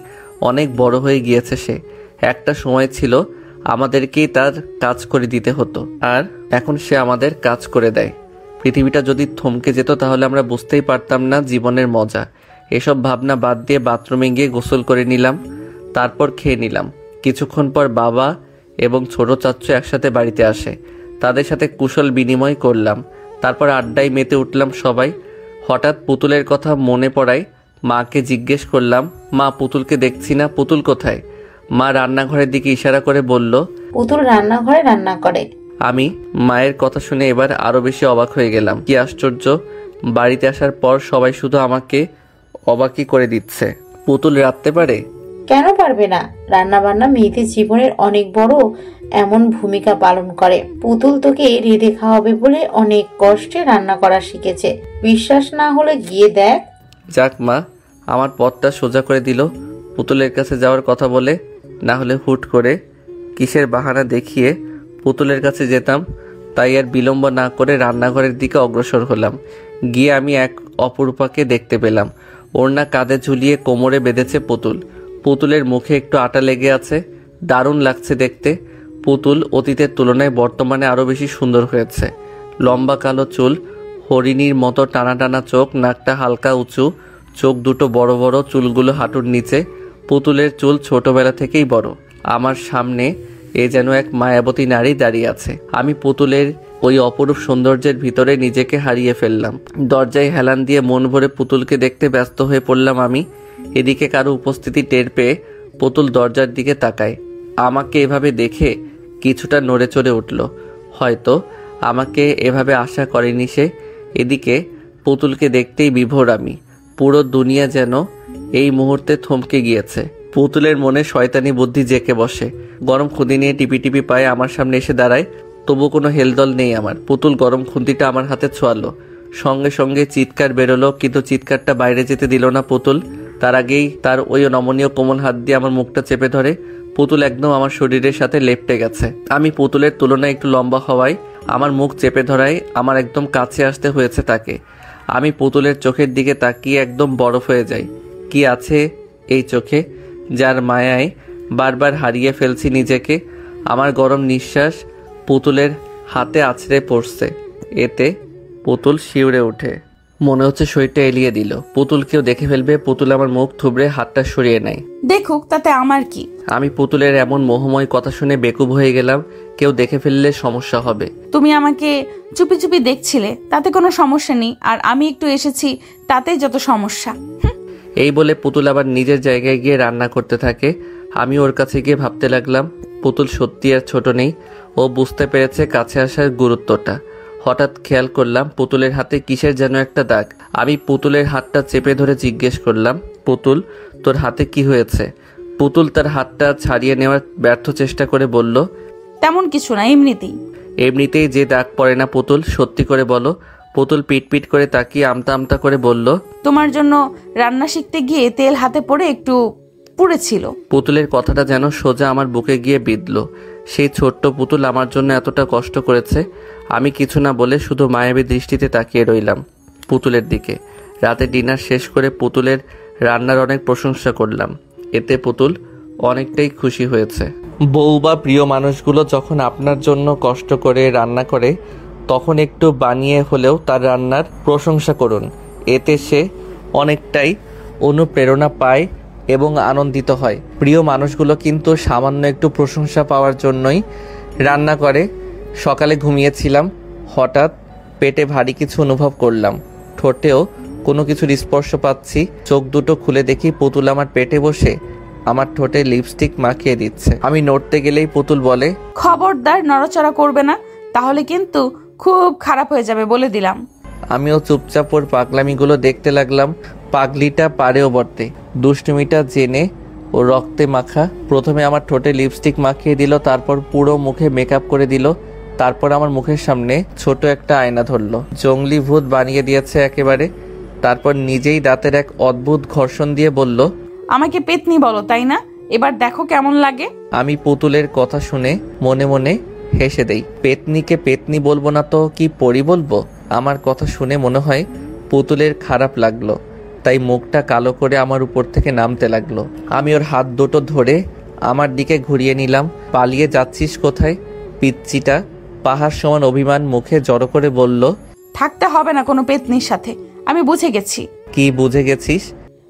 অনেক বড় হয়ে গিয়েছে সে। একটা সময় ছিল আমাদেরকেই তার কাজ করে দিতে হতো, আর এখন সে আমাদের কাজ করে দেয়। পৃথিবীটা যদি থমকে যেত তাহলে আমরা বুঝতেই পারতাম না জীবনের মজা। এসব ভাবনা বাদ দিয়ে বাথরুমে গিয়ে গোসল করে নিলাম, তারপর খেয়ে নিলাম। কিছুক্ষণ পর বাবা এবং ছোট চাচ্চু একসাথে বাড়িতে আসে, তাদের সাথে কুশল বিনিময় করলাম, তারপর আড্ডায় মেতে উঠলাম সবাই। হঠাৎ পুতুলের কথা মনে পড়ায় মাকে জিজ্ঞেস করলাম, মা পুতুলকে দেখছি না, পুতুল কোথায়? মা রান্নাঘরের দিকে ইশারা করে বলল, পুতুল রান্নাঘরে রান্না করে। আমি মায়ের কথা শুনে এবার আরো বেশি অবাক হয়ে গেলাম। কি আশ্চর্য, বাড়িতে আসার পর সবাই শুধু আমাকে অবাকই করে দিচ্ছে। পুতুল রাঁধতে পারে? কেন পারবে না? রান্না বান্না মেয়েদের জীবনের অনেক বড় এমন ভূমিকা পালন করে। পুতুল তোকে রেঁধে খাওয়াবে বলে অনেক কষ্টে রান্না করা শিখেছে, বিশ্বাস না হলে গিয়ে দেখ। যাক মা, আমার পথটা সোজা করে দিল পুতুলের কাছে যাওয়ার কথা বলে। না হলে হুট করে কিসের বাহানা দেখিয়ে পুতুলের কাছে যেতাম। তাই আর বিলম্ব না করে রান্নাঘরের দিকে অগ্রসর হলাম। গিয়ে আমি এক অপরূপাকে দেখতে পেলাম। ওড়না কাঁধে ঝুলিয়ে কোমরে বেঁধেছে পুতুল। পুতুলের মুখে একটু আটা লেগে আছে, দারুণ লাগছে দেখতে। পুতুল অতীতের তুলনায় বর্তমানে আরও বেশি সুন্দর হয়েছে। লম্বা কালো চুল, হরিণীর মতো টানা টানা চোখ, নাকটা হালকা উঁচু, চোখ দুটো বড় বড়, চুলগুলো হাঁটুর নিচে। পুতুলের চুল ছোটবেলা থেকেই বড়। আমার সামনে এ যেন এক মায়াবতী নারী দাঁড়িয়ে আছে। আমি পুতুলের ওই অপরূপ সৌন্দর্যের ভিতরে নিজেকে হারিয়ে ফেললাম। দরজায় হেলান দিয়ে মন ভরে পুতুলকে দেখতে ব্যস্ত হয়ে পড়লাম আমি। এদিকে কারো উপস্থিতি টের পেয়ে পুতুল দরজার দিকে তাকায়। আমাকে এভাবে দেখে কিছুটা নড়ে চড়ে উঠল। হয়তো আমাকে এভাবে আশা করেনি সে। এদিকে পুতুলকে দেখতেই বিভোর আমি। পুরো দুনিয়া যেন এই মুহূর্তে থমকে গিয়েছে। পুতুলের মনে শয়তানি বুদ্ধি জেঁকে বসে। গরম খুঁদি নিয়ে টিপি টিপি পায়ে আমার সামনে এসে দাঁড়ায়। তবু কোনো হেলদল নেই আমার। পুতুল গরম খুন্তিটা আমার হাতে ছোঁয়ালো, সঙ্গে সঙ্গে চিৎকার বেরোলো, কিন্তু চিৎকারটা বাইরে যেতে দিল না পুতুল। তার আগেই তার ওই নমনীয় কোমল হাত দিয়ে আমার মুখটা চেপে ধরে। পুতুল একদম আমার শরীরের সাথে লেপ্টে গেছে। আমি পুতুলের তুলনায় একটু লম্বা হওয়ায় আমার মুখ চেপে ধরায় আমার একদম কাছে আসতে হয়েছে তাকে। আমি পুতুলের চোখের দিকে তাকিয়ে একদম বরফ হয়ে যাই। কি আছে এই চোখে যার মায়ায় বারবার হারিয়ে ফেলছি নিজেকে। আমার গরম নিঃশ্বাস পুতুলের হাতে আছড়ে পড়ছে। এতে পুতুল শিউরে ওঠে, মনে হচ্ছে শরীরটা এলিয়ে দিল। পুতুল কেউ দেখে ফেলবে। পুতুল আমার মুখ থুবড়ে হাতটা সরিয়ে নেয়। দেখুক, তাতে আমার কি। আমি পুতুলের এমন মোহময় কথা শুনে বেকুব হয়ে গেলাম। কেউ দেখে ফেললে সমস্যা হবে। তুমি আমাকে চুপি চুপি দেখছিলে, তাতে কোনো সমস্যা নেই, আর আমি একটু এসেছি তাতেই যত সমস্যা। এই বলে পুতুল আবার নিজের জায়গায় গিয়ে রান্না করতে থাকে। আমি ওর কাছে গিয়ে ভাবতে লাগলাম পুতুল সত্যি আর ছোট নেই। ও বুঝতে পেরেছে কাছে আসার গুরুত্বটা। হঠাৎ খেয়াল করলাম পুতুলের হাতে কিসের যেন একটা দাগ। আমি পুতুলের হাতটা চেপে ধরে জিজ্ঞেস করলাম, পুতুল তোর হাতে কি হয়েছে? পুতুল তার হাতটা ছাড়িয়ে নেওয়ার ব্যর্থ চেষ্টা করে বলল, তেমন কিছু না, এমনিতেই। এমনিতেই যে দাগ পড়ে না পুতুল, সত্যি করে বলো। পুতুল পিট করে তাকিয়ে আমতা আমতা করে বলল, তোমার জন্য রান্না শিখতে গিয়ে তেল হাতে পড়ে একটু পুড়েছিল। পুতুলের কথাটা যেন সোজা আমার বুকে গিয়ে বিঁধল। সেই ছোট্ট পুতুল আমার জন্য এতটা কষ্ট করেছে। আমি কিছু না বলে শুধু মায়াবী দৃষ্টিতে তাকিয়ে রইলাম পুতুলের দিকে। রাতে ডিনার শেষ করে পুতুলের রান্নার অনেক প্রশংসা করলাম। এতে পুতুল অনেকটাই খুশি হয়েছে। বউ বা প্রিয় মানুষগুলো যখন আপনার জন্য কষ্ট করে রান্না করে, তখন একটু বানিয়ে হলেও তার রান্নার প্রশংসা করুন। এতে সে অনেকটাই অনুপ্রেরণা পায় এবং আনন্দিত হয়। প্রিয় মানুষগুলো কিন্তু সামান্য একটু প্রশংসা পাওয়ার জন্যই রান্না করে। সকালে ঘুমিয়েছিলাম, হঠাৎ পেটে ভারী কিছু অনুভব করলাম। ঠোঁটেও কোনো কিছুর স্পর্শ পাচ্ছি। চোখ দুটো খুলে দেখি পুতুল আমার পেটে বসে আমার ঠোঁটে লিপস্টিক মাখিয়ে দিচ্ছে। আমি নড়তে গেলেই পুতুল বলে, খবরদার নড়াচড়া করবে না, তাহলে কিন্তু খুব খারাপ হয়ে যাবে বলে দিলাম। আমিও চুপচাপ ওর পাগলামিগুলো দেখতে লাগলাম। পাগলিটা পারেও বটে। দুষ্টুমিটা জেনে ও রক্তে মাখা। প্রথমে আমার ঠোঁটে লিপস্টিক মাখিয়ে দিল, তারপর পুরো মুখে মেকআপ করে দিল, তারপর আমার মুখের সামনে ছোট একটা আয়না ধরলো। জঙ্গলি ভূত বানিয়ে দিয়েছে একেবারে। তারপর নিজেই দাঁতের এক অদ্ভুত ঘর্ষণ দিয়ে বলল, আমাকে পেতনি বলো তাই না? এবার দেখো কেমন লাগে। আমি পুতুলের কথা শুনে মনে মনে হেসে দেই। পেতনিকে পেতনি বলবো না তো কি পরি বলবো? আমার কথা শুনে মনে হয় পুতুলের খারাপ লাগলো, তাই মুখটা কালো করে আমার উপর থেকে নামতে লাগলো। আমি ওর হাত দুটো ধরে আমার দিকে ঘুরিয়ে নিলাম। পালিয়ে যাচ্ছিস কোথায় পিচ্চিটা? পাহাড় সমান অভিমান মুখে জড়ো করে বলল, থাকতে হবে না কোনো পেতনির সাথে, আমি বুঝে গেছি। কি বুঝে গেছিস?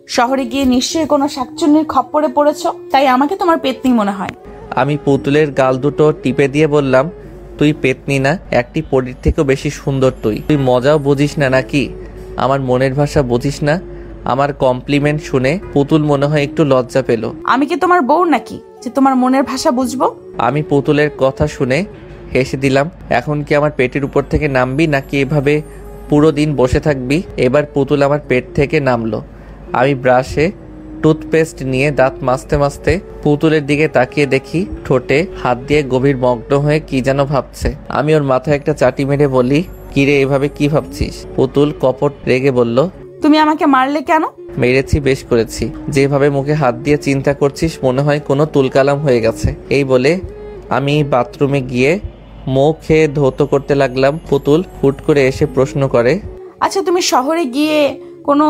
শহরে গিয়ে নিশ্চয়ই কোনো শাকচুন্নির খপ্পরে পড়েছো, তাই আমাকে তোমার পেতনি মনে হয়। আমি পুতুলের গাল দুটো টিপে দিয়ে বললাম, তুই পেতনি না, একটি পরীর থেকেও বেশি সুন্দর। তুই মজাও বুঝিস না নাকি? আমার মনের ভাষা বুঝিস না? আমার কমপ্লিমেন্ট শুনে পুতুল মনে হয় একটু লজ্জা পেল। আমি কি তোমার বউ নাকি যে তোমার মনের ভাষা বুঝবো? আমি পুতুলের কথা শুনে হেসে দিলাম। এখন কি আমার পেটের উপর থেকে নামবি নাকি এভাবে পুরো দিন বসে থাকবি? এবার পুতুল আমার পেট থেকে নামলো। আমি ব্রাশে টুথপেস্ট নিয়ে দাঁত মাজতে মাজতে পুতুলের দিকে তাকিয়ে দেখি ঠোঁটে হাত দিয়ে গভীর মগ্ন হয়ে কি যেন ভাবছে। আমি ওর মাথায় একটা চাটি মেরে বলি, কিরে এভাবে কি ভাবছিস? পুতুল কপট রেগে বলল, তুমি আমাকে মারলে কেন? মেরেছি, বেশ করেছি। যেভাবে মুখে হাত দিয়ে চিন্তা করছিস মনে হয় কোনো তুলকালাম হয়ে গেছে। এই বলে আমি বাথরুমে গিয়ে মুখ খেয়ে ধৌত করতে লাগলাম। পুতুল হুট করে এসে প্রশ্ন করে, আচ্ছা তুমি শহরে গিয়ে কোনো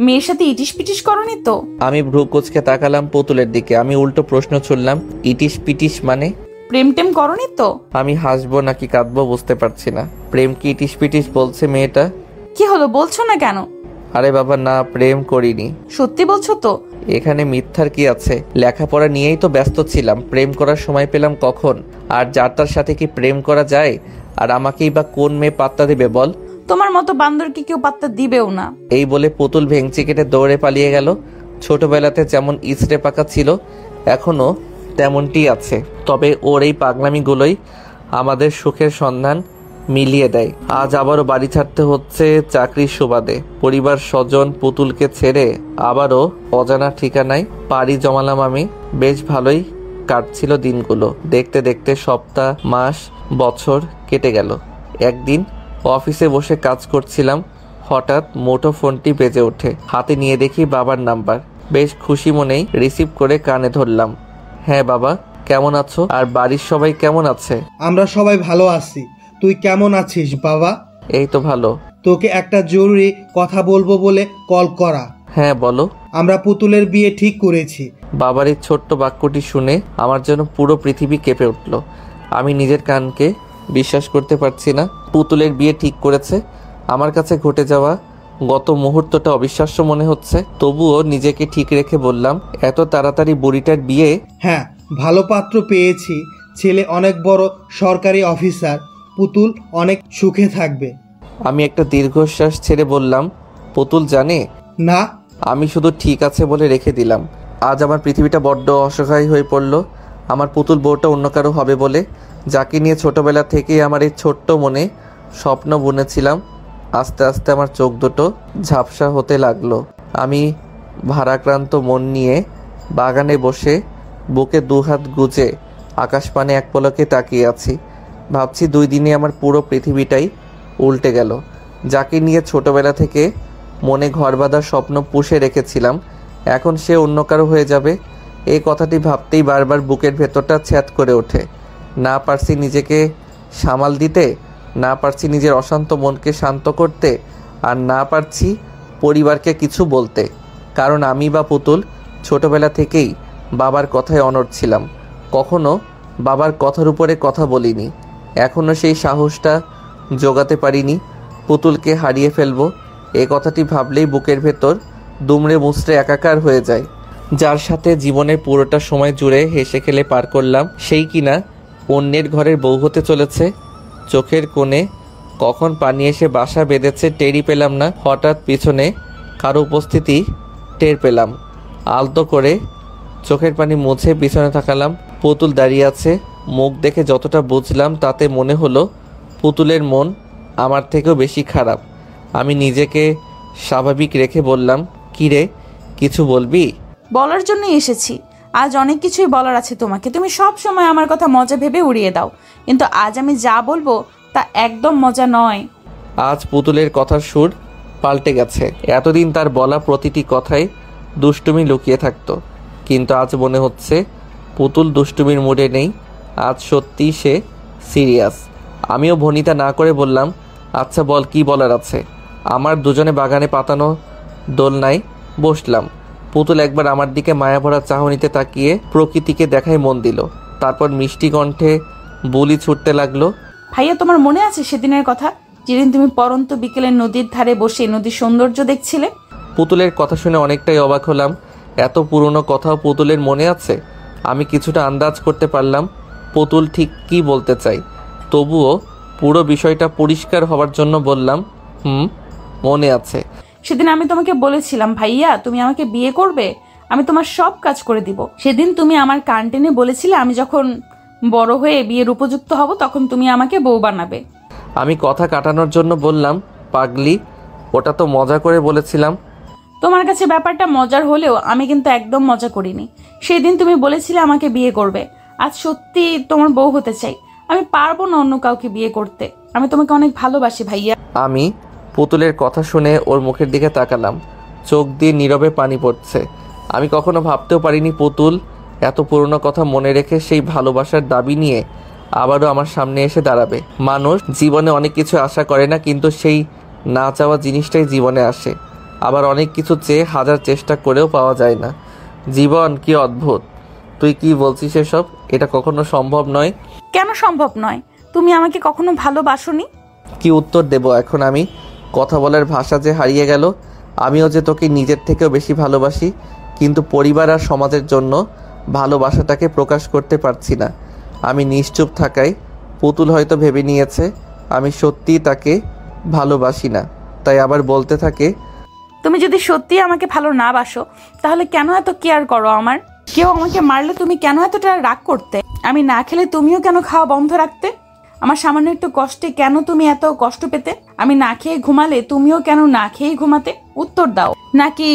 মেয়ের সাথে ইটিস পিটিস করনি তো? আমি ভ্রু কুঁচকে তাকালাম পুতুলের দিকে। আমি উল্টো প্রশ্ন ছুড়লাম, ইটিস পিটিস মানে? প্রেম টেম করনি তো? আমি হাসবো নাকি কাঁদবো বুঝতে পারছি না। প্রেম কি ইটিস পিটিস বলছে মেয়েটা? কি হলো, বলছো না কেন? আরে বাবা না, প্রেম করিনি। সত্যি বলছো তো? এখানে মিথ্যার কি আছে? লেখাপড়া নিয়েই তো ব্যস্ত ছিলাম, প্রেম করার সময় পেলাম কখন? আর যার তার সাথে কি প্রেম করা যায়? আর আমাকেই বা কোন মেয়ে পাত্তা দেবে বল? তোমার মতো বান্দরকে কেউ পাত্তা দিবেও না। এই বলে পুতুল ভেঙচি কেটে দৌড়ে পালিয়ে গেল। ছোটবেলাতে যেমন ইসরে পাকা ছিল এখনো তেমনটি আছে, তবে ওর এই পাগলামিগুলোই আমাদের সুখের সন্ধান মিলিয়ে দেয়। আজ আবারও বাড়ি ছাড়তে হচ্ছে চাকরির সুবাদে। পরিবার স্বজন পুতুলকে ছেড়ে আবারও অজানা ঠিকানায় পাড়ি জমালাম আমি। বেশ ভালোই কাটছিল দিনগুলো। দেখতে দেখতে সপ্তাহ, মাস, বছর কেটে গেল। একদিন অফিসে বসে কাজ করছিলাম, হঠাৎ মুঠো ফোনটি বেজে ওঠে। হাতে নিয়ে দেখি বাবার নাম্বার। বেশ খুশি মনেই রিসিভ করে কানে ধরলাম। হ্যাঁ বাবা, কেমন আছো? আর বাড়ির সবাই কেমন আছে? আমরা সবাই ভালো আছি। তুই কেমন আছিস বাবা? এই তো ভালো। তোকে একটা জরুরি কথা বলবো বলে কল করা। হ্যাঁ বলো। আমরা পুতুলের বিয়ে ঠিক করেছি। বাবার এই ছোট্ট বাক্যটি শুনে আমার যেন পুরো পৃথিবী কেঁপে উঠল। আমি নিজের কানকে বিশ্বাস করতে পারছি না। পুতুলের বিয়ে ঠিক করেছে। আমার কাছে ঘটে যাওয়া গত মুহূর্তটা অবিশ্বাস্য মনে হচ্ছে। তবুও নিজেকে ঠিক রেখে বললাম, এত তাড়াতাড়ি বুড়িটার বিয়ে? হ্যাঁ, ভালো পাত্র পেয়েছি। ছেলে অনেক বড় সরকারি অফিসার। পুতুল অনেক সুখে থাকবে। আমি একটা দীর্ঘশ্বাস ছেড়ে বললাম, পুতুল জানে? না। আমি শুধু ঠিক আছে বলে রেখে দিলাম। আজ আমার পৃথিবীটা বড্ড অসহায় হয়ে পড়ল। আমার পুতুল বউটা অন্য কারো হবে বলে, যাকে নিয়ে ছোটবেলা থেকেই আমার এই ছোট্ট মনে স্বপ্ন বুনেছিলাম, আস্তে আস্তে আমার চোখ দুটো ঝাপসা হতে লাগলো। আমি ভারাক্রান্ত মন নিয়ে বাগানে বসে বুকে দুহাত গুজে আকাশপানে এক পলকে তাকিয়ে আছি। ভাবছি 2 দিনে আমার পুরো পৃথিবীটাই উল্টে গেল। যাকে নিয়ে ছোটবেলা থেকে মনে ঘর বাঁধার স্বপ্ন পুষে রেখেছিলাম, এখন সে অন্য কারো হয়ে যাবে। এই কথাটি ভাবতেই বারবার বুকের ভেতরটা ছ্যাদ করে ওঠে। না পারছি নিজেকে সামাল দিতে, না পারছি নিজের অশান্ত মনকে শান্ত করতে, আর না পারছি পরিবারকে কিছু বলতে। কারণ আমি বা পুতুল ছোটবেলা থেকেই বাবার কথায় অনড় ছিলাম। কখনো বাবার কথার উপরে কথা বলিনি। এখনও সেই সাহসটা জোগাতে পারিনি পুতুলকে হারিয়ে ফেলবো। এই কথাটি ভাবলেই বুকের ভেতর দুমড়ে মুচড়ে একাকার হয়ে যায়। যার সাথে জীবনের পুরোটা সময় জুড়ে হেসে খেলে পার করলাম, সেই কিনা অন্যের ঘরের বউ হতে চলেছে। চোখের কোণে কখন পানি এসে বাসা বেঁধেছে টেরই পেলাম না। হঠাৎ পিছনে কারো উপস্থিতি টের পেলাম। আলতো করে চোখের পানি মুছে পিছনে তাকালাম। পুতুল দাঁড়িয়ে আছে। মুখ দেখে যতটা বুঝলাম তাতে মনে হলো পুতুলের মন আমার থেকেও বেশি খারাপ। আমি নিজেকে স্বাভাবিক রেখে বললাম, কি রে, কিছু বলবি? বলার জন্যই এসেছি। আজ অনেক কিছুই বলার আছে তোমাকে। তুমি সব সময় আমার কথা মজা ভেবে উড়িয়ে দাও, কিন্তু আজ আমি যা বলবো তা একদম মজা নয়। আজ পুতুলের কথার সুর পাল্টে গেছে। এতদিন তার বলা প্রতিটি কথায় দুষ্টুমি লুকিয়ে থাকতো, কিন্তু আজ মনে হচ্ছে পুতুল দুষ্টুমির মুডে নেই। আজ সত্যিই সে সিরিয়াস। আমিও ভনিতা না করে বললাম, আচ্ছা বল, কি বলার আছে? আমার দুজনে বাগানে পাতানো দোলনায় বসলাম। পুতুল একবার আমার দিকে মায়াভরা চাহনিতে তাকিয়ে প্রকৃতিকে দেখায় মন দিল। তারপর মিষ্টি কণ্ঠে বুলি ছুটতে লাগলো, ভাইয়া তোমার মনে আছে সেদিনের কথা, যেদিন তুমি পরন্ত বিকেলে নদীর ধারে বসে নদীর সৌন্দর্য দেখছিলে? পুতুলের কথা শুনে অনেকটাই অবাক হলাম। এত পুরনো কথাও পুতুলের মনে আছে? আমি কিছুটা আন্দাজ করতে পারলাম পুতুল ঠিক কী বলতে চাই। তবুও পুরো বিষয়টা পরিষ্কার হওয়ার জন্য বললাম, মনে আছে। সেদিন আমি তোমাকে বলেছিলাম, ভাইয়া তুমি আমাকে বিয়ে করবে, আমি তোমার সব কাজ করে দিব। সেদিন তুমি আমার কান টেনে বলেছিলে আমি যখন বড় হয়ে বিয়ের উপযুক্ত হব তখন তুমি আমাকে বউ বানাবে। আমি কথা কাটানোর জন্য বললাম, পাগলি, ওটা তো মজা করে বলেছিলাম। তোমার কাছে ব্যাপারটা মজার হলেও আমি কিন্তু একদম মজা করিনি। সেদিন তুমি বলেছিলে আমাকে বিয়ে করবে। আজ সত্যি তোমার বউ হতে চাই। আমি পারবো না অন্য কাউকে বিয়ে করতে। আমি তোমাকে অনেক ভালোবাসি ভাইয়া। আমি পুতুলের কথা শুনে ওর মুখের দিকে তাকালাম। চোখ দিয়ে নীরবে পানি পড়ছে। আমি কখনো ভাবতেও পারিনি পুতুল এত পুরনো কথা মনে রেখে সেই ভালোবাসার দাবি নিয়ে আবারও আমার সামনে এসে দাঁড়াবে। মানুষ জীবনে অনেক কিছু আশা করে না, কিন্তু সেই না চাওয়া জিনিসটাই জীবনে আসে। আবার অনেক কিছু চেয়ে হাজার চেষ্টা করেও পাওয়া যায় না। জীবন কি অদ্ভুত। তুই কি বলছিস এসব? এটা কখনো সম্ভব নয়। কেন সম্ভব নয়? তুমি আমাকে কখনো ভালোবাসোনি? কি উত্তর দেব এখন আমি? কথা বলার ভাষা যে হারিয়ে গেল। আমিও যে তোকে নিজের থেকেও বেশি ভালোবাসি, কিন্তু পরিবার আর সমাজের জন্য ভালোবাসাটাকে প্রকাশ করতে পারছি না। আমি নিশ্চুপ থাকায় পুতুল হয়তো ভেবে নিয়েছে আমি সত্যিই তাকে ভালোবাসি না, তাই আবার বলতে থাকে, তুমি যদি সত্যি আমাকে ভালো না বাসো তাহলে কেন এত কেয়ার করো আমার? কেউ আমাকে মারলে তুমি কেন এতটা রাগ করতে? আমি না খেলে তুমিও কেন খাওয়া বন্ধ রাখতে? আমার সামান্য একটু কষ্টে কেন তুমি এত কষ্ট পেতে? আমি না খেয়ে ঘুমালে তুমিও কেন না খেয়ে ঘুমাতে? উত্তর দাও। নাকি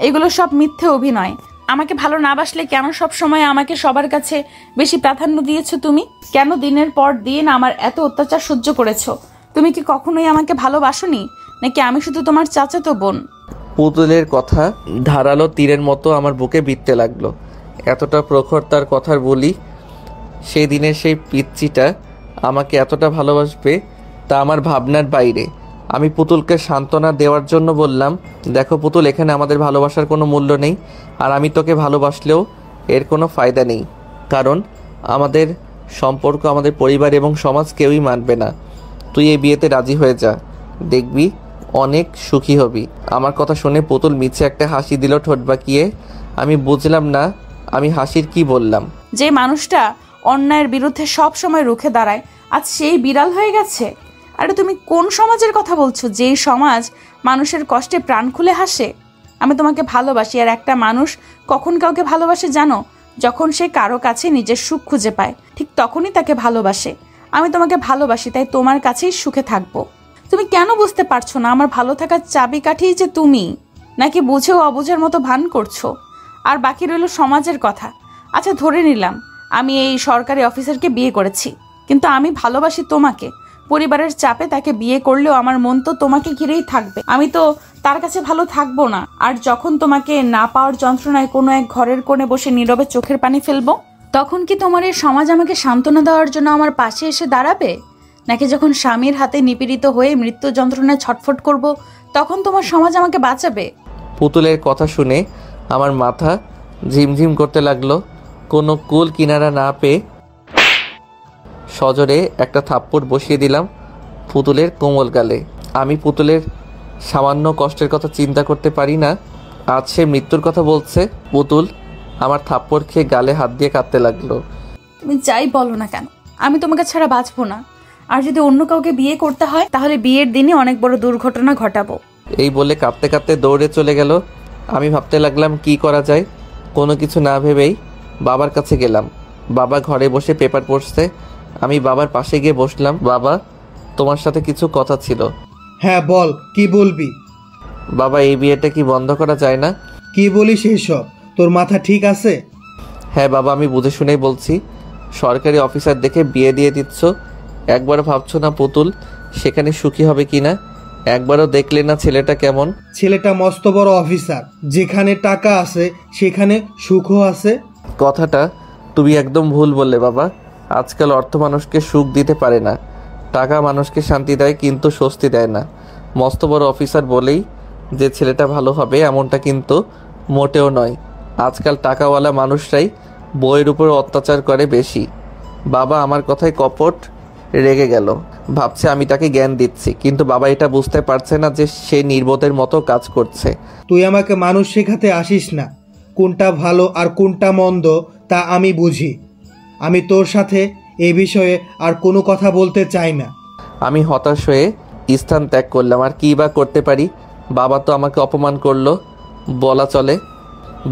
এগুলো সব মিথ্যে অভিনয়? আমাকে ভালো না বাসলে কেন সব সময় আমাকে সবার কাছে বেশি প্রাধান্য দিয়েছো তুমি? কেন দিনের পর দিন আমার এত অত্যাচার সহ্য করেছো? তুমি কি কখনোই আমাকে ভালোবাসোনি, নাকি আমি শুধু তোমার চাচাতো বোন? পুতুলের কথা ধারালো তীরের মতো আমার বুকে বিঁধতে লাগলো। এতটা প্রখর তার কথার বলি, সেই দিনের সেই পিচ্চিটা আমাকে এতটা ভালোবাসবে তা আমার ভাবনার বাইরে। আমি পুতুলকে সান্ত্বনা দেওয়ার জন্য বললাম, দেখো পুতুল, এখানে আমাদের ভালোবাসার কোনো মূল্য নেই, আর আমি তোকে ভালোবাসলেও এর কোনো ফায়দা নেই, কারণ আমাদের সম্পর্ক আমাদের পরিবার এবং সমাজ কেউই মানবে না। তুই এই বিয়েতে রাজি হয়ে যা, দেখবি অনেক সুখী হবি। আমার কথা শুনে পুতুল মিছে একটা হাসি দিল ঠোঁট বাঁকিয়ে। আমি বুঝলাম না আমি হাসির কি বললাম। যে মানুষটা অন্যায়ের বিরুদ্ধে সব সময় রুখে দাঁড়ায়, আজ সেই বিড়াল হয়ে গেছে। আরে তুমি কোন সমাজের কথা বলছো, যেই সমাজ মানুষের কষ্টে প্রাণ খুলে হাসে? আমি তোমাকে ভালোবাসি, আর একটা মানুষ কখন কাউকে ভালোবাসে জানো? যখন সে কারো কাছে নিজের সুখ খুঁজে পায়, ঠিক তখনই তাকে ভালোবাসে। আমি তোমাকে ভালোবাসি, তাই তোমার কাছেই সুখে থাকবো। তুমি কেন বুঝতে পারছো না আমার ভালো থাকার চাবিকাঠিই যে তুমি? নাকি বুঝেও অবুঝের মতো ভান করছো? আর বাকি রইল সমাজের কথা। আচ্ছা, ধরে নিলাম আমি এই সরকারি অফিসারকে বিয়ে করেছি, কিন্তু আমি ভালোবাসি তোমাকে। পরিবারের চাপে তাকে বিয়ে করলেও আমার মন তো তোমাকে ঘিরেই থাকবে। আমি তো তার কাছে ভালো থাকবো না। আর যখন তোমাকে না পাওয়ার যন্ত্রণায় কোনো এক ঘরের কোণে বসে নীরবে চোখের পানি ফেলবো, তখন কি তোমার এই সমাজ আমাকে সান্ত্বনা দেওয়ার জন্য আমার পাশে এসে দাঁড়াবে? নাকি যখন স্বামীর হাতে নিপীড়িত হয়ে মৃত্যু যন্ত্রণায় ছটফট করব, তখন তোমার সমাজ আমাকে বাঁচাবে? পুতুলের কথা শুনে আমার মাথা ঝিমঝিম করতে লাগলো। কোনো কুল কিনারা না পেয়ে সজোরে একটা থাপ্পড় বসিয়ে দিলাম পুতুলের কোমল গালে। আমি পুতুলের সামান্য কষ্টের কথা চিন্তা করতে পারি না, আজ সে মৃত্যুর কথা বলছে। পুতুল আমার থাপ্পড় খেয়ে গালে হাত দিয়ে কাঁদতে লাগলো। তুমি যাই বলো না কেন, আমি তোমাকে ছাড়া বাঁচবো না। আর যদি অন্য কাউকে বিয়ে করতে হয়, তাহলে বিয়ের দিনে অনেক বড় দুর্ঘটনা ঘটাবো। এই বলে কাঁদতে কাঁদতে দৌড়ে চলে গেল। আমি ভাবতে লাগলাম কি করা যায়। কোনো কিছু না ভেবেই বাবার কাছে গেলাম। বাবা ঘরে বসে পেপার পড়ছে। আমি বাবার পাশে গিয়ে বসলাম। বাবা, তোমার সাথে কিছু কথা ছিল। হ্যাঁ বল, কি বলবি? বাবা, এই বিয়েটা কি বন্ধ করা যায় না? কি বলিস এইসব? তোর মাথা ঠিক আছে? হ্যাঁ বাবা, আমি বুঝে শুনেই বলছি। সরকারি অফিসার দেখে বিয়ে দিয়ে দিচ্ছ, একবারও ভাবছো না পুতুল সেখানে সুখী হবে কিনা? একবারও দেখলে না ছেলেটা কেমন? ছেলেটা মস্ত বড় অফিসার, যেখানে টাকা আছে সেখানে সুখও আছে। কথাটা তুমি একদম ভুল বললে বাবা। আজকাল অর্থ মানুষকে সুখ দিতে পারে না, টাকা মানুষকে শান্তি দেয় কিন্তু স্বস্তি দেয় না। মস্ত বড় অফিসার বলেই যে ছেলেটা ভালো হবে এমনটা কিন্তু মোটেও নয়। আজকাল টাকাওয়ালা মানুষরাই বইয়ের উপর অত্যাচার করে বেশি। বাবা আমার কথায় কপট রেগে গেল, ভাবছে আমি তাকে জ্ঞান দিচ্ছি, কিন্তু বাবা এটা বুঝতে পারছে না যে সে নির্বোধের মতো কাজ করছে। তুই আমাকে মানুষ শেখাতে আসিস না। কোনটা ভালো আর কোনটা মন্দ তা আমি বুঝি। আমি তোর সাথে এই বিষয়ে আর কোনো কথা বলতে চাই না। আমি হতাশ হয়ে স্থান ত্যাগ করলাম। আর কী বা করতে পারি? বাবা তো আমাকে অপমান করলো বলা চলে।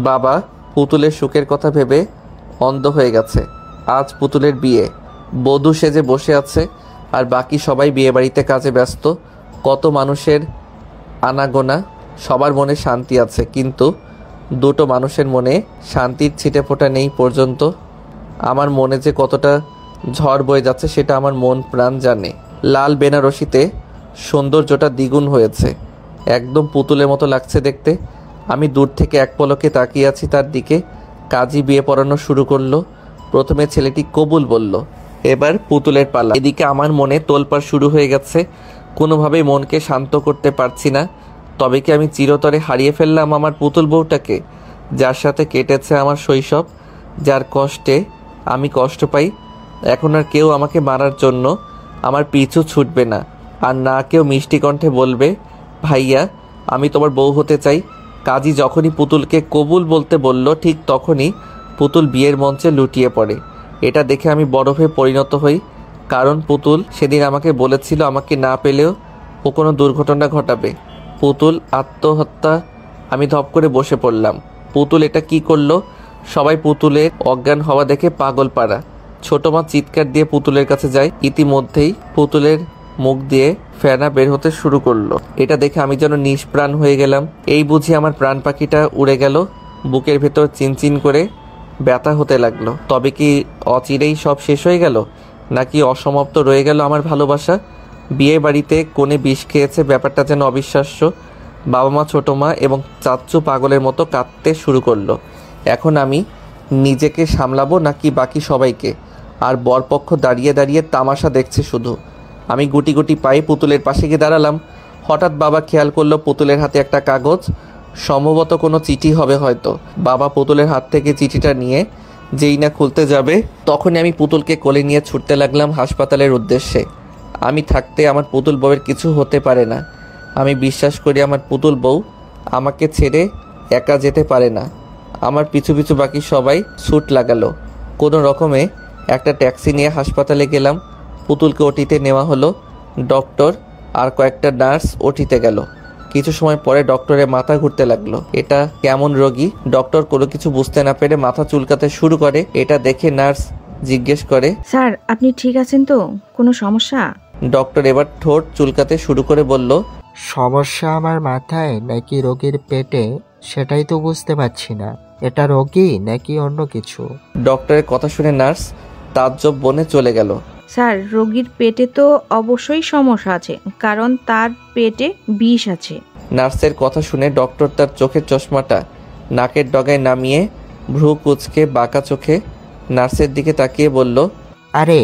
বাবা পুতুলের সুখের কথা ভেবে অন্ধ হয়ে গেছে। আজ পুতুলের বিয়ে, বধূ সেজে বসে আছে, আর বাকি সবাই বিয়ে বাড়িতে কাজে ব্যস্ত। কত মানুষের আনাগোনা, সবার মনে শান্তি আছে, কিন্তু দুটো মানুষের মনে শান্তির ছিটেফোঁটা নেই পর্যন্ত। আমার মনে যে কতটা ঝড় বয়ে যাচ্ছে সেটা আমার মন প্রাণ জানে। লাল বেনারসিতে সৌন্দর্যটা দ্বিগুণ হয়েছে, একদম পুতুলের মতো লাগছে দেখতে। আমি দূর থেকে এক পলকে তাকিয়ে আছি তার দিকে। কাজী বিয়ে পড়ানো শুরু করলো। প্রথমে ছেলেটি কবুল বলল, এবার পুতুলের পালা। এদিকে আমার মনে তোলপাড় শুরু হয়ে গেছে। কোনোভাবেই মনকে শান্ত করতে পারছি না। তবে কি আমি চিরতরে হারিয়ে ফেললাম আমার পুতুল বউটাকে, যার সাথে কেটেছে আমার শৈশব, যার কষ্টে আমি কষ্ট পাই? এখন আর কেউ আমাকে মারার জন্য আমার পিছু ছুটবে না, আর না কেউ মিষ্টি কণ্ঠে বলবে, ভাইয়া আমি তোমার বউ হতে চাই। কাজী যখনই পুতুলকে কবুল বলতে বলল, ঠিক তখনই পুতুল বিয়ের মঞ্চে লুটিয়ে পড়ে। এটা দেখে আমি বরফে পরিণত হই, কারণ পুতুল সেদিন আমাকে বলেছিল আমাকে না পেলেও ও কোনো দুর্ঘটনা ঘটাবে। পুতুল আত্মহত্যা। আমি ধপ করে বসে পড়লাম। পুতুল এটা কি করলো? সবাই পুতুলের অজ্ঞান হওয়া দেখে পাগল পাড়া। ছোট মা চিৎকার দিয়ে পুতুলের কাছে যায়। ইতিমধ্যেই পুতুলের মুখ দিয়ে ফেনা বের হতে শুরু করলো। এটা দেখে আমি যেন নিষ্প্রাণ হয়ে গেলাম। এই বুঝি আমার প্রাণ পাখিটা উড়ে গেল। বুকের ভেতর চিনচিন করে ব্যথা হতে লাগলো। তবে কি অচিরেই সব শেষ হয়ে গেল, নাকি অসমাপ্ত রয়ে গেল আমার ভালোবাসা? বিয়ে বাড়িতে কোণে বিষ খেয়েছে, ব্যাপারটা যেন অবিশ্বাস্য। বাবা মা, ছোটো মা এবং চাচ্চু পাগলের মতো কাঁদতে শুরু করলো। এখন আমি নিজেকে সামলাবো নাকি বাকি সবাইকে? আর বরপক্ষ দাঁড়িয়ে দাঁড়িয়ে তামাশা দেখছে শুধু। আমি গুটি গুটি পায়ে পুতুলের পাশে গিয়ে দাঁড়ালাম। হঠাৎ বাবা খেয়াল করলো পুতুলের হাতে একটা কাগজ, সম্ভবত কোনো চিঠি হবে হয়তো। বাবা পুতুলের হাত থেকে চিঠিটা নিয়ে যেই না খুলতে যাবে, তখনই আমি পুতুলকে কোলে নিয়ে ছুটতে লাগলাম হাসপাতালের উদ্দেশ্যে। আমি থাকতে আমার পুতুল বউয়ের কিছু হতে পারে না। আমি বিশ্বাস করি আমার পুতুল বউ আমাকে ছেড়ে একা যেতে পারে না। আমার পিছু পিছু বাকি সবাই ছুট লাগালো। কোনো রকমে একটা ট্যাক্সি নিয়ে হাসপাতালে গেলাম। পুতুলকে ওটিতে নেওয়া হলো। ডক্টর আর কয়েকটা নার্স ওটিতে গেল। কিছু সময় পরে ডক্টরের মাথা ঘুরতে লাগলো। এটা কেমন রোগী? ডক্টর কোনো কিছু বুঝতে না পেরে মাথা চুলকাতে শুরু করে। এটা দেখে নার্স জিজ্ঞেস করে, স্যার আপনি ঠিক আছেন তো? কোনো সমস্যা? ডক্টর এবার ঠোঁট চুলকাতে শুরু করে বলল, সমস্যা আমার মাথায় নাকি রোগীর পেটে সেটাই তো বুঝতে পারছি না। এটা রোগী নাকি অন্য কিছু? ডক্টরের কথা শুনে নার্স তাজ্জব বনে চলে গেল। স্যার রোগীর পেটে তো অবশ্যই সমস্যা আছে, কারণ তার পেটে বিষ আছে। নার্সের কথা শুনে ডক্টর তার চোখের চশমাটা নাকের ডগায় নামিয়ে ভ্রু কুঁচকে বাঁকা চোখে নার্সের দিকে তাকিয়ে বলল, আরে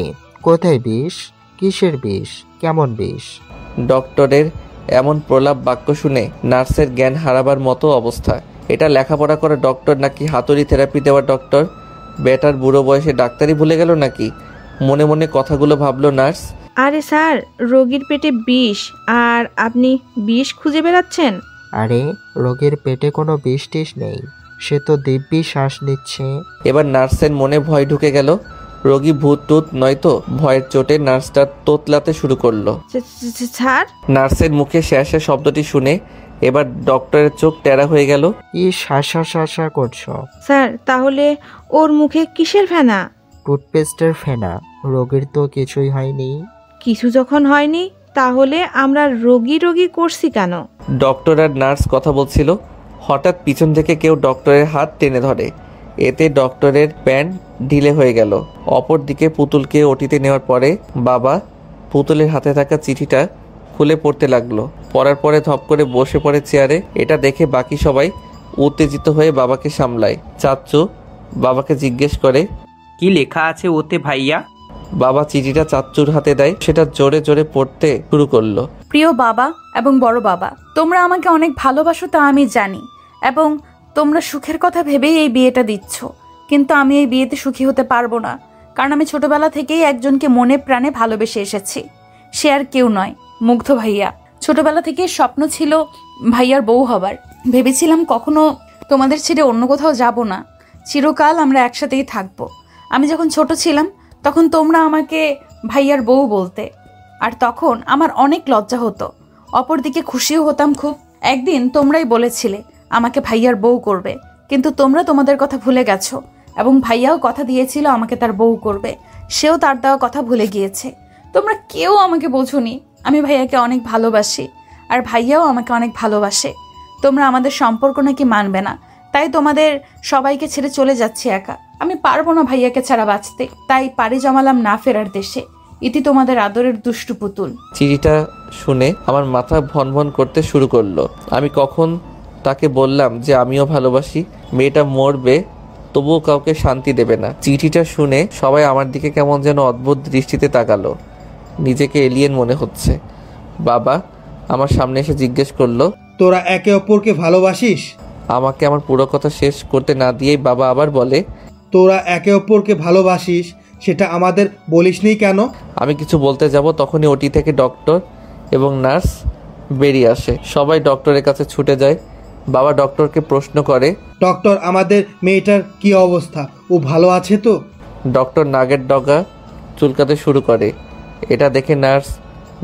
কোথায় বিষ? কিসের বিষ? কেমন বিষ? ডক্টরের এমন প্রলাপ বাক্য শুনে নার্সের জ্ঞান হারাবার মতো অবস্থা। এটা লেখাপড়া করা ডক্টর নাকি হাতুড়ি থেরাপি দেওয়া ডক্টর? বেটার বুড়ো বয়সে ডাক্তারি ভুলে গেল নাকি? মনে মনে কথাগুলো ভাবলো নার্স। আরে স্যার রোগীর পেটে বিষ আর আপনি বিষ খুঁজে বেড়াচ্ছেন? আরে রোগীর পেটে কোনো বিষ টিষ নেই, সে তো দিব্যি শ্বাস নিচ্ছে। এবার নার্সের মনে ভয় ঢুকে গেল। রোগী ভূত টুত নয়তো? ভয়ের চোটে নার্সটা তোতলাতে শুরু করলো। স্যার? নার্সের মুখে শ্যাশা শব্দটি শুনে এবার ডক্টরের চোখ টেরা হয়ে গেল। কি শাসা শাসা করছো? স্যার তাহলে ওর মুখে কিসের ফেনা? টুথপেস্টের ফেনা। রোগীর তো কিছুই হয়নি। কিছু যখন হয়নি তাহলে আমরা রোগী রোগী করছি কেন? ডক্টর আর নার্স কথা বলছিল। হঠাৎ পিছন থেকে কেউ ডক্টরের হাত টেনে ধরে। এতে ডক্টরের প্যান্ট ঢিলে হয়ে গেল। অপরদিকে পুতুলকে ওটিতে নেওয়ার পরে বাবা পুতুলের হাতে থাকা চিঠিটা খুলে পড়তে লাগলো। পড়ার পরে ধপ করে বসে পড়ে চেয়ারে। এটা দেখে বাকি সবাই উত্তেজিত হয়ে বাবাকে সামলায়। চাচ্চু বাবাকে জিজ্ঞেস করে, কি লেখা আছে ওতে ভাইয়া? বাবা চিঠিটা চাচ্চুর হাতে দেয়। সেটা জোরে জোরে পড়তে শুরু করলো। প্রিয় বাবা এবং বড় বাবা, তোমরা আমাকে অনেক ভালোবাসো তা আমি জানি, এবং তোমরা সুখের কথা ভেবেই এই বিয়েটা দিচ্ছ। কিন্তু আমি এই বিয়েতে সুখী হতে পারবো না, কারণ আমি ছোটবেলা থেকেই একজনকে মনে প্রাণে ভালোবেসে এসেছি। সে আর কেউ নয়, মুগ্ধ ভাইয়া। ছোটবেলা থেকেই স্বপ্ন ছিল ভাইয়ার বউ হবার। ভেবেছিলাম কখনো তোমাদের ছেড়ে অন্য কোথাও যাব না, চিরকাল আমরা একসাথেই থাকবো। আমি যখন ছোট ছিলাম তখন তোমরা আমাকে ভাইয়ার বউ বলতে, আর তখন আমার অনেক লজ্জা হতো, অপরদিকে খুশিও হতাম খুব। একদিন তোমরাই বলেছিলে আমাকে ভাইয়ার বউ করবে, কিন্তু তোমরা তোমাদের কথা ভুলে গেছো, এবং ভাইয়াও কথা দিয়েছিল আমাকে তার বউ করবে, সেও তার দেওয়া কথা ভুলে গিয়েছে। তোমরা কেউ আমাকে বোঝোনি আমি ভাইয়াকে অনেক ভালোবাসি, আর ভাইয়াও আমাকে অনেক ভালোবাসে। তোমরা আমাদের সম্পর্ক নাকি মানবে না, তাই তোমাদের সবাইকে ছেড়ে চলে যাচ্ছি একা। আমি পারবো না ভাইয়াকে ছাড়া বাঁচতে, তাই পাড়ি জমালাম না ফেরার দেশে। ইতি তোমাদের আদরের দুষ্টু পুতুল। চিঠিটা শুনে আমার মাথা ভনভন করতে শুরু করলো। আমি কখন তাকে বললাম যে আমিও ভালোবাসি? মেয়েটা মরবে তবুও কাউকে শান্তি দেবে না। চিঠিটা শুনে সবাই আমার দিকে কেমন যেন অদ্ভুত দৃষ্টিতে তাকালো। নিজেকে এলিয়েন মনে হচ্ছে। বাবা আমার সামনে এসে জিজ্ঞেস করলো, তোরা একে অপরকে ভালোবাসিস? আমাকে আমার পুরো কথা শেষ করতে না দিয়েই বাবা আবার বলে, তোরা একে অপরকে ভালোবাসিস সেটা আমাদের বলিসনি কেন? আমি কিছু বলতে যাব তখনই ওটি থেকে ডক্টর এবং নার্স বেরিয়ে আসে। সবাই ডক্টরের কাছে ছুটে যায়। বাবা ডক্টরকে প্রশ্ন করে, ডক্টর আমাদের মেয়েটার কি অবস্থা? ও ভালো আছে তো? ডক্টর নাগের ডগা চুলকাতে শুরু করে। এটা দেখে নার্স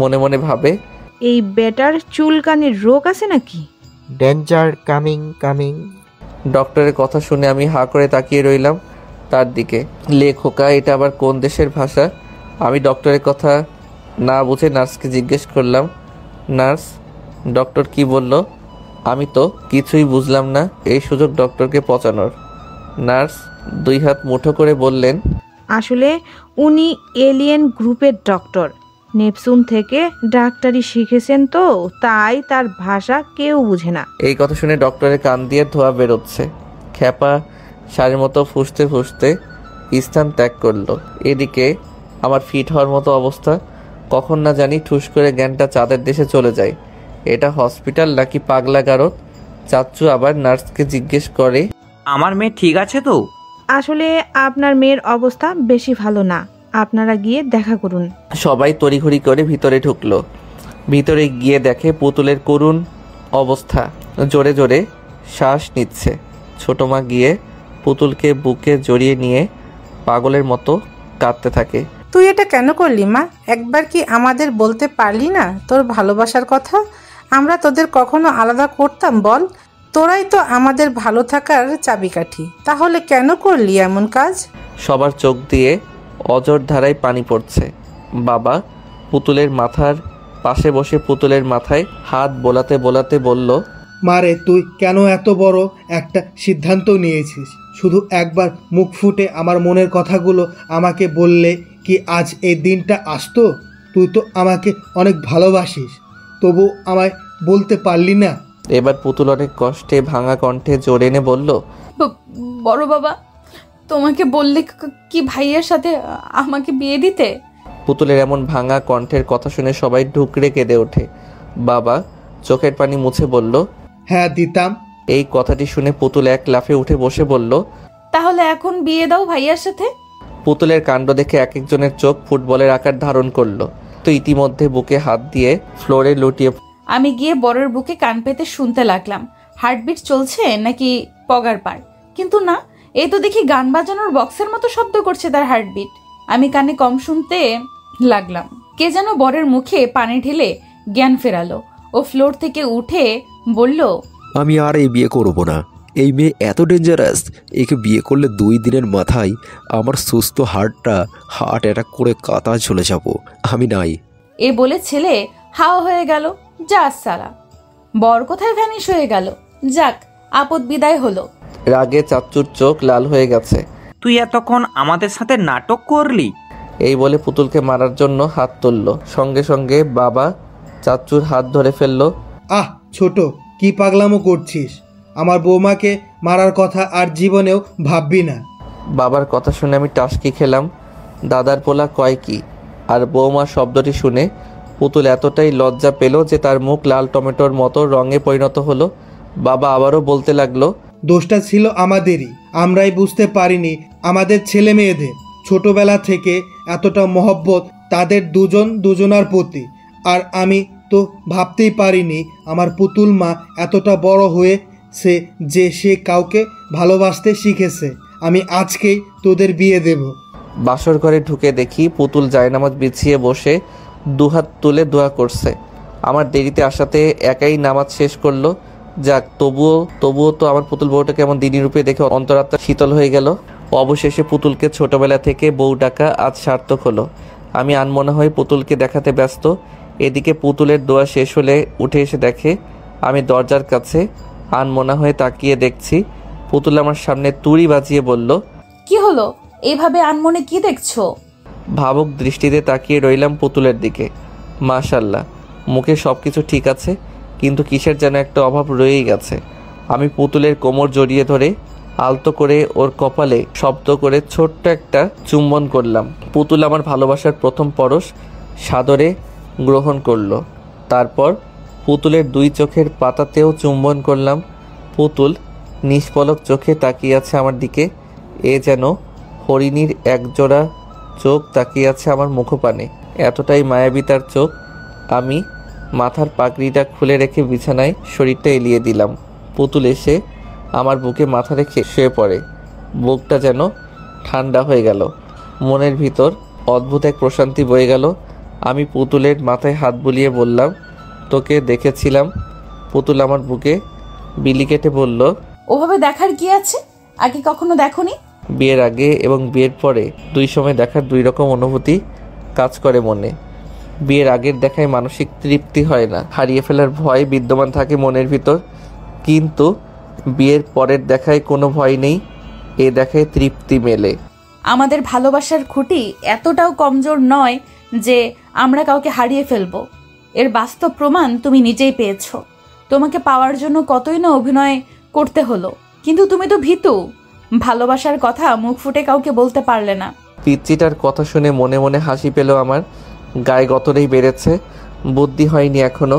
মনে মনে ভাবে, এই বেটার চুলকানির রোগ আছে নাকি? Danger coming coming. ডক্টরের কথা শুনে আমি হাঁ করে তাকিয়ে রইলাম। তার দিকে। খোকা, এটা আবার কোন দেশের ভাষা? আমি ডক্টরের কথা না বুঝে নার্সকে জিজ্ঞেস করলাম, নার্স, ডক্টর কি বলল? আমি তো কিছুই বুঝলাম না। এই সুযোগ ডক্টরকে পচানোর। নার্স 2 হাত মুঠো করে বললেন, আসলে উনি এলিয়েন গ্রুপের ডক্টর, নেপচুন থেকে ডাক্তারি শিখেছেন, তো তাই তার ভাষা কেউ বুঝে না। এই কথা শুনে ডক্টরের কান দিয়ে ধোঁয়া বেরোচ্ছে। খ্যাপা সারের মতো ফুঁসতে ফুঁসতে স্থান ত্যাগ করলো। এদিকে আমার ফিট হওয়ার মতো অবস্থা। কখন না জানি ঠুস করে জ্ঞানটা চাঁদের দেশে চলে যায়। এটা হসপিটাল নাকি পাগলা গারদ? চাচ্চু আবার নার্সকে জিজ্ঞেস করে, আমার মেয়ে ঠিক আছে তো? আসলে আপনার মেয়ের অবস্থা বেশি ভালো না, আপনারা গিয়ে দেখা করুন। সবাই তড়িঘড়ি করে ভিতরে ঢুকলো। ভিতরে গিয়ে দেখে পুতুলের করুণ অবস্থা, জোরে জোরে শ্বাস নিচ্ছে। ছোট মা গিয়ে পুতুলকে বুকে জড়িয়ে নিয়ে পাগলের মতো কাঁদতে থাকে। তুই এটা কেন করলি মা? একবার কি আমাদের বলতে পারলি না তোর ভালোবাসার কথা? আমরা তোদের কখনো আলাদা করতাম বল? তোরাই তো আমাদের ভালো থাকার চাবিকাঠি। তাহলে কেন করলি এমন কাজ? সবার চোখ দিয়ে অজর ধারায় পানি পড়ছে। বাবা পুতুলের মাথার পাশে বসে পুতুলের মাথায় হাত বোলাতে বোলাতে বলল, মারে, তুই কেন এত বড় একটা সিদ্ধান্ত নিয়েছিস? শুধু একবার মুখ ফুটে আমার মনের কথাগুলো আমাকে বললে কি আজ এই দিনটা আসতো? তুই তো আমাকে অনেক ভালোবাসিস, তবু আমায় বলতে পারলি না। এবার পুতুল অনেক কষ্টে ভাঙা কণ্ঠে জোরে এনে বলল, বড় বাবা, তোমাকে বললে কি ভাইয়ের সাথে আমাকে বিয়ে দিতে? পুতুলের এমন ভাঙা কণ্ঠের কথা শুনে সবাই ঢুকরে কেঁদে ওঠে। বাবা চোখের পানি মুছে বলল, হ্যাঁ দিতাম। এই কথাটি শুনে পুতুল এক লাফে উঠে বসে বলল, তাহলে এখন বিয়ে দাও ভাইয়ার সাথে। পুতুলের কাণ্ড দেখে এক একজনের চোখ ফুটবলের আকার ধারণ করলো। তো ইতিমধ্যে বুকে হাত দিয়ে ফ্লোরে লুটিয়ে আমি গিয়ে বরের বুকে কান পেতে শুনতে লাগলাম হার্টবিট চলছে নাকি পগার পার, কিন্তু না, এই তো দেখি গান বাজানোর বক্সের মতো শব্দ করছে তার হার্টবিট। আমি কানে কম শুনতে লাগলাম। কে যেন বরের মুখে পানি ঢেলে জ্ঞান ফেরালো। ও ফ্লোর থেকে উঠে বলল, আমি আর এই বিয়ে করব না। এই মেয়ে এত ডেঞ্জারাস, একে বিয়ে করলে 2 দিনের মাথায় আমার সুস্থ হার্ট অ্যাটাক করে কাতা চলে যাব। আমি নাই। এ বলে ছেলে হাওয়া হয়ে গেল। যা সালা, বর কোথায় ভ্যানিশ হয়ে গেল। যাক, আপদ বিদায় হলো। রাগে চাচ্চুর চোখ লাল হয়ে গেছে। তুই এতক্ষণ আমাদের সাথে নাটক করলি? এই বলে পুতুলকে মারার জন্য হাত তুলল। সঙ্গে সঙ্গে বাবা চাচ্চুর হাত ধরে ফেলল। আহ ছোট, কি পাগলামো করছিস? আমার বৌমাকে মারার কথা আর জীবনেও ভাববি না। বাবার কথা শুনে আমি টাসকি খেলাম। দাদার পোলা কয় কি? আর বৌমা শব্দটি শুনে পুতুল এতটাই লজ্জা পেল যে তার মুখ লাল টমেটোর মতো রঙে পরিণত হলো। বাবা আবারও বলতে লাগলো, দোষটা ছিল আমাদেরই, আমরাই বুঝতে পারিনি আমাদের ছেলে মেয়েদের। ছোটবেলা থেকে এতটা মহব্বত তাদের দুজনার প্রতি, আর আমি তো ভাবতেই পারিনি আমার পুতুল মা এতটা বড় হয়েছে যে সে কাউকে ভালোবাসতে শিখেছে। আমি আজকেই তোদের বিয়ে দেব। বাসর ঘরে ঢুকে দেখি পুতুল জায়নামাজ বিছিয়ে বসে 2 হাত তুলে দোয়া করছে। আমার দেরিতে আসাতে একাই নামাজ শেষ করলো। যাক, তবুও তো আমার পুতুল বউটা কেমন দিনী রূপে দেখে অন্তরাত্মা শীতল হয়ে গেল। অবশেষে পুতুলকে ছোটবেলা থেকে বউ ডাকা আজ সার্থক হলো। আমি আনমনা হয়ে পুতুলকে দেখাতে ব্যস্ত। এদিকে পুতুলের দোয়া শেষ হলে উঠে এসে দেখে আমি দরজার কাছে আনমনা হয়ে তাকিয়ে দেখছি। পুতুল আমার সামনে তুড়ি বাজিয়ে বলল, কি হলো? এইভাবে আনমনে কি দেখছো? ভাবুক দৃষ্টিতে তাকিয়ে রইলাম পুতুলের দিকে। মাশাল্লাহ, মুখে সবকিছু ঠিক আছে, কিন্তু কিসের যেন একটা অভাব রয়েই গেছে। আমি পুতুলের কোমর জড়িয়ে ধরে আলতো করে ওর কপালে শব্দ করে ছোট্ট একটা চুম্বন করলাম। পুতুল আমার ভালোবাসার প্রথম পরশ সাদরে গ্রহণ করলো। তারপর পুতুলের 2 চোখের পাতাতেও চুম্বন করলাম। পুতুল নিষ্পলক চোখে তাকিয়ে আছে আমার দিকে। এ যেন হরিণীর একজোড়া চোখ তাকিয়ে আছে আমার মুখপানে। এতটাই মায়াবী তার চোখ। আমি মাথার পাগড়িটা খুলে রেখে বিছানায় শরীরটা এলিয়ে দিলাম। পুতুল এসে আমার বুকে মাথা রেখে শুয়ে পড়ে। বুকটা যেন ঠান্ডা হয়ে গেল। মনের ভিতর অদ্ভুত এক প্রশান্তি বয়ে গেল। আমি পুতুলের মাথায় হাত বুলিয়ে বললাম, তোকে দেখেছিলাম। পুতুল আমার বুকে বিলি কেটে বলল, ওভাবে দেখার কি আছে? আগে কখনো দেখোনি? বিয়ের আগে এবং বিয়ের পরে দুই সময় দেখার দুই রকম অনুভূতি কাজ করে মনে। বিয়ের আগের দেখায় মানসিক তৃপ্তি হয় না, হারিয়ে ফেলার ভয় বিদ্যমান থাকে মনের ভিতর, কিন্তু বিয়ের পরের দেখায় কোনো ভয় নেই, এ দেখায় তৃপ্তি মেলে। আমাদের ভালোবাসার খুঁটি এতটাও কমজোর নয় যে আমরা কাউকে হারিয়ে ফেলবো। এর বাস্তব প্রমাণ তুমি নিজেই পেয়েছো। তোমাকে পাওয়ার জন্য কতই না অভিনয় করতে হলো, কিন্তু তুমি তো ভীতু। ভালোবাসার কথা মুখ ফুটে কাউকে বলতে পারলে না। পিচ্চিটার কথা শুনে মনে মনে হাসি পেল আমার, গায়ে গতরেই বেড়েছে, বুদ্ধি হয়নি এখনো।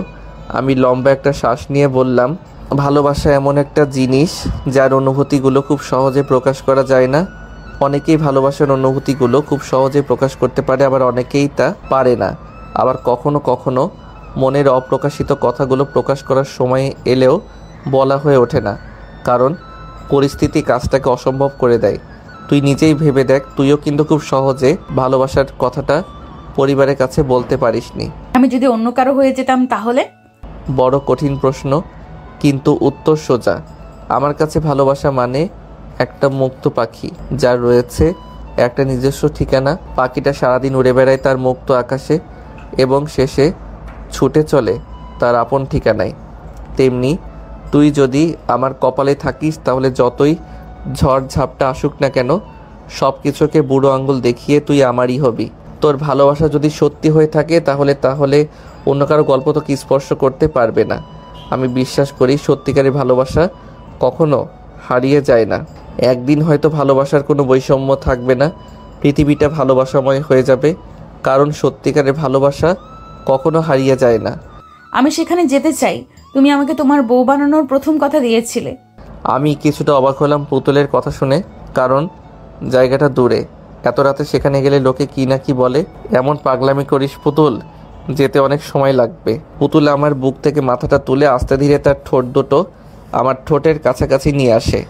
আমি লম্বা একটা শ্বাস নিয়ে বললাম, ভালোবাসা এমন একটা জিনিস যার অনুভূতিগুলো খুব সহজে প্রকাশ করা যায় না। অনেকেই ভালোবাসার অনুভূতিগুলো খুব সহজে প্রকাশ করতে পারে, আবার অনেকেই তা পারে না। আবার কখনো কখনো মনের অপ্রকাশিত কথাগুলো প্রকাশ করার সময় এলেও বলা হয়ে ওঠে না, কারণ পরিস্থিতি কাজটাকে অসম্ভব করে দেয়। তুই নিজেই ভেবে দেখ, তুইও কিন্তু খুব সহজে ভালোবাসার কথাটা পরিবারের কাছে বলতে পারিসনি। আমি যদি অন্য কারো হয়ে যেতাম তাহলে? বড় কঠিন প্রশ্ন, কিন্তু উত্তর সোজা। আমার কাছে ভালোবাসা মানে একটা মুক্ত পাখি, যার রয়েছে একটা নিজস্ব ঠিকানা। পাখিটা সারাদিন উড়ে বেড়ায় তার মুক্ত আকাশে এবং শেষে ছুটে চলে তার আপন ঠিকানায়। তেমনি তুই যদি আমার কপালে থাকিস, তাহলে যতই ঝড় ঝাপটা আসুক না কেন, সব কিছুকে বুড়ো আঙ্গুল দেখিয়ে তুই আমারই হবি। তোর ভালোবাসা যদি সত্যি হয়ে থাকে তাহলে অন্য কারো গল্প তো কি স্পর্শ করতে পারবে না। আমি বিশ্বাস করি সত্যিকারের ভালোবাসা কখনো হারিয়ে যায় না। একদিন হয়তো ভালোবাসার কোনো বৈষম্য থাকবে না, পৃথিবীটা ভালোবাসাময় হয়ে যাবে, কারণ সত্যিকারের ভালোবাসা কখনো হারিয়ে যায় না। আমি সেখানে যেতে চাই। তুমি আমাকে তোমার বউ বানানোর প্রথম কথা দিয়েছিলে। আমি কিছুটা অবাক হলাম পুতুলের কথা শুনে, কারণ জায়গাটা দূরে। এত রাতে সেখানে গেলে লোকে কি না কি বলে। এমন পাগলামি করিস পুতুল, যেতে অনেক সময় লাগবে। পুতুল আমার বুক থেকে মাথাটা তুলে আস্তে ধীরে তার ঠোঁট দুটো আমার ঠোঁটের কাছাকাছি নিয়ে আসে।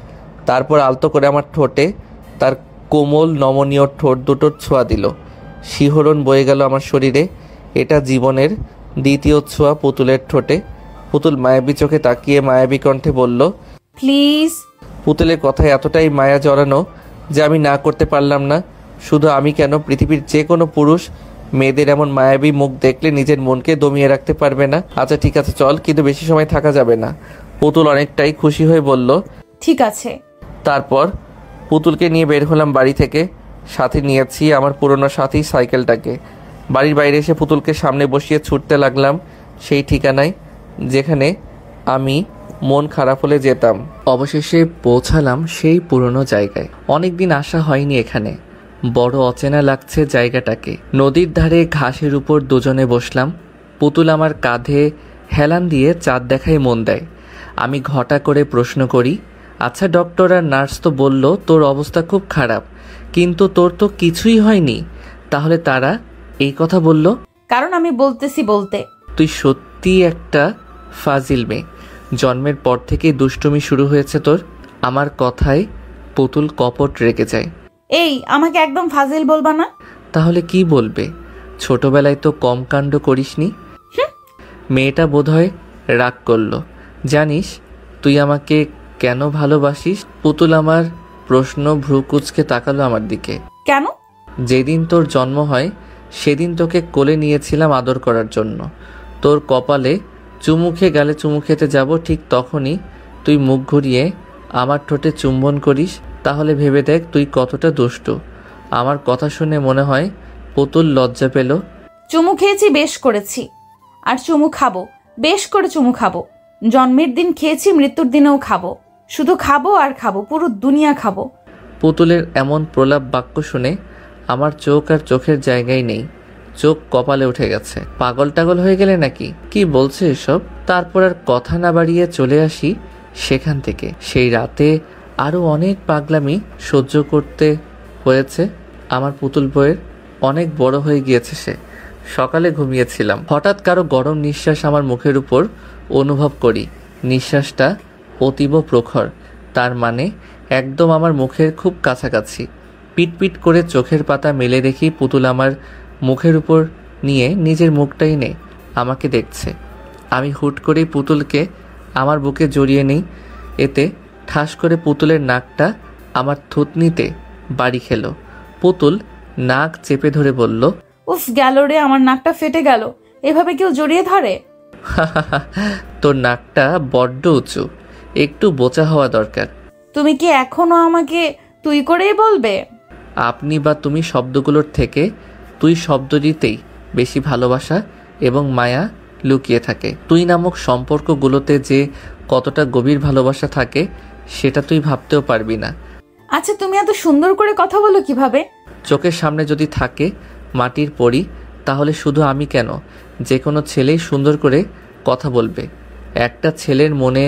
তারপর আলতো করে আমার ঠোঁটে তার কোমল নমনীয় ঠোঁট দুটোর ছোঁয়া দিল। শিহরণ বয়ে গেল আমার শরীরে। এটা জীবনের দ্বিতীয় ছোঁয়া পুতুলের ঠোঁটে। পুতুল মায়াবী চোখে তাকিয়ে মায়াবী কণ্ঠে বলল, প্লিজ। পুতুলের কথায় এতটাই মায়া জড়ানো যে আমি না করতে পারলাম না। শুধু আমি কেন, পৃথিবীর যে কোনো পুরুষ মেয়েদের এমন মায়াবী মুখ দেখলে নিজের মনকে দমিয়ে রাখতে পারবে না। আচ্ছা ঠিক আছে চল, কিন্তু বেশি সময় থাকা যাবে না। পুতুল অনেকটাই খুশি হয়ে বলল, ঠিক আছে। তারপর পুতুলকে নিয়ে বের হলাম বাড়ি থেকে। সাথে নিয়েছি আমার পুরনো সাথী সাইকেলটাকে। বাড়ির বাইরে এসে পুতুলকে সামনে বসিয়ে ছুটতে লাগলাম সেই ঠিকানায় যেখানে আমি মন খারাপ হলে যেতাম। অবশেষে পৌঁছালাম সেই পুরনো জায়গায়। অনেকদিন আসা হয়নি এখানে, বড় অচেনা লাগছে জায়গাটাকে। নদীর ধারে ঘাসের উপর দুজনে বসলাম। পুতুল আমার কাঁধে হেলান দিয়ে চাঁদ দেখায় মন দেয়। আমি ঘটা করে প্রশ্ন করি, আচ্ছা ডক্টর আর নার্স তো বলল তোর অবস্থা খুব খারাপ, কিন্তু তোর তো কিছুই হয়নি, তাহলে তারা এই কথা বলল? কারণ আমি বলতে তুই সত্যি একটা ফাজিল মেয়ে। জন্মের পর থেকেই দুষ্টুমি শুরু হয়েছে তোর। আমার কথায় পুতুল কপট রেগে যায়। এই, আমাকে একদম ফাজিল বলবা না। তাহলে কি বলবে? ছোটবেলায় তো কম কাণ্ড করিসনি। মেয়েটা বোধহয় রাগ করলো। জানিস তুই আমাকে কেন ভালোবাসিস? পুতুল আমার প্রশ্ন ভ্রু কুঁচকে তাকালো আমার দিকে। কেন? যেদিন তোর জন্ম হয় সেদিন তোকে কোলে নিয়েছিলাম আদর করার জন্য। তোর কপালে গালে চুমু খেতে যাব, ঠিক তখনই তুই মুখ ঘুরিয়ে আমার ঠোঁটে চুম্বন করিস। তাহলে ভেবে দেখ তুই কতটা দুষ্টু। আমার কথা শুনে মনে হয় পুতুল লজ্জা পেল। চুমু খেয়েছি, বেশ করেছি, আর চুমু খাবো, বেশ করে চুমু খাবো। জন্মের দিন খেয়েছি, মৃত্যুর দিনেও খাবো। শুধু খাবো আর খাবো, পুরো দুনিয়া খাবো। পুতুলের এমন প্রলাপ বাক্য শুনে আমার চোখ আর চোখের জায়গায় নেই, চোখ কপালে উঠে গেছে। পাগল টাগল হয়ে গেলে নাকি? কি বলছে এসব? তারপর আর কথা না বাড়িয়ে চলে আসি সেখান থেকে। সেই রাতে আরও অনেক পাগলামি সহ্য করতে হয়েছে। আমার পুতুল বইয়ের অনেক বড় হয়ে গিয়েছে সে। সকালে ঘুমিয়েছিলাম, হঠাৎ কারো গরম নিঃশ্বাস আমার মুখের উপর অনুভব করি। নিঃশ্বাসটা অতীব প্রখর, তার মানে একদম আমার মুখের খুব কাছাকাছি। পিটপিট করে চোখের পাতা মেলে দেখি পুতুল আমার মুখের উপর নিয়ে নিজের মুখটাই নেই আমাকে দেখছে। আমি হুট করেই পুতুলকে আমার বুকে জড়িয়ে নিই। এতে ঠাস করে পুতুলের নাকটা আমার থুতনিতে বাড়ি খেলো। পুতুল নাক চেপে ধরে বলল, উফ গেল রে, আমার নাকটা ফেটে গেল। এভাবে কেউ জড়িয়ে ধরে? তোর নাকটা বড্ড উঁচু, একটু বোচা হওয়া দরকার। তুমি কি এখনো আমাকে তুই করেই বলবে? আপনি বা তুমি শব্দগুলোর থেকে তুই শব্দটিতেই বেশি ভালোবাসা এবং মায়া লুকিয়ে থাকে। তুই নামক সম্পর্কগুলোতে যে কতটা গভীর ভালোবাসা থাকে সেটা তুই ভাবতেও পারবি না। আচ্ছা, তুমি এত সুন্দর করে কথা বলো কিভাবে? চোখের সামনে যদি থাকে মাটির পরি, তাহলে শুধু আমি কেন, যে কোনো ছেলেই সুন্দর করে কথা বলবে। একটা ছেলের মনে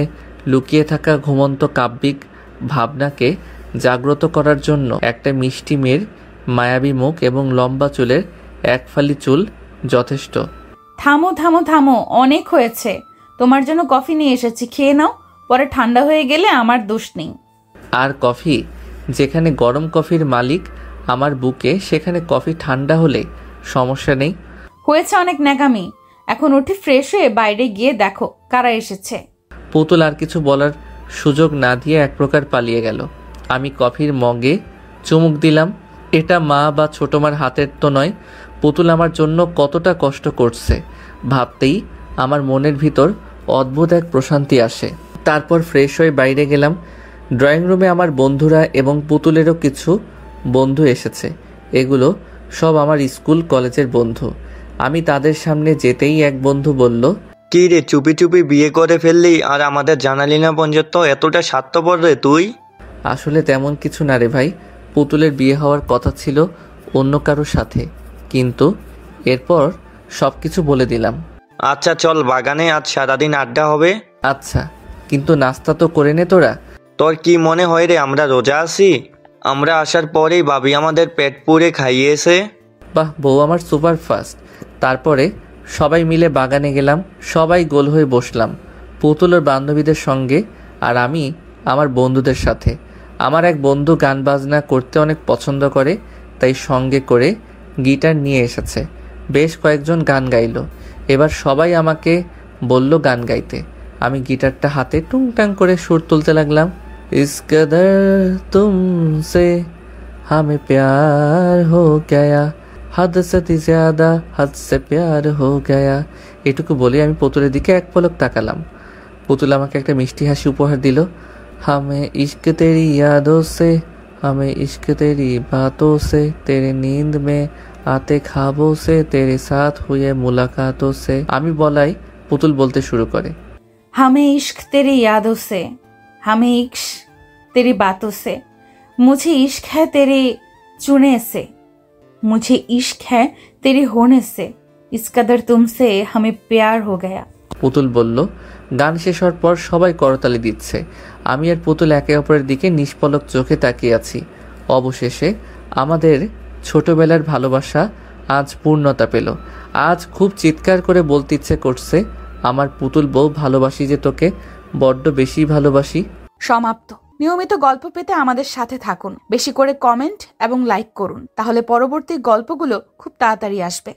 লুকিয়ে থাকা ঘুমন্ত কাব্যিক ভাবনাকে জাগ্রত করার জন্য একটা মিষ্টি মেয়ের মায়াবী মুখ এবং লম্বা চুলের এক ফালি চুল যথেষ্ট। থামো থামো থামো, অনেক হয়েছে। তোমার জন্য কফি নিয়ে এসেছি, খেয়ে নাও। পরে ঠান্ডা হয়ে গেলে আমার দোষ নেই। আর কফি? যেখানে গরম কফির মালিক আমার বুকে, সেখানে কফি ঠান্ডা হলে সমস্যা নেই। হয়েছে অনেক ন্যাকামি, এখন উঠে ফ্রেশ হয়ে বাইরে গিয়ে দেখো কারা এসেছে। পুতুল আর কিছু বলার সুযোগ না দিয়ে এক প্রকার পালিয়ে গেল। আমি কফির মগে চুমুক দিলাম। এটা মা বা ছোট মার হাতের তো নয়। পুতুল আমার জন্য কতটা কষ্ট করছে ভাবতেই আমার মনের ভিতর অদ্ভুত এক প্রশান্তি আসে। তারপর ফ্রেশ হয়ে বাইরে গেলাম। ড্রয়িং রুমে আমার বন্ধুরা এবং পুতুলেরও কিছু বন্ধু এসেছে। এগুলো সব আমার স্কুল কলেজের বন্ধু। আমি তাদের সামনে যেতেই এক বন্ধু বলল, কি রে, চুপি চুপি বিয়ে করে ফেললি আর আমাদের জানালি না পর্যন্ত? এতটা স্বার্থপর রে তুই? আসলে তেমন কিছু না রে ভাই, পুতুলের বিয়ে হওয়ার কথা ছিল অন্য কারোর সাথে, কিন্তু এরপর সব কিছু বলে দিলাম। আচ্ছা চল, বাগানে আজ সারাদিন আড্ডা হবে। আচ্ছা, কিন্তু নাস্তা তো করে নে তোরা। তোর কি মনে হয় রে আমরা রোজা আছি? আমরা আসার পরেই ভাবি আমাদের পেট পুড়ে খাইয়েছে। বাহ, বউ আমার সুপার ফাস্ট। তারপরে সবাই মিলে বাগানে গেলাম। সবাই গোল হয়ে বসলাম, পুতুলের বান্ধবীদের সঙ্গে আর আমি আমার বন্ধুদের সাথে। আমার এক বন্ধু গান বাজনা করতে অনেক পছন্দ করে, তাই সঙ্গে করে গিটার নিয়ে এসেছে। বেশ কয়েকজন গান গাইলো। এবার সবাই আমাকে বলল গান গাইতে। আমি গিটারটা হাতে টুংটাং করে সুর তুলতে লাগলাম। ইস কদর তুমসে হামে প্যার হো গয়া, হদ সে জ্যাদা হদ সে প্যার হো গয়া। এটুকু বলে আমি পুতুলের দিকে এক পলক তাকালাম। পুতুল আমাকে একটা মিষ্টি হাসি উপহার দিল। হামে ইश्क तेरी यादों से, हमें इश्क तेरी बातों से, तेरे नींद में आते ख्वाबों से, तेरे साथ हुए मुलाकातों से। আমি বলাই পুতুল বলতে শুরু করে, हमें इश्क तेरी यादों से, हमें इश्क तेरी बातों से, मुझे इश्क है तेरे चुने से, मुझे इश्क है तेरे होने से, इस कदर तुमसे हमें प्यार हो गया। পুতুল বলল। গান শেষ হওয়ার পর সবাই করতালি দিচ্ছে। আমি আর পুতুল একে অপরের দিকে নিষ্পলক চোখে তাকিয়ে আছি। অবশেষে আমাদের ছোটবেলার ভালোবাসা আজ পূর্ণতা পেল। আজ খুব চিৎকার করে বলতে ইচ্ছে করছে, আমার পুতুল বউ, ভালোবাসি যে তোকে, বড্ড বেশি ভালোবাসি। সমাপ্ত। নিয়মিত গল্প পেতে আমাদের সাথে থাকুন, বেশি করে কমেন্ট এবং লাইক করুন, তাহলে পরবর্তী গল্পগুলো খুব তাড়াতাড়ি আসবে।